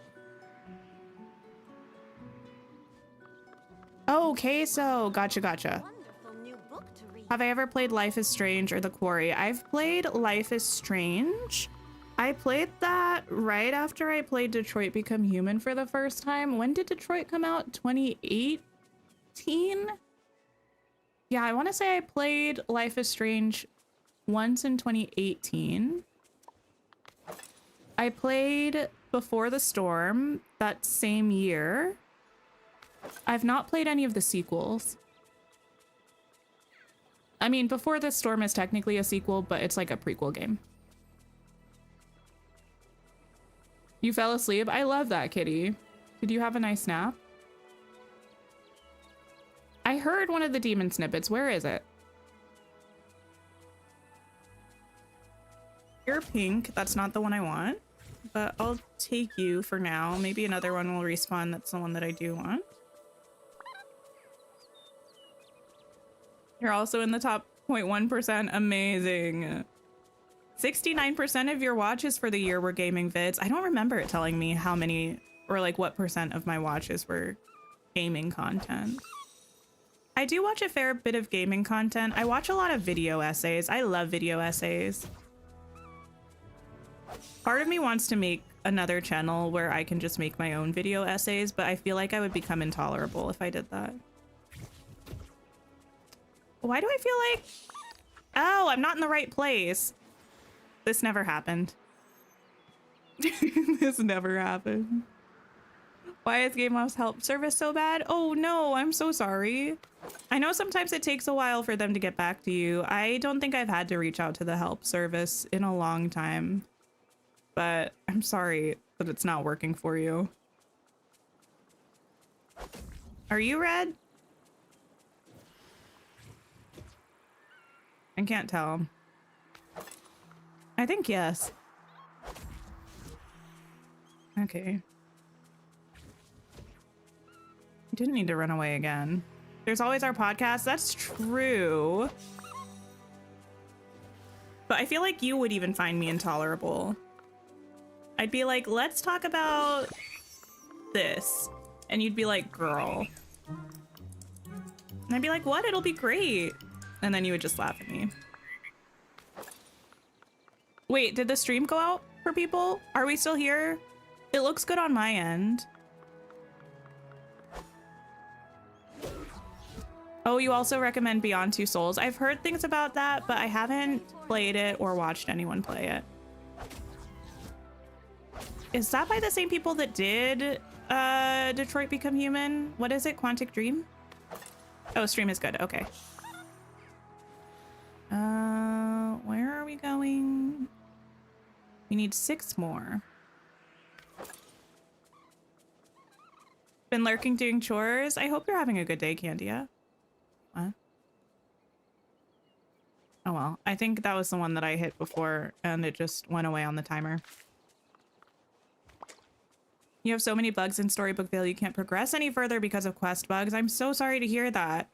Okay, so gotcha. Wonderful new book to read. Have I ever played Life is Strange or The Quarry? I've played Life is Strange. I played that right after I played Detroit Become Human for the first time. When did Detroit come out? 2018? Yeah, I want to say I played Life is Strange once in 2018. I played Before the Storm that same year. I've not played any of the sequels. I mean, Before the Storm is technically a sequel, but it's like a prequel game. You fell asleep? I love that, kitty. Did you have a nice nap? I heard one of the demon snippets. Where is it? You're pink. That's not the one I want, but I'll take you for now. Maybe another one will respawn. That's the one that I do want. You're also in the top 0.1%. Amazing. 69% of your watches for the year were gaming vids. I don't remember it telling me how many or like what percent of my watches were gaming content. I do watch a fair bit of gaming content. I watch a lot of video essays. I love video essays. Part of me wants to make another channel where I can just make my own video essays, but I feel like I would become intolerable if I did that. Why do I feel like... Oh, I'm not in the right place. This never happened. This never happened. Why is Game Love's help service so bad? Oh no, I'm so sorry. I know sometimes it takes a while for them to get back to you. I don't think I've had to reach out to the help service in a long time. But I'm sorry that it's not working for you. Are you red? I can't tell. I think yes. Okay. You didn't need to run away again. There's always our podcast. That's true. But I feel like you would even find me intolerable. I'd be like, let's talk about this. And you'd be like, girl. And I'd be like, what? It'll be great. And then you would just laugh at me. Wait, did the stream go out for people? Are we still here? It looks good on my end. Oh, you also recommend Beyond Two Souls. I've heard things about that, but I haven't played it or watched anyone play it. Is that by the same people that did Detroit Become Human? What is it? Quantic Dream? Oh, stream is good. Okay. Where are we going? We need 6 more. Been lurking doing chores. I hope you're having a good day, Candia. What? Oh well, I think that was the one that I hit before and it just went away on the timer. You have so many bugs in Storybook Vale you can't progress any further because of quest bugs. I'm so sorry to hear that.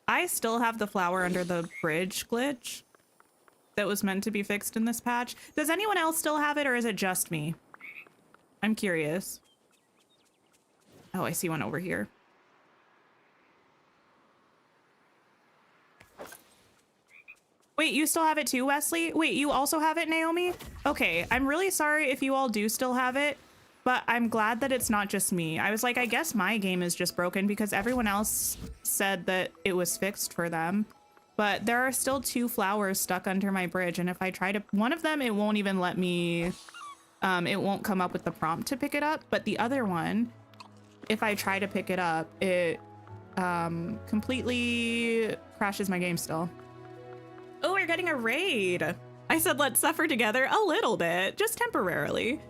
I still have the flower under the bridge glitch that was meant to be fixed in this patch. Does anyone else still have it or is it just me? I'm curious. Oh, I see one over here. Wait, you still have it too, Wesley? Wait, you also have it, Naomi? Okay, I'm really sorry if you all do still have it, but I'm glad that it's not just me. I was like, I guess my game is just broken because everyone else said that it was fixed for them. But there are still 2 flowers stuck under my bridge, and if I try to... One of them, it won't even let me... it won't come up with the prompt to pick it up, but the other one, if I try to pick it up, it completely crashes my game still. Oh, we're getting a raid. I said let's suffer together a little bit, just temporarily.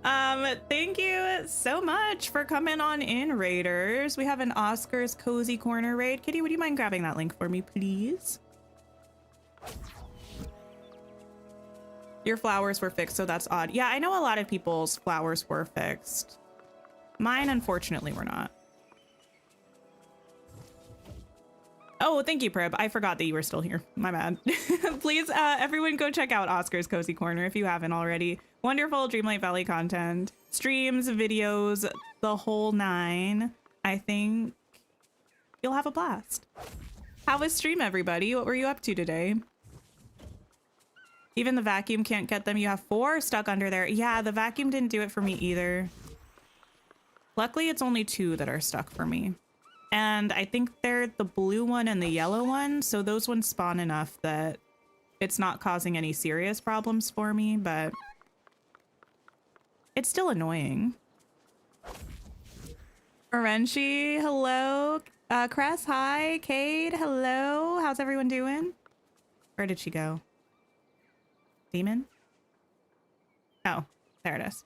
Thank you so much for coming on in, raiders. We have an Oscar's Cozy Corner raid. Kitty, would you mind grabbing that link for me, please? Your flowers were fixed, so that's odd. Yeah, I know a lot of people's flowers were fixed. Mine, unfortunately, were not. Oh, thank you, Prib. I forgot that you were still here. My bad. Please, everyone go check out Oscar's Cozy Corner if you haven't already. Wonderful Dreamlight Valley content. Streams, videos, the whole nine. I think you'll have a blast. How was stream, everybody? What were you up to today? Even the vacuum can't get them. You have 4 stuck under there. Yeah, the vacuum didn't do it for me either. Luckily, it's only 2 that are stuck for me. And I think they're the blue one and the yellow one. So those ones spawn enough that it's not causing any serious problems for me, but it's still annoying. Orenchi, hello. Cress, hi. Cade, hello. How's everyone doing? Where did she go? Demon? Oh, there it is.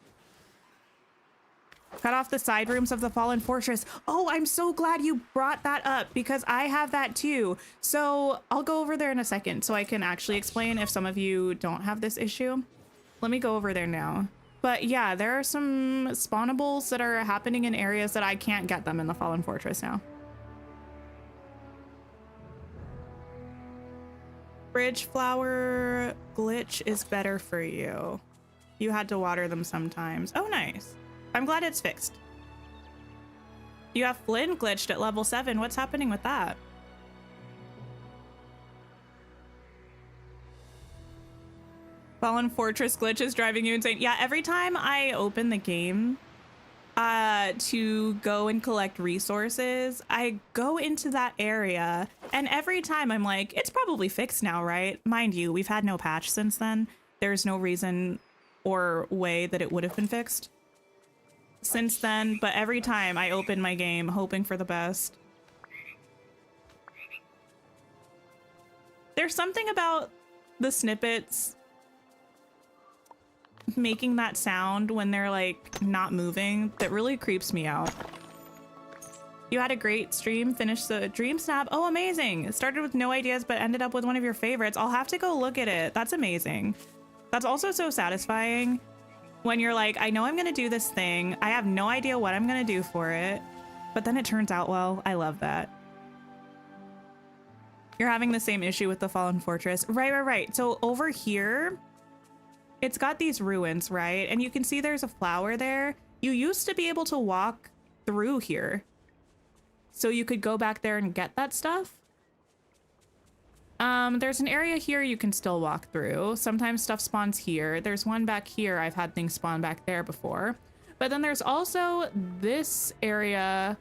Cut off the side rooms of the fallen fortress. Oh, I'm so glad you brought that up because I have that too. So I'll go over there in a second so I can actually explain if some of you don't have this issue. Let me go over there now. But yeah, there are some spawnables that are happening in areas that I can't get them in the fallen fortress now. Bridge flower glitch is better for you. You had to water them sometimes. Oh, nice. I'm glad it's fixed. You have Flynn glitched at level 7. What's happening with that? Fallen Fortress glitch is driving you insane. Yeah, every time I open the game to go and collect resources, I go into that area and every time I'm like, it's probably fixed now, right? Mind you, we've had no patch since then. There's no reason or way that it would have been fixed since then, but every time I open my game hoping for the best. There's something about the snippets making that sound when they're like not moving that really creeps me out. You had a great stream, finished the DreamSnap. Oh, amazing. It started with no ideas but ended up with one of your favorites. I'll have to go look at it. That's amazing. That's also so satisfying when you're like, I know I'm gonna do this thing. I have no idea what I'm gonna do for it, but then it turns out well. I love that. You're having the same issue with the Fallen Fortress. Right. So over here, it's got these ruins, right? And you can see there's a flower there. You used to be able to walk through here, so you could go back there and get that stuff. There's an area here you can still walk through. Sometimes stuff spawns here. There's one back here. I've had things spawn back there before. But then there's also this area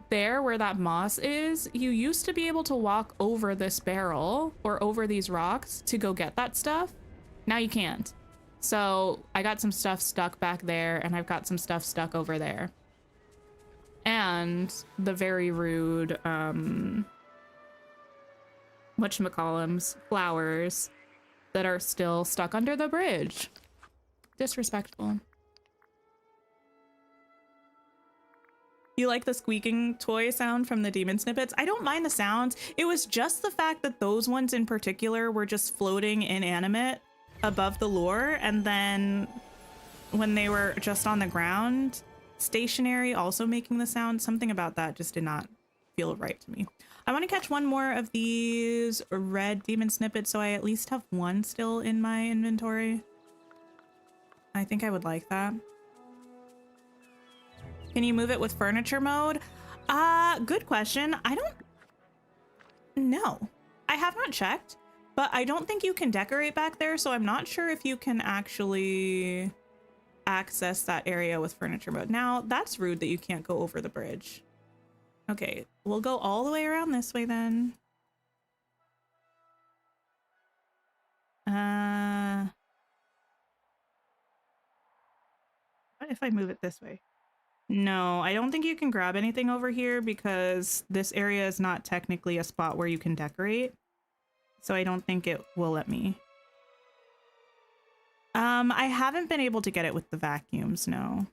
there where that moss is. You used to be able to walk over this barrel or over these rocks to go get that stuff. Now you can't. So I got some stuff stuck back there and I've got some stuff stuck over there. And the very rude, whatchamacallums, flowers that are still stuck under the bridge. Disrespectful. You like the squeaking toy sound from the demon snippets? I don't mind the sounds. It was just the fact that those ones in particular were just floating inanimate above the lure, and then when they were just on the ground, stationary, also making the sound. Something about that just did not feel right to me. I want to catch one more of these red demon snippets so I at least have one still in my inventory. I think I would like that. Can you move it with furniture mode? Good question. I don't know. I have not checked, but I don't think you can decorate back there, so I'm not sure if you can actually access that area with furniture mode. Now, that's rude that you can't go over the bridge. Okay, we'll go all the way around this way then. What if I move it this way? No, I don't think you can grab anything over here because this area is not technically a spot where you can decorate. So I don't think it will let me. I haven't been able to get it with the vacuums, no.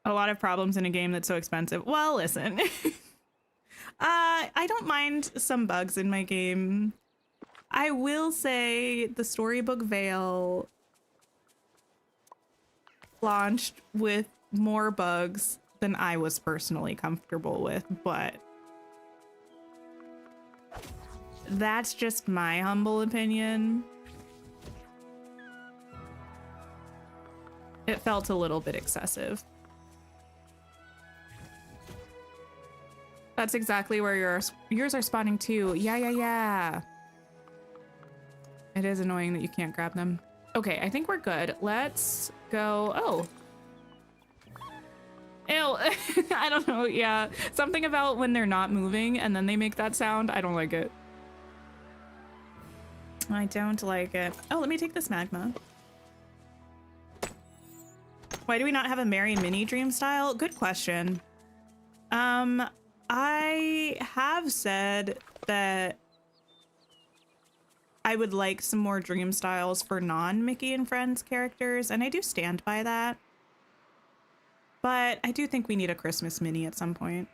A lot of problems in a game that's so expensive. Well, listen. I don't mind some bugs in my game. I will say the Storybook Veil launched with more bugs than than I was personally comfortable with, but that's just my humble opinion. It felt a little bit excessive. That's exactly where yours are spawning too. Yeah. It is annoying that you can't grab them. Okay, I think we're good. Let's go. Oh. Ew. I don't know. Yeah. Something about when they're not moving and then they make that sound. I don't like it. I don't like it. Oh, let me take this magma. Why do we not have a Mary and Minnie dream style? Good question. I have said that I would like some more dream styles for non-Mickey and Friends characters, and I do stand by that. But I do think we need a Christmas Minnie at some point.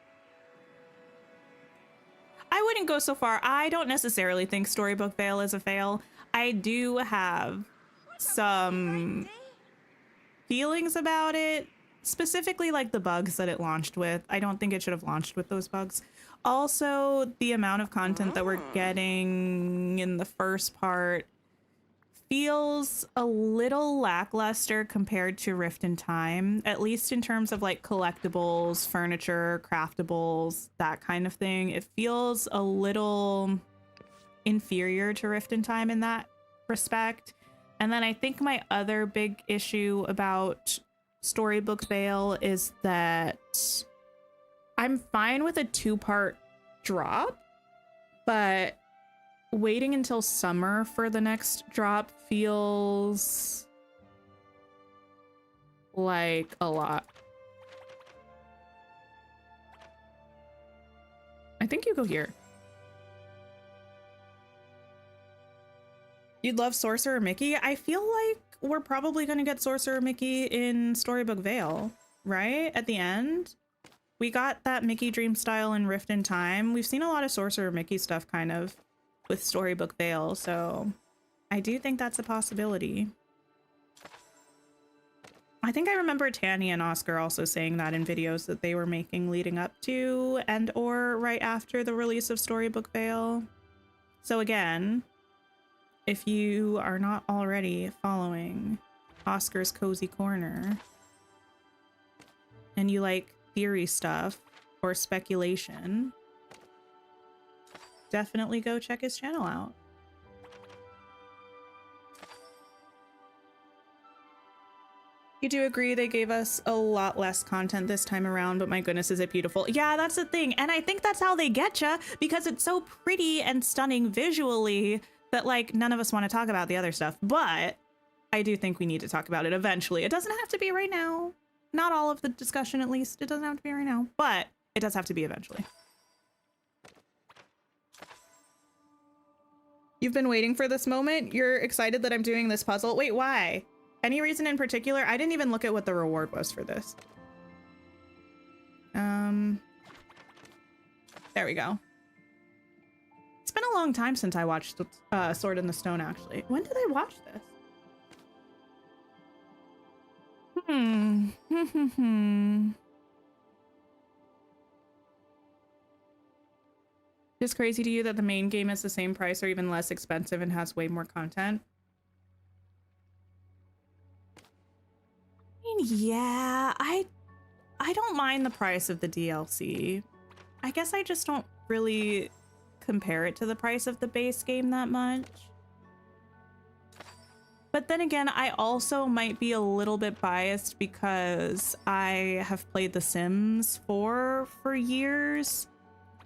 I wouldn't go so far. I don't necessarily think Storybook Vale is a fail. I do have some feelings about it, specifically like the bugs that it launched with. I don't think it should have launched with those bugs. Also, the amount of content that we're getting in the first part feels a little lackluster compared to Rift in Time, at least in terms of like collectibles, furniture, craftables, that kind of thing. It feels a little inferior to Rift in Time in that respect. And then I think my other big issue about Storybook Vale is that I'm fine with a 2-part drop, but waiting until summer for the next drop feels like a lot. I think you go here. You'd love Sorcerer Mickey? I feel like we're probably going to get Sorcerer Mickey in Storybook Vale, right? At the end. We got that Mickey Dream style in Rift in Time. We've seen a lot of Sorcerer Mickey stuff kind of with Storybook Vale, so I do think that's a possibility. I think I remember Tanny and Oscar also saying that in videos that they were making leading up to and or right after the release of Storybook Vale. So again, if you are not already following Oscar's Cozy Corner and you like theory stuff or speculation, definitely go check his channel out. You do agree they gave us a lot less content this time around, but my goodness, is it beautiful. Yeah, that's the thing. And I think that's how they get you, because it's so pretty and stunning visually that like none of us want to talk about the other stuff. But I do think we need to talk about it eventually. It doesn't have to be right now. Not all of the discussion, at least. It doesn't have to be right now, but it does have to be eventually. You've been waiting for this moment? You're excited that I'm doing this puzzle? Wait, why? Any reason in particular? I didn't even look at what the reward was for this. There we go. It's been a long time since I watched Sword in the Stone, actually. When did I watch this? It's crazy to you that the main game is the same price or even less expensive and has way more content. I mean, yeah, I don't mind the price of the DLC. I guess I just don't really compare it to the price of the base game that much. But then again, I also might be a little bit biased because I have played The Sims 4 for years.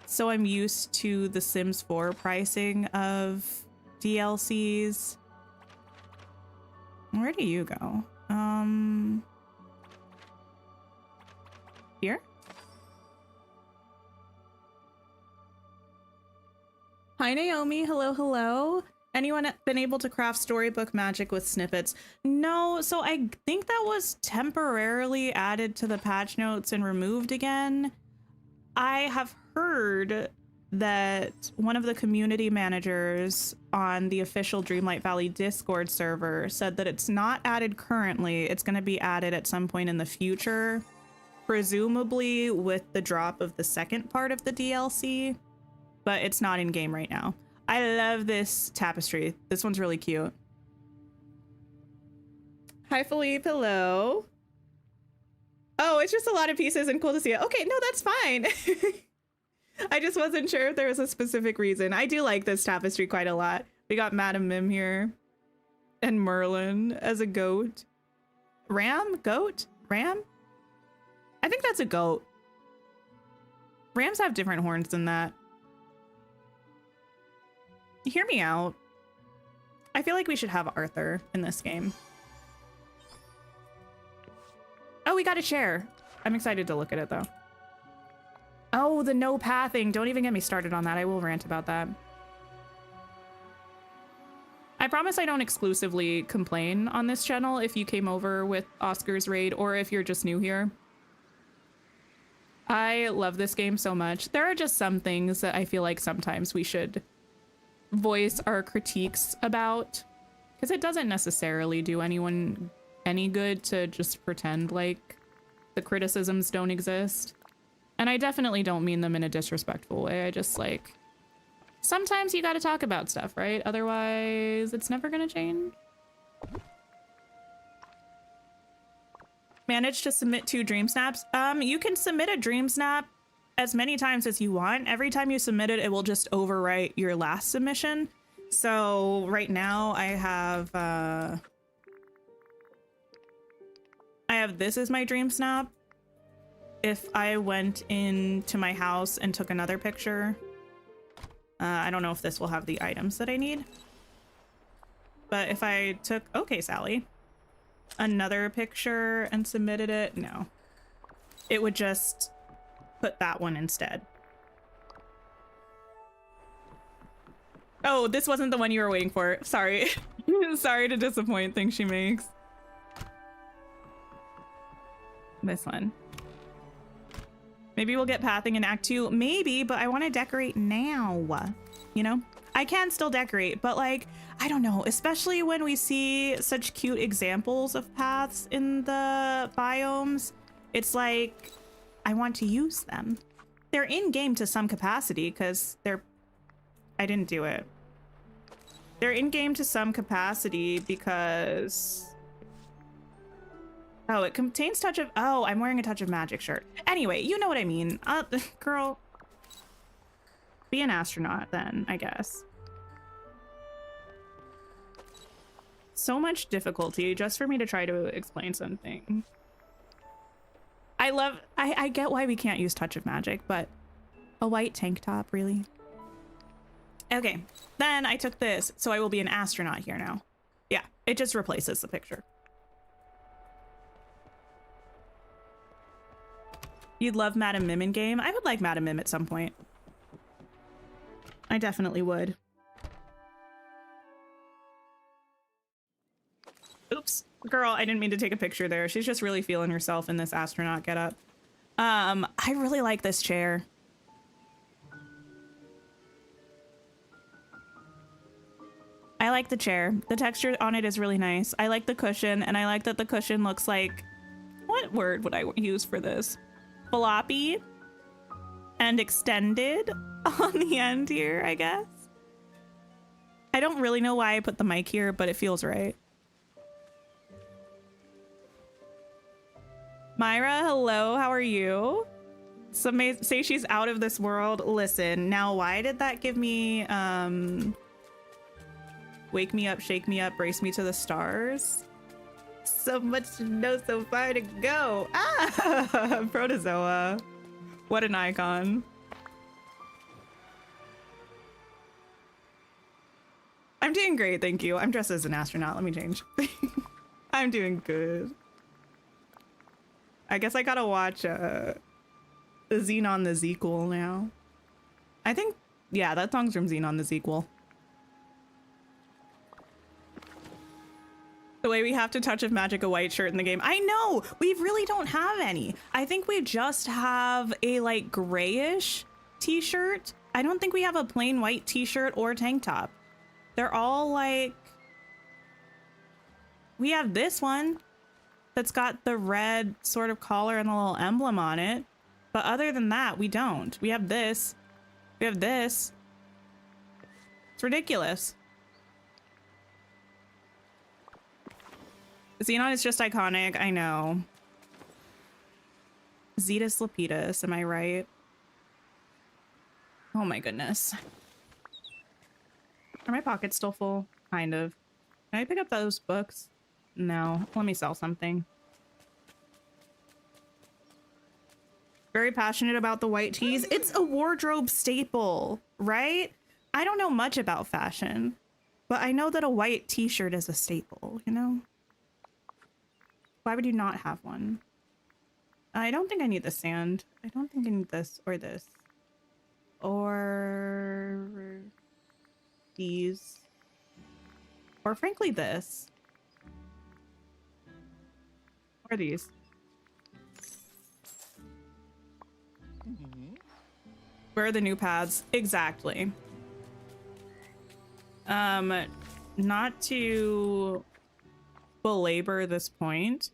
So I'm used to The Sims 4 pricing of DLCs. Where do you go? Here? Hi, Naomi. Hello, hello. Anyone been able to craft storybook magic with snippets? No, so I think that was temporarily added to the patch notes and removed again. I have heard that one of the community managers on the official Dreamlight Valley Discord server said that it's not added currently. It's going to be added at some point in the future. presumably with the drop of the second part of the DLC, but it's not in game right now. I love this tapestry. This one's really cute. Hi, Philippe. Hello. Oh, it's just a lot of pieces and cool to see it. Okay, no, that's fine. I just wasn't sure if there was a specific reason. I do like this tapestry quite a lot. We got Madame Mim here and Merlin as a goat. Ram? Goat? Ram? I think that's a goat. Rams have different horns than that. Hear me out. I feel like we should have Arthur in this game. Oh, we got a chair. I'm excited to look at it though. Oh, the no pathing. Don't even get me started on that. I will rant about that. I promise I don't exclusively complain on this channel if you came over with Oscar's raid or if you're just new here. I love this game so much. There are just some things that I feel like sometimes we should voice our critiques about, because it doesn't necessarily do anyone any good to just pretend like the criticisms don't exist. And I definitely don't mean them in a disrespectful way. I just like, sometimes you gotta talk about stuff, right? Otherwise, it's never gonna change. Managed to submit 2 DreamSnaps. You can submit a DreamSnap as many times as you want. Every time you submit it, it will just overwrite your last submission. So right now I have this as my DreamSnap. If I went into my house and took another picture, I don't know if this will have the items that I need. But if I took, okay, Sally, another picture and submitted it, no. It would just put that one instead. Oh, this wasn't the one you were waiting for. Sorry. Sorry to disappoint things she makes. This one. Maybe we'll get pathing in Act 2. Maybe, but I want to decorate now. You know? I can still decorate, but like, I don't know. Especially when we see such cute examples of paths in the biomes. It's like, I want to use them. They're in-game to some capacity because they're... I didn't do it. They're in-game to some capacity because... Oh, it contains touch of... Oh, I'm wearing a Touch of Magic shirt. Anyway, you know what I mean. Girl, be an astronaut then, I guess. So much difficulty just for me to try to explain something. I get why we can't use Touch of Magic, but a white tank top, really? Okay, then I took this, so I will be an astronaut here now. Yeah, it just replaces the picture. You'd love Madame Mim in game? I would like Madame Mim at some point. I definitely would. Oops. Girl, I didn't mean to take a picture there. She's just really feeling herself in this astronaut getup. I really like this chair. I like the chair. The texture on it is really nice. I like the cushion, and I like that the cushion looks like... What word would I use for this? Floppy and extended on the end here, I guess. I don't really know why I put the mic here, but it feels right. Myra, hello, how are you? Some may say she's out of this world. Listen, now why did that give me wake me up, shake me up, brace me to the stars? So much to know, so far to go. Ah, Protozoa. What an icon. I'm doing great, thank you. I'm dressed as an astronaut. Let me change. I'm doing good. I guess I gotta watch the Xenon the Sequel now. I think, yeah, that song's from Xenon the Sequel. The way we have to Touch of Magic a white shirt in the game. I know, we really don't have any. I think we just have a like grayish t-shirt. I don't think we have a plain white t-shirt or tank top. They're all like, we have this one. that's got the red sort of collar and the little emblem on it. But other than that, we don't. We have this. We have this. It's ridiculous. Xenon is just iconic. I know. Zetus Lapidus, am I right? Oh my goodness. Are my pockets still full? Kind of. Can I pick up those books? No. Let me sell something. Very passionate about the white tees. It's a wardrobe staple, right? I don't know much about fashion, but I know that a white t-shirt is a staple, you know? Why would you not have one? I don't think I need the sand. I don't think I need this or this. Or these. Or frankly this. Or these. Where are the new paths? Exactly. Not to belabor this point,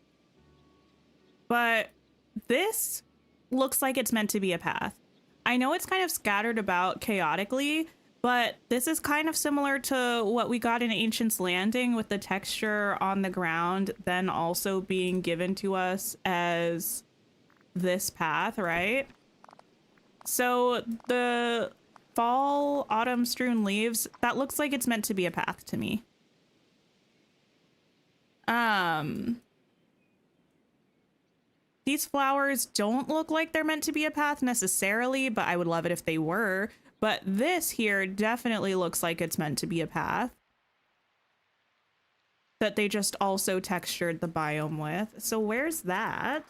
but this looks like it's meant to be a path. I know it's kind of scattered about chaotically, but this is kind of similar to what we got in Ancient's Landing with the texture on the ground then also being given to us as this path, right? So the fall autumn strewn leaves, that looks like it's meant to be a path to me. These flowers don't look like they're meant to be a path necessarily, but I would love it if they were. But this here definitely looks like it's meant to be a path that they just also textured the biome with. So where's that?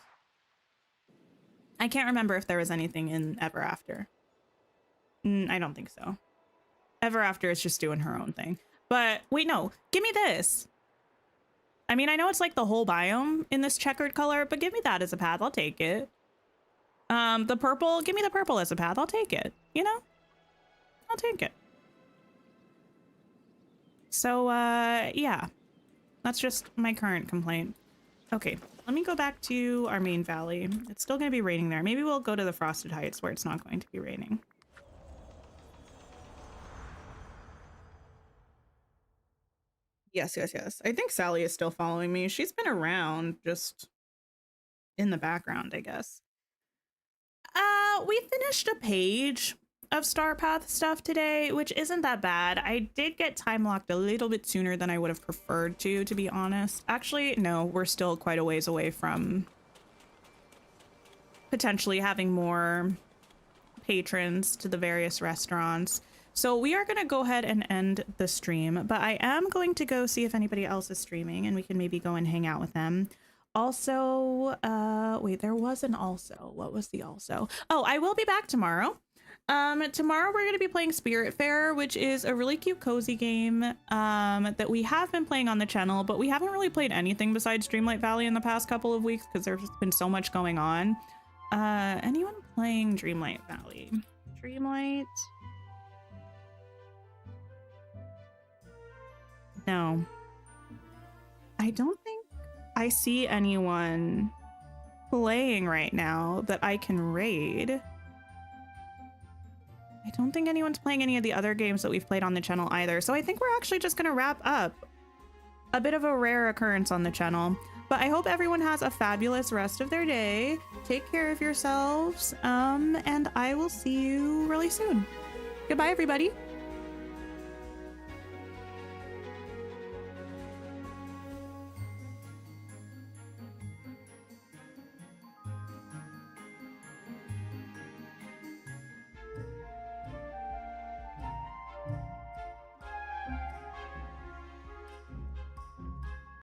I can't remember if there was anything in Ever After. I don't think so. Ever After is just doing her own thing. But wait, no, give me this. I mean, I know it's like the whole biome in this checkered color, but give me that as a path. I'll take it. The purple, give me the purple as a path. I'll take it. You know, I'll take it. So, yeah, that's just my current complaint. Okay, let me go back to our main valley. It's still going to be raining there. Maybe we'll go to the Frosted Heights where it's not going to be raining. Yes, yes, yes. I think Sally is still following me. She's been around, just in the background, I guess. We finished a page of Star Path stuff today, which isn't that bad. I did get time locked a little bit sooner than I would have preferred to be honest. Actually, no, we're still quite a ways away from potentially having more patrons to the various restaurants. So we are going to go ahead and end the stream, but I am going to go see if anybody else is streaming and we can maybe go and hang out with them. Also, wait, there was an also. What was the also? Oh, I will be back tomorrow. Tomorrow we're going to be playing Spiritfarer, which is a really cute, cozy game that we have been playing on the channel, but we haven't really played anything besides Dreamlight Valley in the past couple of weeks because there's just been so much going on. Anyone playing Dreamlight Valley? Dreamlight? No. I don't think I see anyone playing right now that I can raid. I don't think anyone's playing any of the other games that we've played on the channel either. So I think we're actually just going to wrap up. A bit of a rare occurrence on the channel. But I hope everyone has a fabulous rest of their day. Take care of yourselves. And I will see you really soon. Goodbye, everybody.